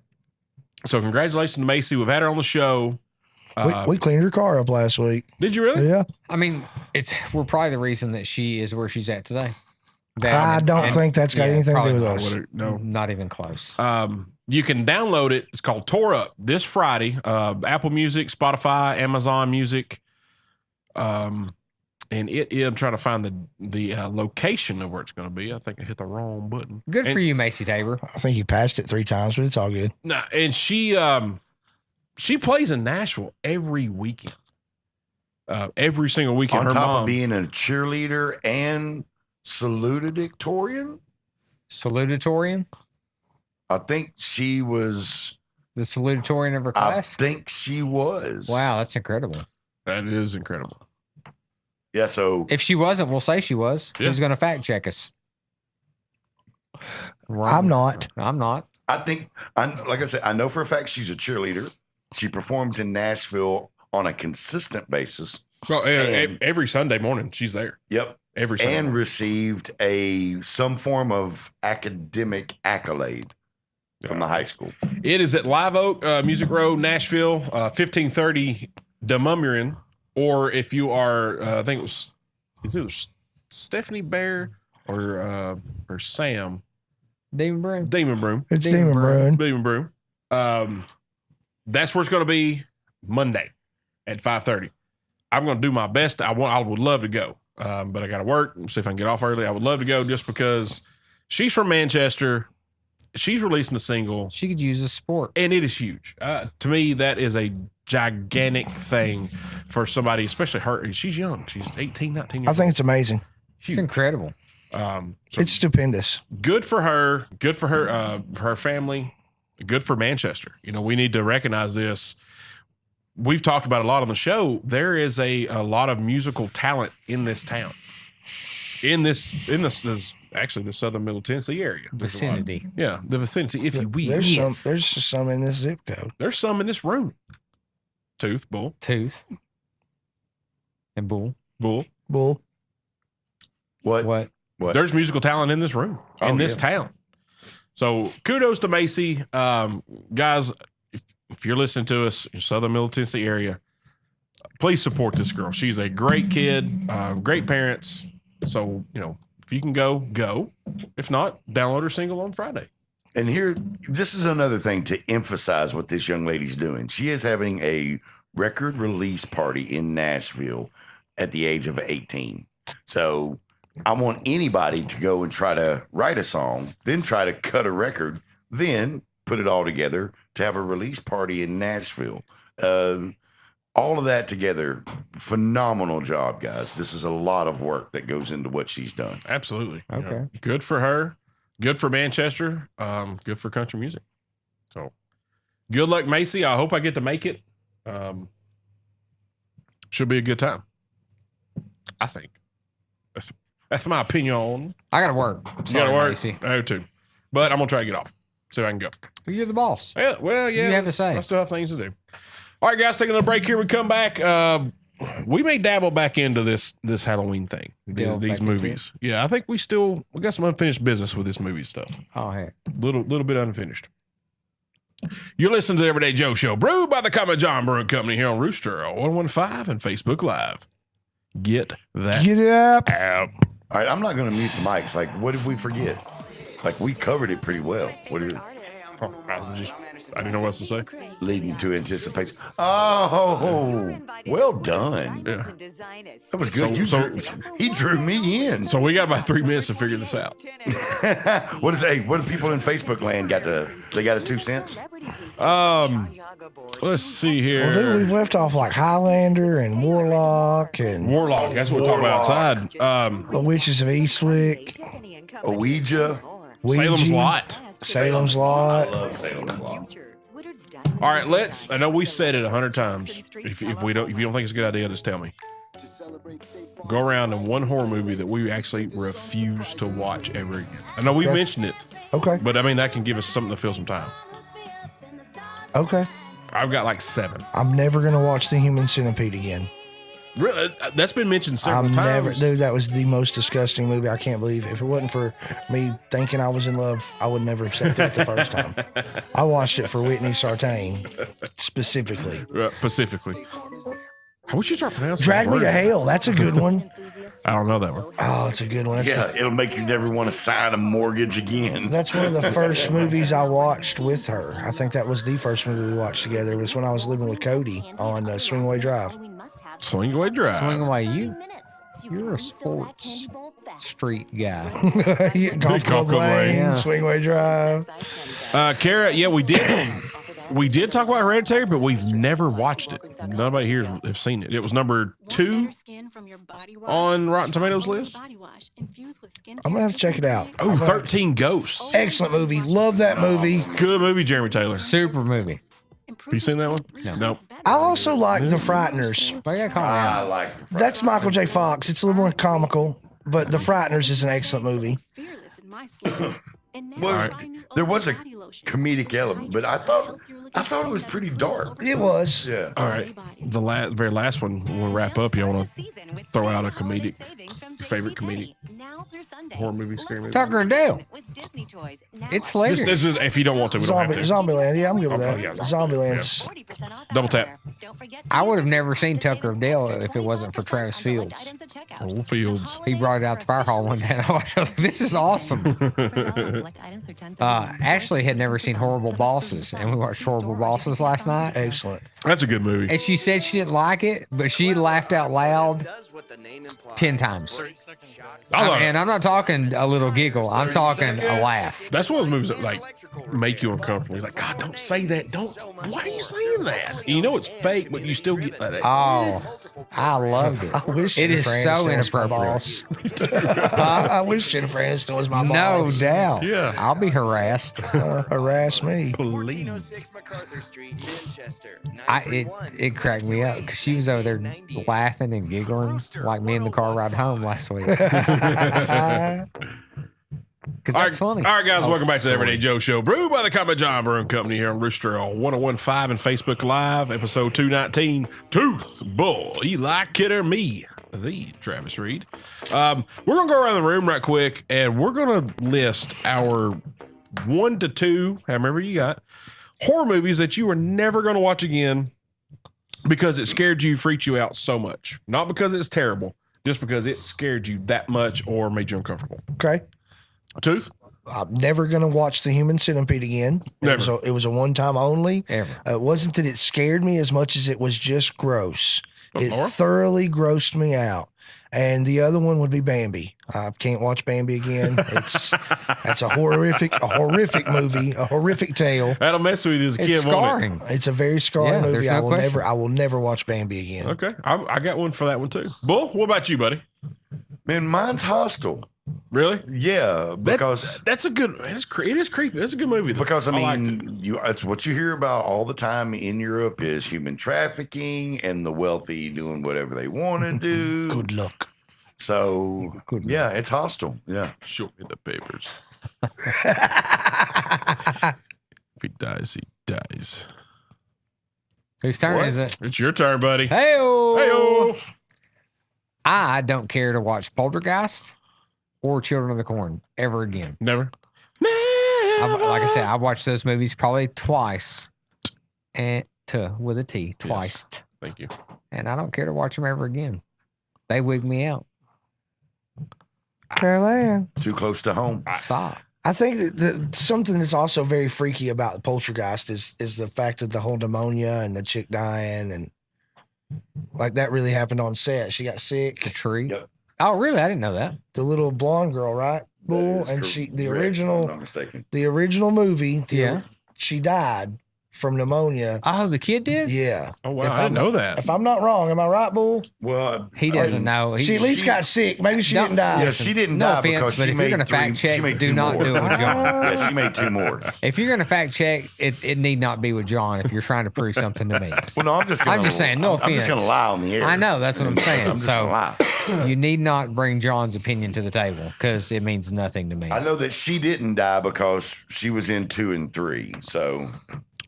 So congratulations to Macy. We've had her on the show. We cleaned her car up last week. Did you really? Yeah. I mean, we're probably the reason that she is where she's at today. I don't think that's got anything to do with us. No, not even close. You can download it. It's called Tore Up this Friday. Apple Music, Spotify, Amazon Music. And I'm trying to find the location of where it's going to be. I think I hit the wrong button. Good for you, Macy Tabor. I think you passed it 3 times, but it's all good. Nah, and she plays in Nashville every weekend. Every single weekend. On her top mom of being a cheerleader and salutatorian? Salutatorian? I think she was the salutatorian of her class. I think she was. Wow, that's incredible. That is incredible. Yeah, so if she wasn't, we'll say she was. Yeah. Who's going to fact check us? I'm not. I'm not. I think, like I said, I know for a fact she's a cheerleader. She performs in Nashville on a consistent basis. Well, every Sunday morning she's there. Yep. Every Sunday and morning. received some form of academic accolade from the high school. It is at Live Oak, Music Row, Nashville, 1530 Demumurian. Or if you are, I think it was Stephanie Bear or Sam. Demon Broom. Demon Broom. It's Demon Broom. Demon Broom. That's where it's going to be Monday at 5:30. I'm going to do my best. I would love to go, but I got to work. See if I can get off early. I would love to go just because she's from Manchester. She's releasing a single. She could use the support, and it is huge. To me, that is a gigantic thing for somebody, especially her. She's young. She's 18, 19 years I think old. it's amazing. It's incredible. It's stupendous. Good for her. Good for her family. Good for Manchester. You know, we need to recognize this. We've talked about a lot on the show. There is a lot of musical talent in this town. In this actually the southern middle Tennessee area. Vicinity. Yeah, the vicinity, if you will. There's some in this zip code. There's some in this room. Tooth. And Bull. What? There's musical talent in this room, in this town. So kudos to Macy. Guys, if you're listening to us in southern middle Tennessee area, please support this girl. She's a great kid, great parents. So, you know, if you can go. If not, download her single on Friday. And here, this is another thing to emphasize what this young lady's doing. She is having a record release party in Nashville at the age of 18. So I want anybody to go and try to write a song, then try to cut a record, then put it all together to have a release party in Nashville. All of that together, phenomenal job, guys. This is a lot of work that goes into what she's done. Absolutely. Okay. You know, good for her. Good for Manchester. Good for country music. So good luck, Macy. I hope I get to make it. Should be a good time. I think. That's my opinion. I got to work. You got to work? Macy. I do too. But I'm going to try to get off. See if I can go. You're the boss. Yeah, well, yeah. You have to say. I still have things to do. All right, guys, taking a break here. We come back. We may dabble back into this Halloween thing, these movies. Yeah, I think we got some unfinished business with this movie stuff. Oh, heck. Little bit unfinished. You're listening to the Everyday Joe Show, brewed by the Common John Brewing Company here on Rooster 115 and Facebook Live. Get that. Get it up. All right, I'm not going to mute the mics. Like, what did we forget? Like, we covered it pretty well. What is it? I didn't know what else to say. Leading to anticipation. Oh, well done. Yeah. That was good. He drew me in. So we got about 3 minutes to figure this out. What do people in Facebook land got a 2 cents? Let's see here. Well, dude, we've left off like Highlander and Warlock. That's what we're talking about outside. The Witches of Eastwick. Ouija. Salem's Lot. Salem's Lot. I love Salem's Lot. All right, I know we said it 100 times. If you don't think it's a good idea, just tell me. Go around in one horror movie that we actually refuse to watch ever again. I know we mentioned it. Okay. But I mean, that can give us something to fill some time. Okay. I've got like 7. I'm never going to watch The Human Centipede again. Really? That's been mentioned several I'm never, times. dude. That was the most disgusting movie. I can't believe it. If it wasn't for me thinking I was in love, I would never have sat through it the first time. I watched it for Whitney Sartain specifically. Specifically. I wish you start pronouncing Drag that Me to word. Hell. That's a good one. I don't know that one. Oh, it's a good one. That's, Yeah, it'll make you never want to sign a mortgage again. that's one of the first movies I watched with her. I think that was the first movie we watched together. It was when I was living with Cody on Swingway Drive. Swing Away Drive. Swing away, you're a sports street guy. Golf Club Lane, Yeah. Swingway Drive. Kara, yeah, we did. We did talk about Hereditary, but we've never watched it. Nobody here has seen it. It was number 2 on Rotten Tomatoes list. I'm gonna have to check it out. Oh, 13 Ghosts. Excellent movie. Love that movie. Good movie, Jeremy Taylor. Super movie. Have you seen that one? No. Nope. I also like The Frighteners. I like the That's Michael J. Fox. It's a little more comical, but The Frighteners is an excellent movie. Well, there was a comedic element, but I thought it was pretty dark. It was. Yeah. All right. The very last one, we'll wrap up. You want to throw out a comedic, favorite comedic horror movie, scary movie? Tucker and Dale. It's hilarious. This is, if you don't want to, we don't have to. Zombieland. Yeah, I'm good with Oh, that. yeah. Zombieland's. Double tap. I would have never seen Tucker and Dale if it wasn't for Travis Fields. Old Fields. He brought it out to fire hall one day, and I was like, "This is awesome." Ashley had never seen Horrible Bosses, and we watched Horrible Bosses last night. Excellent. That's a good movie. And she said she didn't like it, but she laughed out loud 10 times. And I'm not talking a little giggle. I'm talking a laugh. That's one of those movies that like make you uncomfortable. You're like, God, don't say that. Don't. Why are you saying that? And you know it's fake, but you still get that. Oh, I loved it. I wish It is Jennifer so Aniston was my inappropriate. I wish Jennifer Aniston was my No boss. doubt. Yeah. I'll be harassed. Harass me. Please. It cracked me up because she was over there laughing and giggling like me in the car ride home last week. Because that's funny. All right, guys, welcome back to the Everyday Joe Show. Brewed by the Common John Brewing Company here on Rooster on 101.5 and Facebook Live, episode 219, Tooth Bull. Eli Kidder, me, the Travis Reed. We're going to go around the room right quick, and we're going to list our 1 to 2, however you got, horror movies that you are never going to watch again because it scared you, freaked you out so much. Not because it's terrible, just because it scared you that much or made you uncomfortable. Okay. Tooth? I'm never going to watch The Human Centipede again. Never. It was a one-time only. Ever. It wasn't that it scared me as much as it was just gross. It Laura? thoroughly grossed me out. And the other one would be Bambi. I can't watch Bambi again. That's a horrific movie, a horrific tale. That'll mess with you as a kid, It's won't scarring. It's a very scarring Yeah, movie. there's no question. I will never watch Bambi again. it? Okay. I got one for that one, too. Bull, what about you, buddy? Man, mine's Hostel. Really? Yeah, because That's a good, it is creepy. That's a good movie. though. because I liked mean, it's what you hear about all the time in Europe is human trafficking and the wealthy doing whatever they want to do. Good luck. So yeah, it's Hostel. Yeah. Show me the papers. If he dies, he dies. Whose turn is it? It's your turn, buddy. Hey-o. Hey-o. I don't care to watch Poltergeist or Children of the Corn ever again. Never. Like I said, I've watched those movies probably twice, and with a T, twice. Yes. Thank you. And I don't care to watch them ever again. They wig me out. Caroline. Too close to home. Stop. I think that something that's also very freaky about Poltergeist is the fact of the whole pneumonia and the chick dying, and like that really happened on set. She got The sick. tree. Yep. Oh, really? I didn't know that. The little blonde girl, right? Bull, That and is she correct, if I'm not mistaken. the original movie. Yeah. She died from pneumonia. Oh, the kid did? Yeah. Oh, wow. If I didn't know that. If I'm not wrong, am I right, Bull? Well, He doesn't know. She at least got sick. Maybe she didn't die. Yeah, she didn't No die offense, because but she if you're made gonna fact check, she made do two not more. do it with John. Yeah, she made 2 more. If you're going to fact check, it need not be with John if you're trying to prove something to me. Well, no, I'm just saying, no I'm just offense. gonna lie on the air. I know, that's what I'm saying. I'm just gonna lie. You need not bring John's opinion to the table because it means nothing to me. I know that she didn't die because she was in 2 and 3. So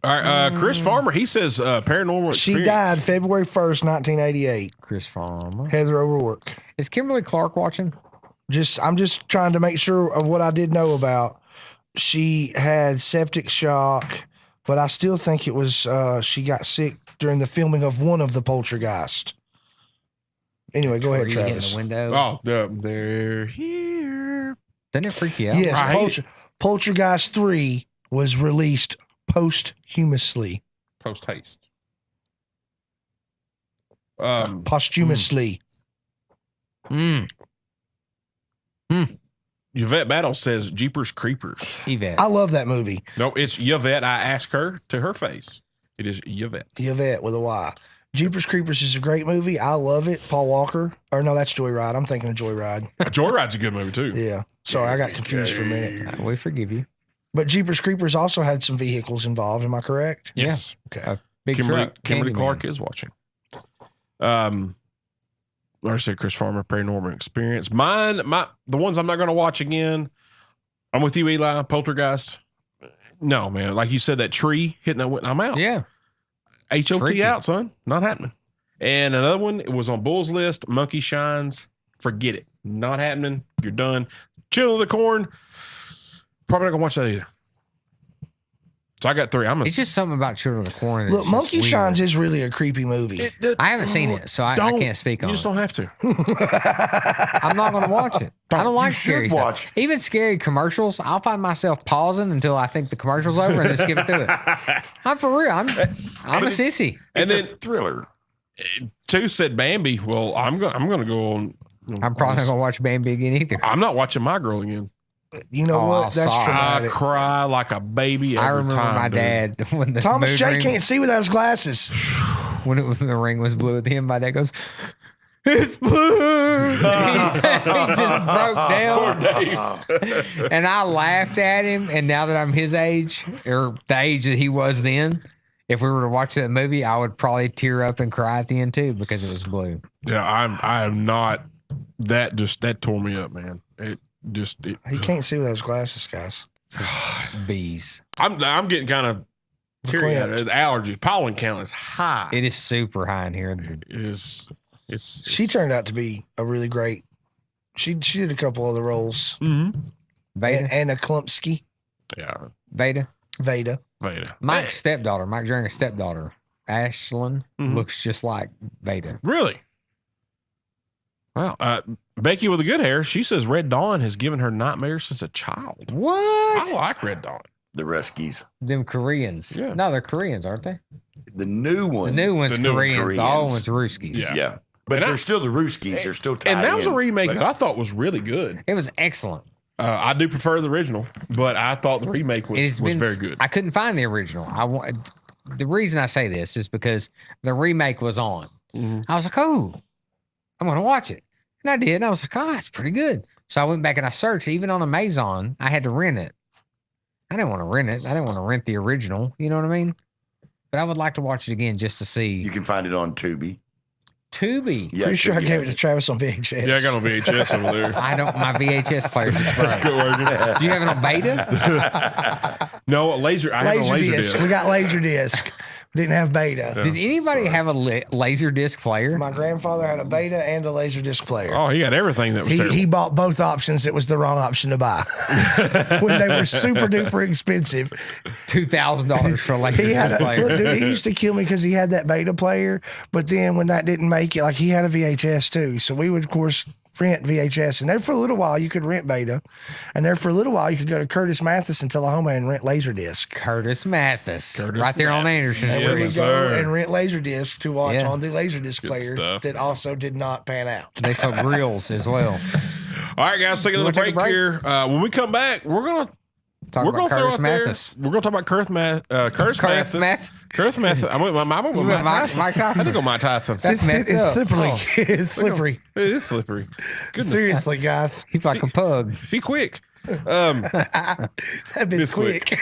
All right, Chris Farmer, he says paranormal She experience. died February 1st, 1988. Chris Farmer. Heather O'Rourke. Is Kimberly Clark watching? I'm just trying to make sure of what I did know about. She had septic shock, but I still think it was she got sick during the filming of one of the Poltergeist. Anyway, go ahead, Tree hitting Travis. the window. Oh, they're here. Doesn't it freak you out? Yes, I hate Poltergeist 3 was released posthumously. Post haste. Posthumously. Yvette Battle says Jeepers Creepers. Yvette. I love that movie. No, it's Yvette. I ask her to her face. It is Yvette. Yvette with a Y. Jeepers Creepers is a great movie. I love it. Paul Walker. Or no, that's Joyride. I'm thinking of Joyride. Joyride's a good movie too. Yeah. Sorry, I got confused for a minute. We forgive you. But Jeepers Creepers also had some vehicles involved. Am I correct? Yes. Okay. Big Kimberly truck, Clark Candyman. is watching. Like I said, Chris Farmer, paranormal experience. The ones I'm not going to watch again. I'm with you, Eli. Poltergeist. No, man. Like you said, that tree hitting that window. I'm out. Yeah. HOT Freaky. out, son. Not happening. And another one, it was on Bull's list. Monkey Shines. Forget it. Not happening. You're done. Children of the Corn. Probably not gonna watch that either. So I got 3. It's just something about Children of the Corn. that's Look, just Monkey weird. Shines is really a creepy movie. I haven't seen it, so I can't speak on You it. just don't have to. I'm not going to watch it. I don't like You should scary stuff. watch. Even scary commercials, I'll find myself pausing until I think the commercial's over and then skip it to it. I'm for real. I'm a sissy. And It's then a thriller. 2 said Bambi. Well, I'm gonna go on. I'm probably not going to watch Bambi again either. I'm not watching My Girl again. You know Oh, what? I'll That's sorry. I traumatic. cry like a baby every I remember time. my dude. dad when the Thomas mood J ring- can't see without his glasses. when the ring was blue at the end. My dad goes, "It's blue." he just broke down. And I laughed at him. And now that I'm his age, or the age that he was then, if we were to watch that movie, I would probably tear up and cry at the end too because it was blue. Yeah, I am not. That tore me up, man. He can't see without his glasses, guys. Bees. I'm getting kind of teary eyed. The allergies, pollen count is high. It is super high in here. It is. She turned out to be a really great. She did a couple other roles. Mm-hmm. Veda. Anna Klumpsky. Yeah. Veda. Veda. Mike's stepdaughter, Mike Dranger's stepdaughter, Ashlyn, looks just like Veda. Really? Wow. Becky with the good hair, she says Red Dawn has given her nightmares since a child. What? I like Red Dawn. The Ruskies. Them Koreans. Yeah. No, they're Koreans, aren't they? The new one. The new one's The new Koreans. The old one's Ruskies. Yeah. But And they're I- still the Ruskies. They're still tied And that was a in. remake But that I thought was really good. It was excellent. I do prefer the original, but I thought the remake was very good. I couldn't find the original. The reason I say this is because the remake was on. I was like, oh, I'm going to watch it. And I did. And I was like, oh, it's pretty good. So I went back and I searched. Even on Amazon, I had to rent it. I didn't want to rent it. I didn't want to rent the original. You know what I mean? But I would like to watch it again just to see. You can find it on Tubi. Tubi. Yeah, Pretty sure I Tubi gave has it to Travis on VHS. Yeah, I got on VHS over there. I don't. My VHS player just broke. Do you have it on beta? No, laser. I have a laser disc. disc. We got laser disc. Didn't have beta. Did anybody have a laser disc player? My grandfather had a beta and a laser disc player. Oh, he got everything that was terrible. He bought both options. It was the wrong option to buy when they were super duper expensive. $2,000 for a laser He had disc a, player. look, dude, he used to kill me because he had that beta player. But then when that didn't make it, like he had a VHS too. So we would, of course, rent VHS. And there for a little while, you could rent beta. And there for a little while, you could go to Curtis Mathis and Tullahoma and rent Laserdisc. Curtis Mathis. Right there on Anderson. And we would go and rent Laserdisc to watch Yeah. on the Laserdisc player stuff. that also did not pan out. They sell grills as well. All right, guys, take You another wanna take break, a break? here. When we come back, we're gonna Talk we're about gonna throw Curtis out there. Mathis. We're gonna talk about Curtis Mathis. Curtis Mathis. I went with You went Mike Mike Tyson. I Tyson? think on Mike Tyson. That's messed It's up. slippery. Oh. It's slippery. It is slippery. Goodness. Seriously, guys. He's like a pug. See quick. That bit's This quick. quick.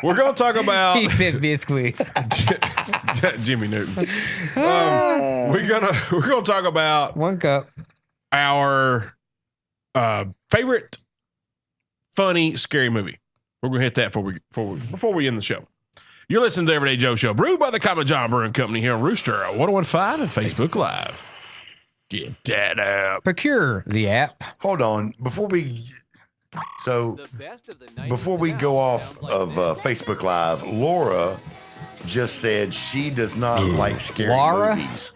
We're gonna talk about He fit Biscuit. Jimmy Newton. We're gonna talk about One cup. our favorite funny scary movie. We're gonna hit that before we end the show. You're listening to Everyday Joe Show, brewed by the Common John Brewing Company here on Rooster 101.5 and Facebook Live. Get that app. Procure the app. Hold on. Before we go off of Facebook Live, Laura just said she does not like scary movies.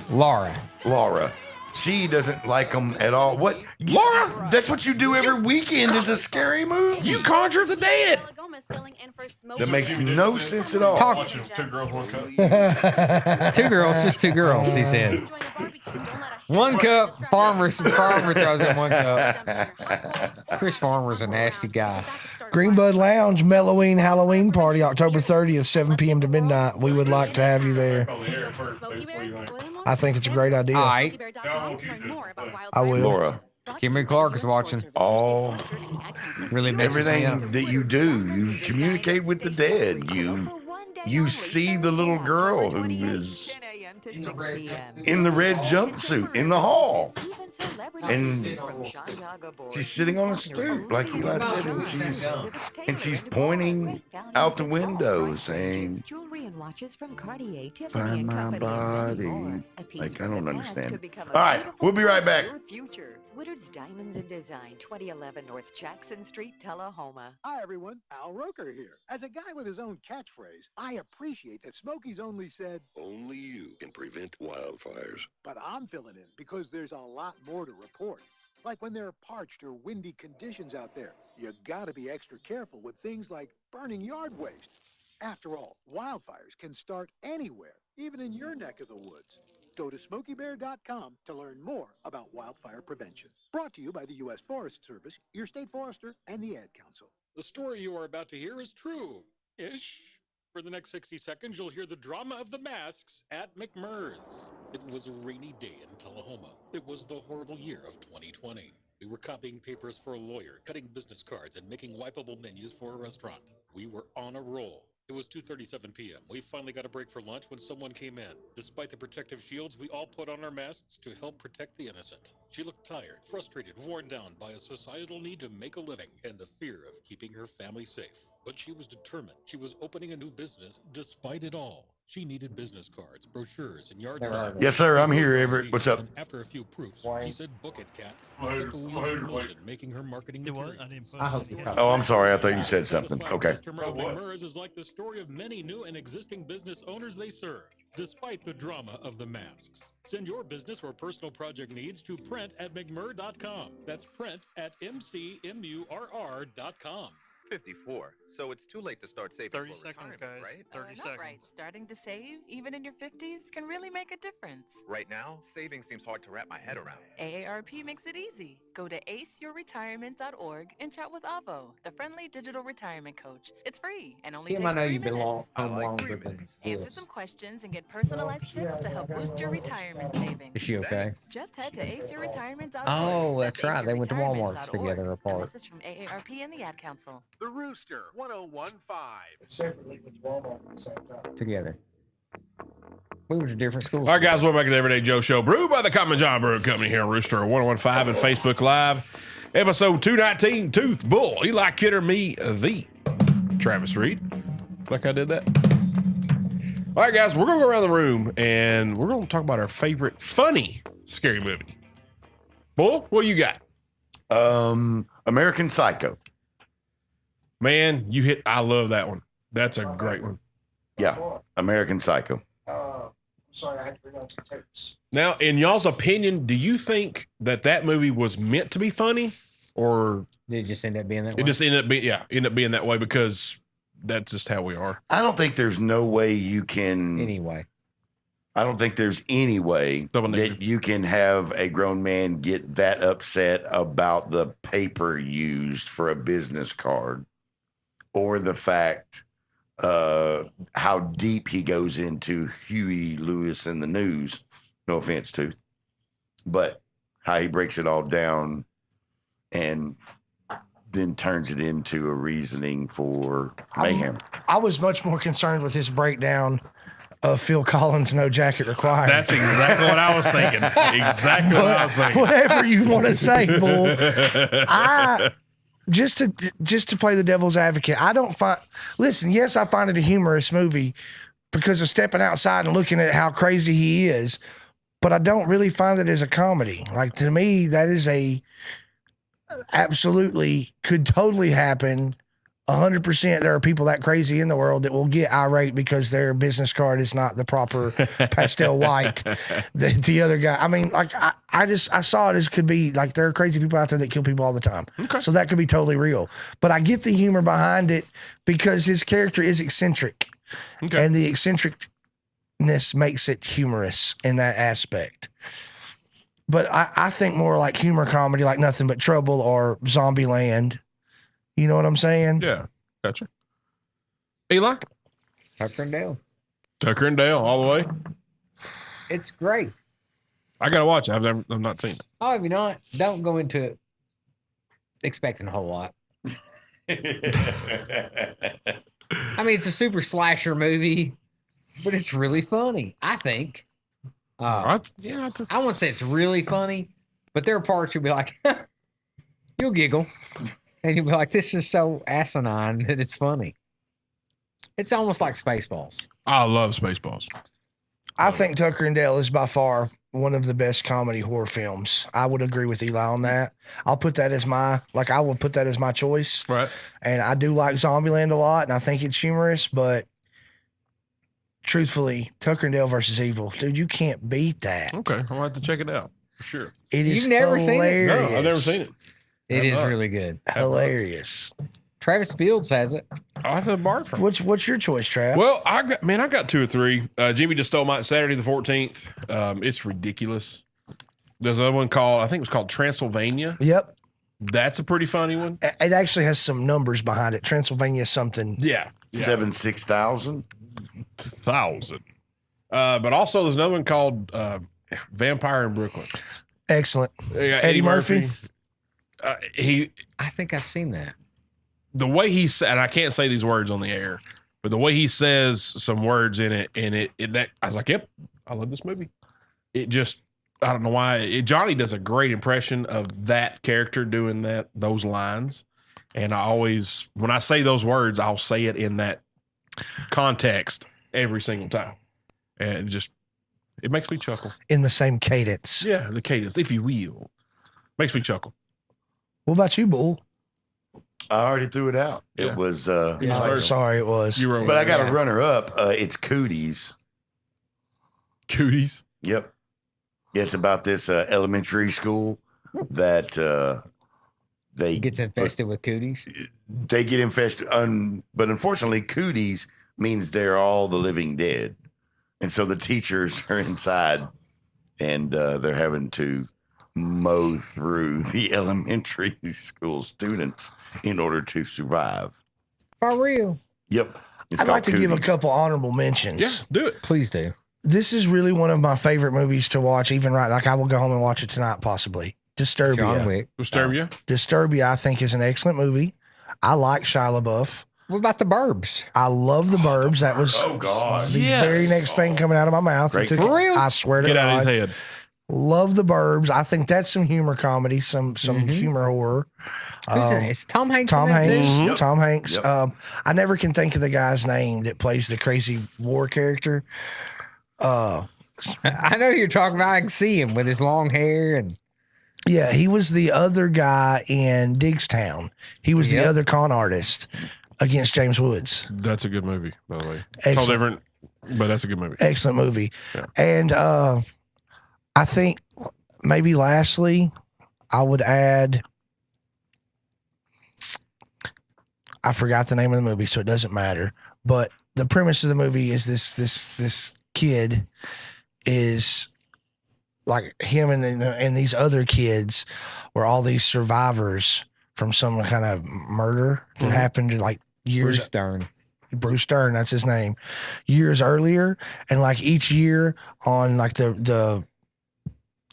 Laura. She doesn't like them at all. What? Laura? That's what you do every weekend is a scary movie. You conjure the dead. That makes no sense at all. Two girls, one cup. Two girls, just two girls, he said. 1 cup, Farmer throws in 1 cup. Chris Farmer's a nasty guy. Greenbud Lounge Melloween Halloween Party, October 30th, 7 p.m. to midnight. We would like to have you there. I think it's a great idea. All right. I will. Laura. Kimberly Clark is watching. All really messes me up. everything that you do, you communicate with the dead. You see the little girl who is in the red jumpsuit in the hall. And she's sitting on a stoop, like Eli said, and she's pointing out the window saying, "Find my body." Like, I don't understand. All right, we'll be right back. Woodard's Diamonds and Design, 2011 North Jackson Street, Tullahoma. Hi, everyone. Al Roker here. As a guy with his own catchphrase, I appreciate that Smokey's only said, Only you can prevent wildfires. but I'm filling in because there's a lot more to report. Like when there are parched or windy conditions out there, you gotta be extra careful with things like burning yard waste. After all, wildfires can start anywhere, even in your neck of the woods. Go to SmokeyBear.com to learn more about wildfire prevention. Brought to you by the U.S. Forest Service, your state forester, and the Ad Council. The story you are about to hear is true-ish. For the next 60 seconds, you'll hear the drama of the masks at McMurray's. It was a rainy day in Tullahoma. It was the horrible year of 2020. We were copying papers for a lawyer, cutting business cards, and making wipeable menus for a restaurant. We were on a roll. It was 2:37 p.m. We finally got a break for lunch when someone came in. Despite the protective shields, we all put on our masks to help protect the innocent. She looked tired, frustrated, worn down by a societal need to make a living and the fear of keeping her family safe. But she was determined. She was opening a new business despite it all. She needed business cards, brochures, and yard signs. Yes, sir. I'm here, Everett. What's up? After a few proofs, she said, "Book it, Cat." Set the wheels in motion, making her marketing materials. Oh, I'm sorry. I thought you said something. Okay. Customer of McMurray's is like the story of many new and existing business owners they serve, despite the drama of the masks. Send your business or personal project needs to print@mcmurray.com. That's print@mcmurr.com. 54. So it's too late to start saving 30 for seconds, retirement, guys. right? 30 seconds. Right. Starting to save, even in your 50s, can really make a difference. Right now, saving seems hard to wrap my head around. AARP makes it easy. Go to aceyourretirement.org and chat with Avo, the friendly digital retirement coach. It's free and only Kim, takes I know 3 you've been minutes. along with Answer this. some questions and get personalized tips to help boost your retirement savings. Is she okay? Just head to aceyourretirement.org. Oh, that's right. They went to Walmart aceyourretirement.org. together A apart. message from AARP and the Ad Council. The Rooster 1015. Together. We went to different schools. All right, guys, welcome back to the Everyday Joe Show, brewed by the Common John Brewing Company here on Rooster 101.5 and Facebook Live. Episode 219, Tooth Bull. Eli Kidder, me, the Travis Reed. Like I did that. All right, guys, we're going to go around the room and we're going to talk about our favorite funny scary movie. Bull, what you got? American Psycho. Man, you hit. I love that one. That's a great one. Yeah, American Psycho. Sorry, I had to bring on some tapes. Now, in y'all's opinion, do you think that movie was meant to be funny, or did it just end up being that way? It just ended up being that way because that's just how we are. I don't think there's no way you can. Anyway. I don't think there's any way that you can have a grown man get that upset about the paper used for a business card or the fact how deep he goes into Huey Lewis and the News. No offense, Tooth. But how he breaks it all down and then turns it into a reasoning for mayhem. I was much more concerned with his breakdown of Phil Collins' No Jacket Required. That's exactly what I was thinking. Exactly what I was thinking. Whatever you want to say, Bull. just to play the devil's advocate, I don't find. Listen, yes, I find it a humorous movie because of stepping outside and looking at how crazy he is, but I don't really find it as a comedy. Like, to me, that is absolutely could totally happen. 100%. There are people that crazy in the world that will get irate because their business card is not the proper pastel white. The other guy, I mean, like I saw it as could be like there are crazy people out there that kill people all the time. Okay. So that could be totally real. But I get the humor behind it because his character is eccentric, and the eccentricness makes it humorous in that aspect. But I think more like humor comedy, like Nothing But Trouble or Zombieland. You know what I'm saying? Yeah, gotcha. Eli? Tucker and Dale. Tucker and Dale, all the way. It's great. I gotta watch it. I've not seen it. Oh, if you not, don't go into it expecting a whole lot. I mean, it's a super slasher movie, but it's really funny, I think. I won't say it's really funny, but there are parts you'll be like, you'll giggle. And you'll be like, this is so asinine that it's funny. It's almost like Spaceballs. I love Spaceballs. I think Tucker and Dale is by far one of the best comedy horror films. I would agree with Eli on that. I'll put that as I will put that as my choice. Right. And I do like Zombieland a lot, and I think it's humorous, but truthfully, Tucker and Dale versus Evil, dude, you can't beat that. Okay, I'll have to check it out for sure. It is You've never seen it? hilarious. No, I've never seen it. It is really good. Hilarious. Travis Fields has it. I'll have to borrow from. What's your choice, Trav? Well, I got 2 or 3. Jimmy Just Stole Mine, Saturday the 14th. It's ridiculous. There's another one called, I think it was called Transylvania. Yep. That's a pretty funny one. It actually has some numbers behind it. Transylvania something. Yeah. 6,000. But also there's another one called Vampire in Brooklyn. Excellent. Eddie Murphy. I think I've seen that. The way he said, and I can't say these words on the air, but the way he says some words in it, and that I was like, yep, I love this movie. It just, I don't know why. Johnny does a great impression of that character doing those lines. And I always, when I say those words, I'll say it in that context every single time. And it makes me chuckle. In the same cadence. Yeah, the cadence, if you will. Makes me chuckle. What about you, Bull? I already threw it out. Yeah. It was. Sorry, it was. But I got a runner up. It's Cooties. Cooties? Yep. It's about this elementary school that they gets infested with cooties. They get infested, but unfortunately, cooties means they're all the living dead, and so the teachers are inside, and they're having to mow through the elementary school students in order to survive. For real. Yep. I'd like to give a couple honorable mentions. Yeah, do it. Please do. This is really one of my favorite movies to watch, even right. Like, I will go home and watch it tonight, possibly. Disturbia. John Wick. Disturbia? Disturbia, I think, is an excellent movie. I like Shia LaBeouf. What about The Burbs? I love The Burbs. That was the very next thing coming out of my mouth. Great. For real? I swear to Get God. out of his head. Love The Burbs. I think that's some humor comedy, some humor horror. It's Tom Hanks. Tom in that Hanks. too? Yep. Tom Hanks. Yep. I never can think of the guy's name that plays the crazy war character. I know who you're talking about. I can see him with his long hair and. Yeah, he was the other guy in Diggstown. He was the other con artist against James Woods. That's a good movie, by the way. Excellent. Totally different, but that's a good movie. Excellent movie. Yeah. And I think maybe lastly, I would add, I forgot the name of the movie, so it doesn't matter. But the premise of the movie is this kid is like him and these other kids were all these survivors from some kind of murder that happened like years. Bruce Stern, that's his name. Years earlier, and like each year on like the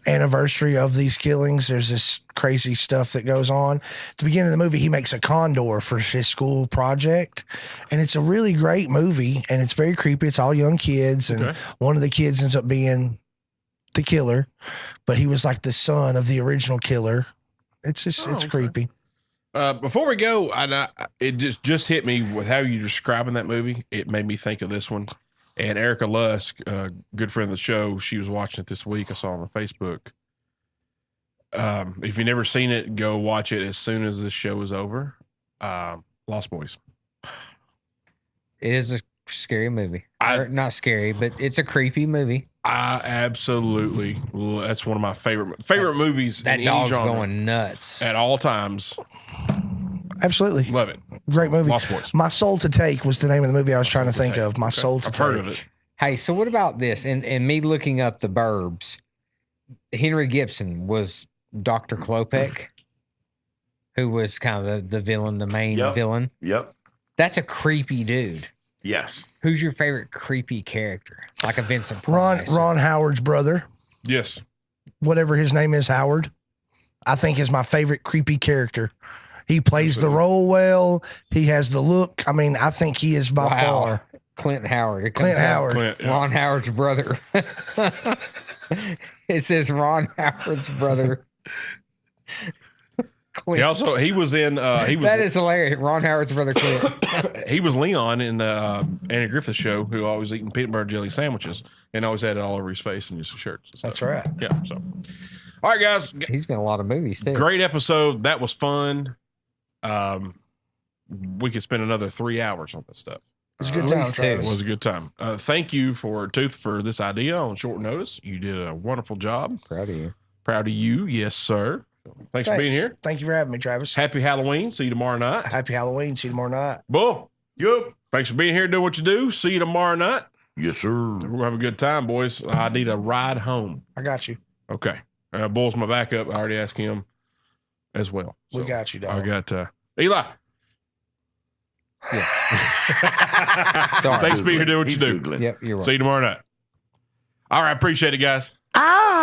anniversary of these killings, there's this crazy stuff that goes on. At the beginning of the movie, he makes a condor for his school project, and it's a really great movie, and it's very creepy. It's all young kids, and one of the kids ends up being the killer, but he was like the son of the original killer. It's just it's creepy. Before we go, it just hit me with how you're describing that movie. It made me think of this one. And Erica Lusk, a good friend of the show, she was watching it this week. I saw it on Facebook. If you've never seen it, go watch it as soon as this show is over. Lost Boys. It is a scary movie. Not scary, but it's a creepy movie. I absolutely. That's one of my favorite movies. That in dog's any genre going nuts at all times. Absolutely. Love it. Great movie. Lost Boys. My Soul to Take was the name of the movie I was trying to think of. My Soul to I've Take. heard of it. Hey, so what about this? And me looking up the Burbs, Henry Gibson was Dr. Klopek, who was kind of the villain, the main villain. Yep. That's a creepy dude. Yes. Who's your favorite creepy character? Like a Vincent Price. Ron Howard's brother. Yes. Whatever his name is, Howard. I think is my favorite creepy character. He plays the role well. He has the look. I mean, I think he is by far. Clint Howard. It Clint comes up, Howard. Clint, yeah. Ron Howard's brother. It says Ron Howard's brother. Clint. He was in That is hilarious. Ron Howard's brother Clint. he was Leon in the Andy Griffith Show, who always eating peanut butter jelly sandwiches and always had it all over his face and his shirts and stuff. That's right. Yeah. So, all right, guys. He's been in a lot of movies too. Great episode. That was fun. We could spend another 3 hours on this stuff. It was a good time, least two. It Travis. was a good time. Thank you for Tooth for this idea on short notice. You did a wonderful job. Proud of you. Proud of you. Yes, sir. Thanks for being here. Thank you for having me, Travis. Happy Halloween. See you tomorrow night. Happy Halloween. See you tomorrow night. Bull. Yep. Thanks for being here, doing what you do. See you tomorrow night. Yes, sir. We're going to have a good time, boys. I need a ride home. I got you. Okay. Bull's my backup. I already asked him as well. We got you, dog. I got Eli. Yeah. Thanks for being here, doing what you do. Googling. Yep, you're right. See you tomorrow night. All right. Appreciate it, guys. Ah!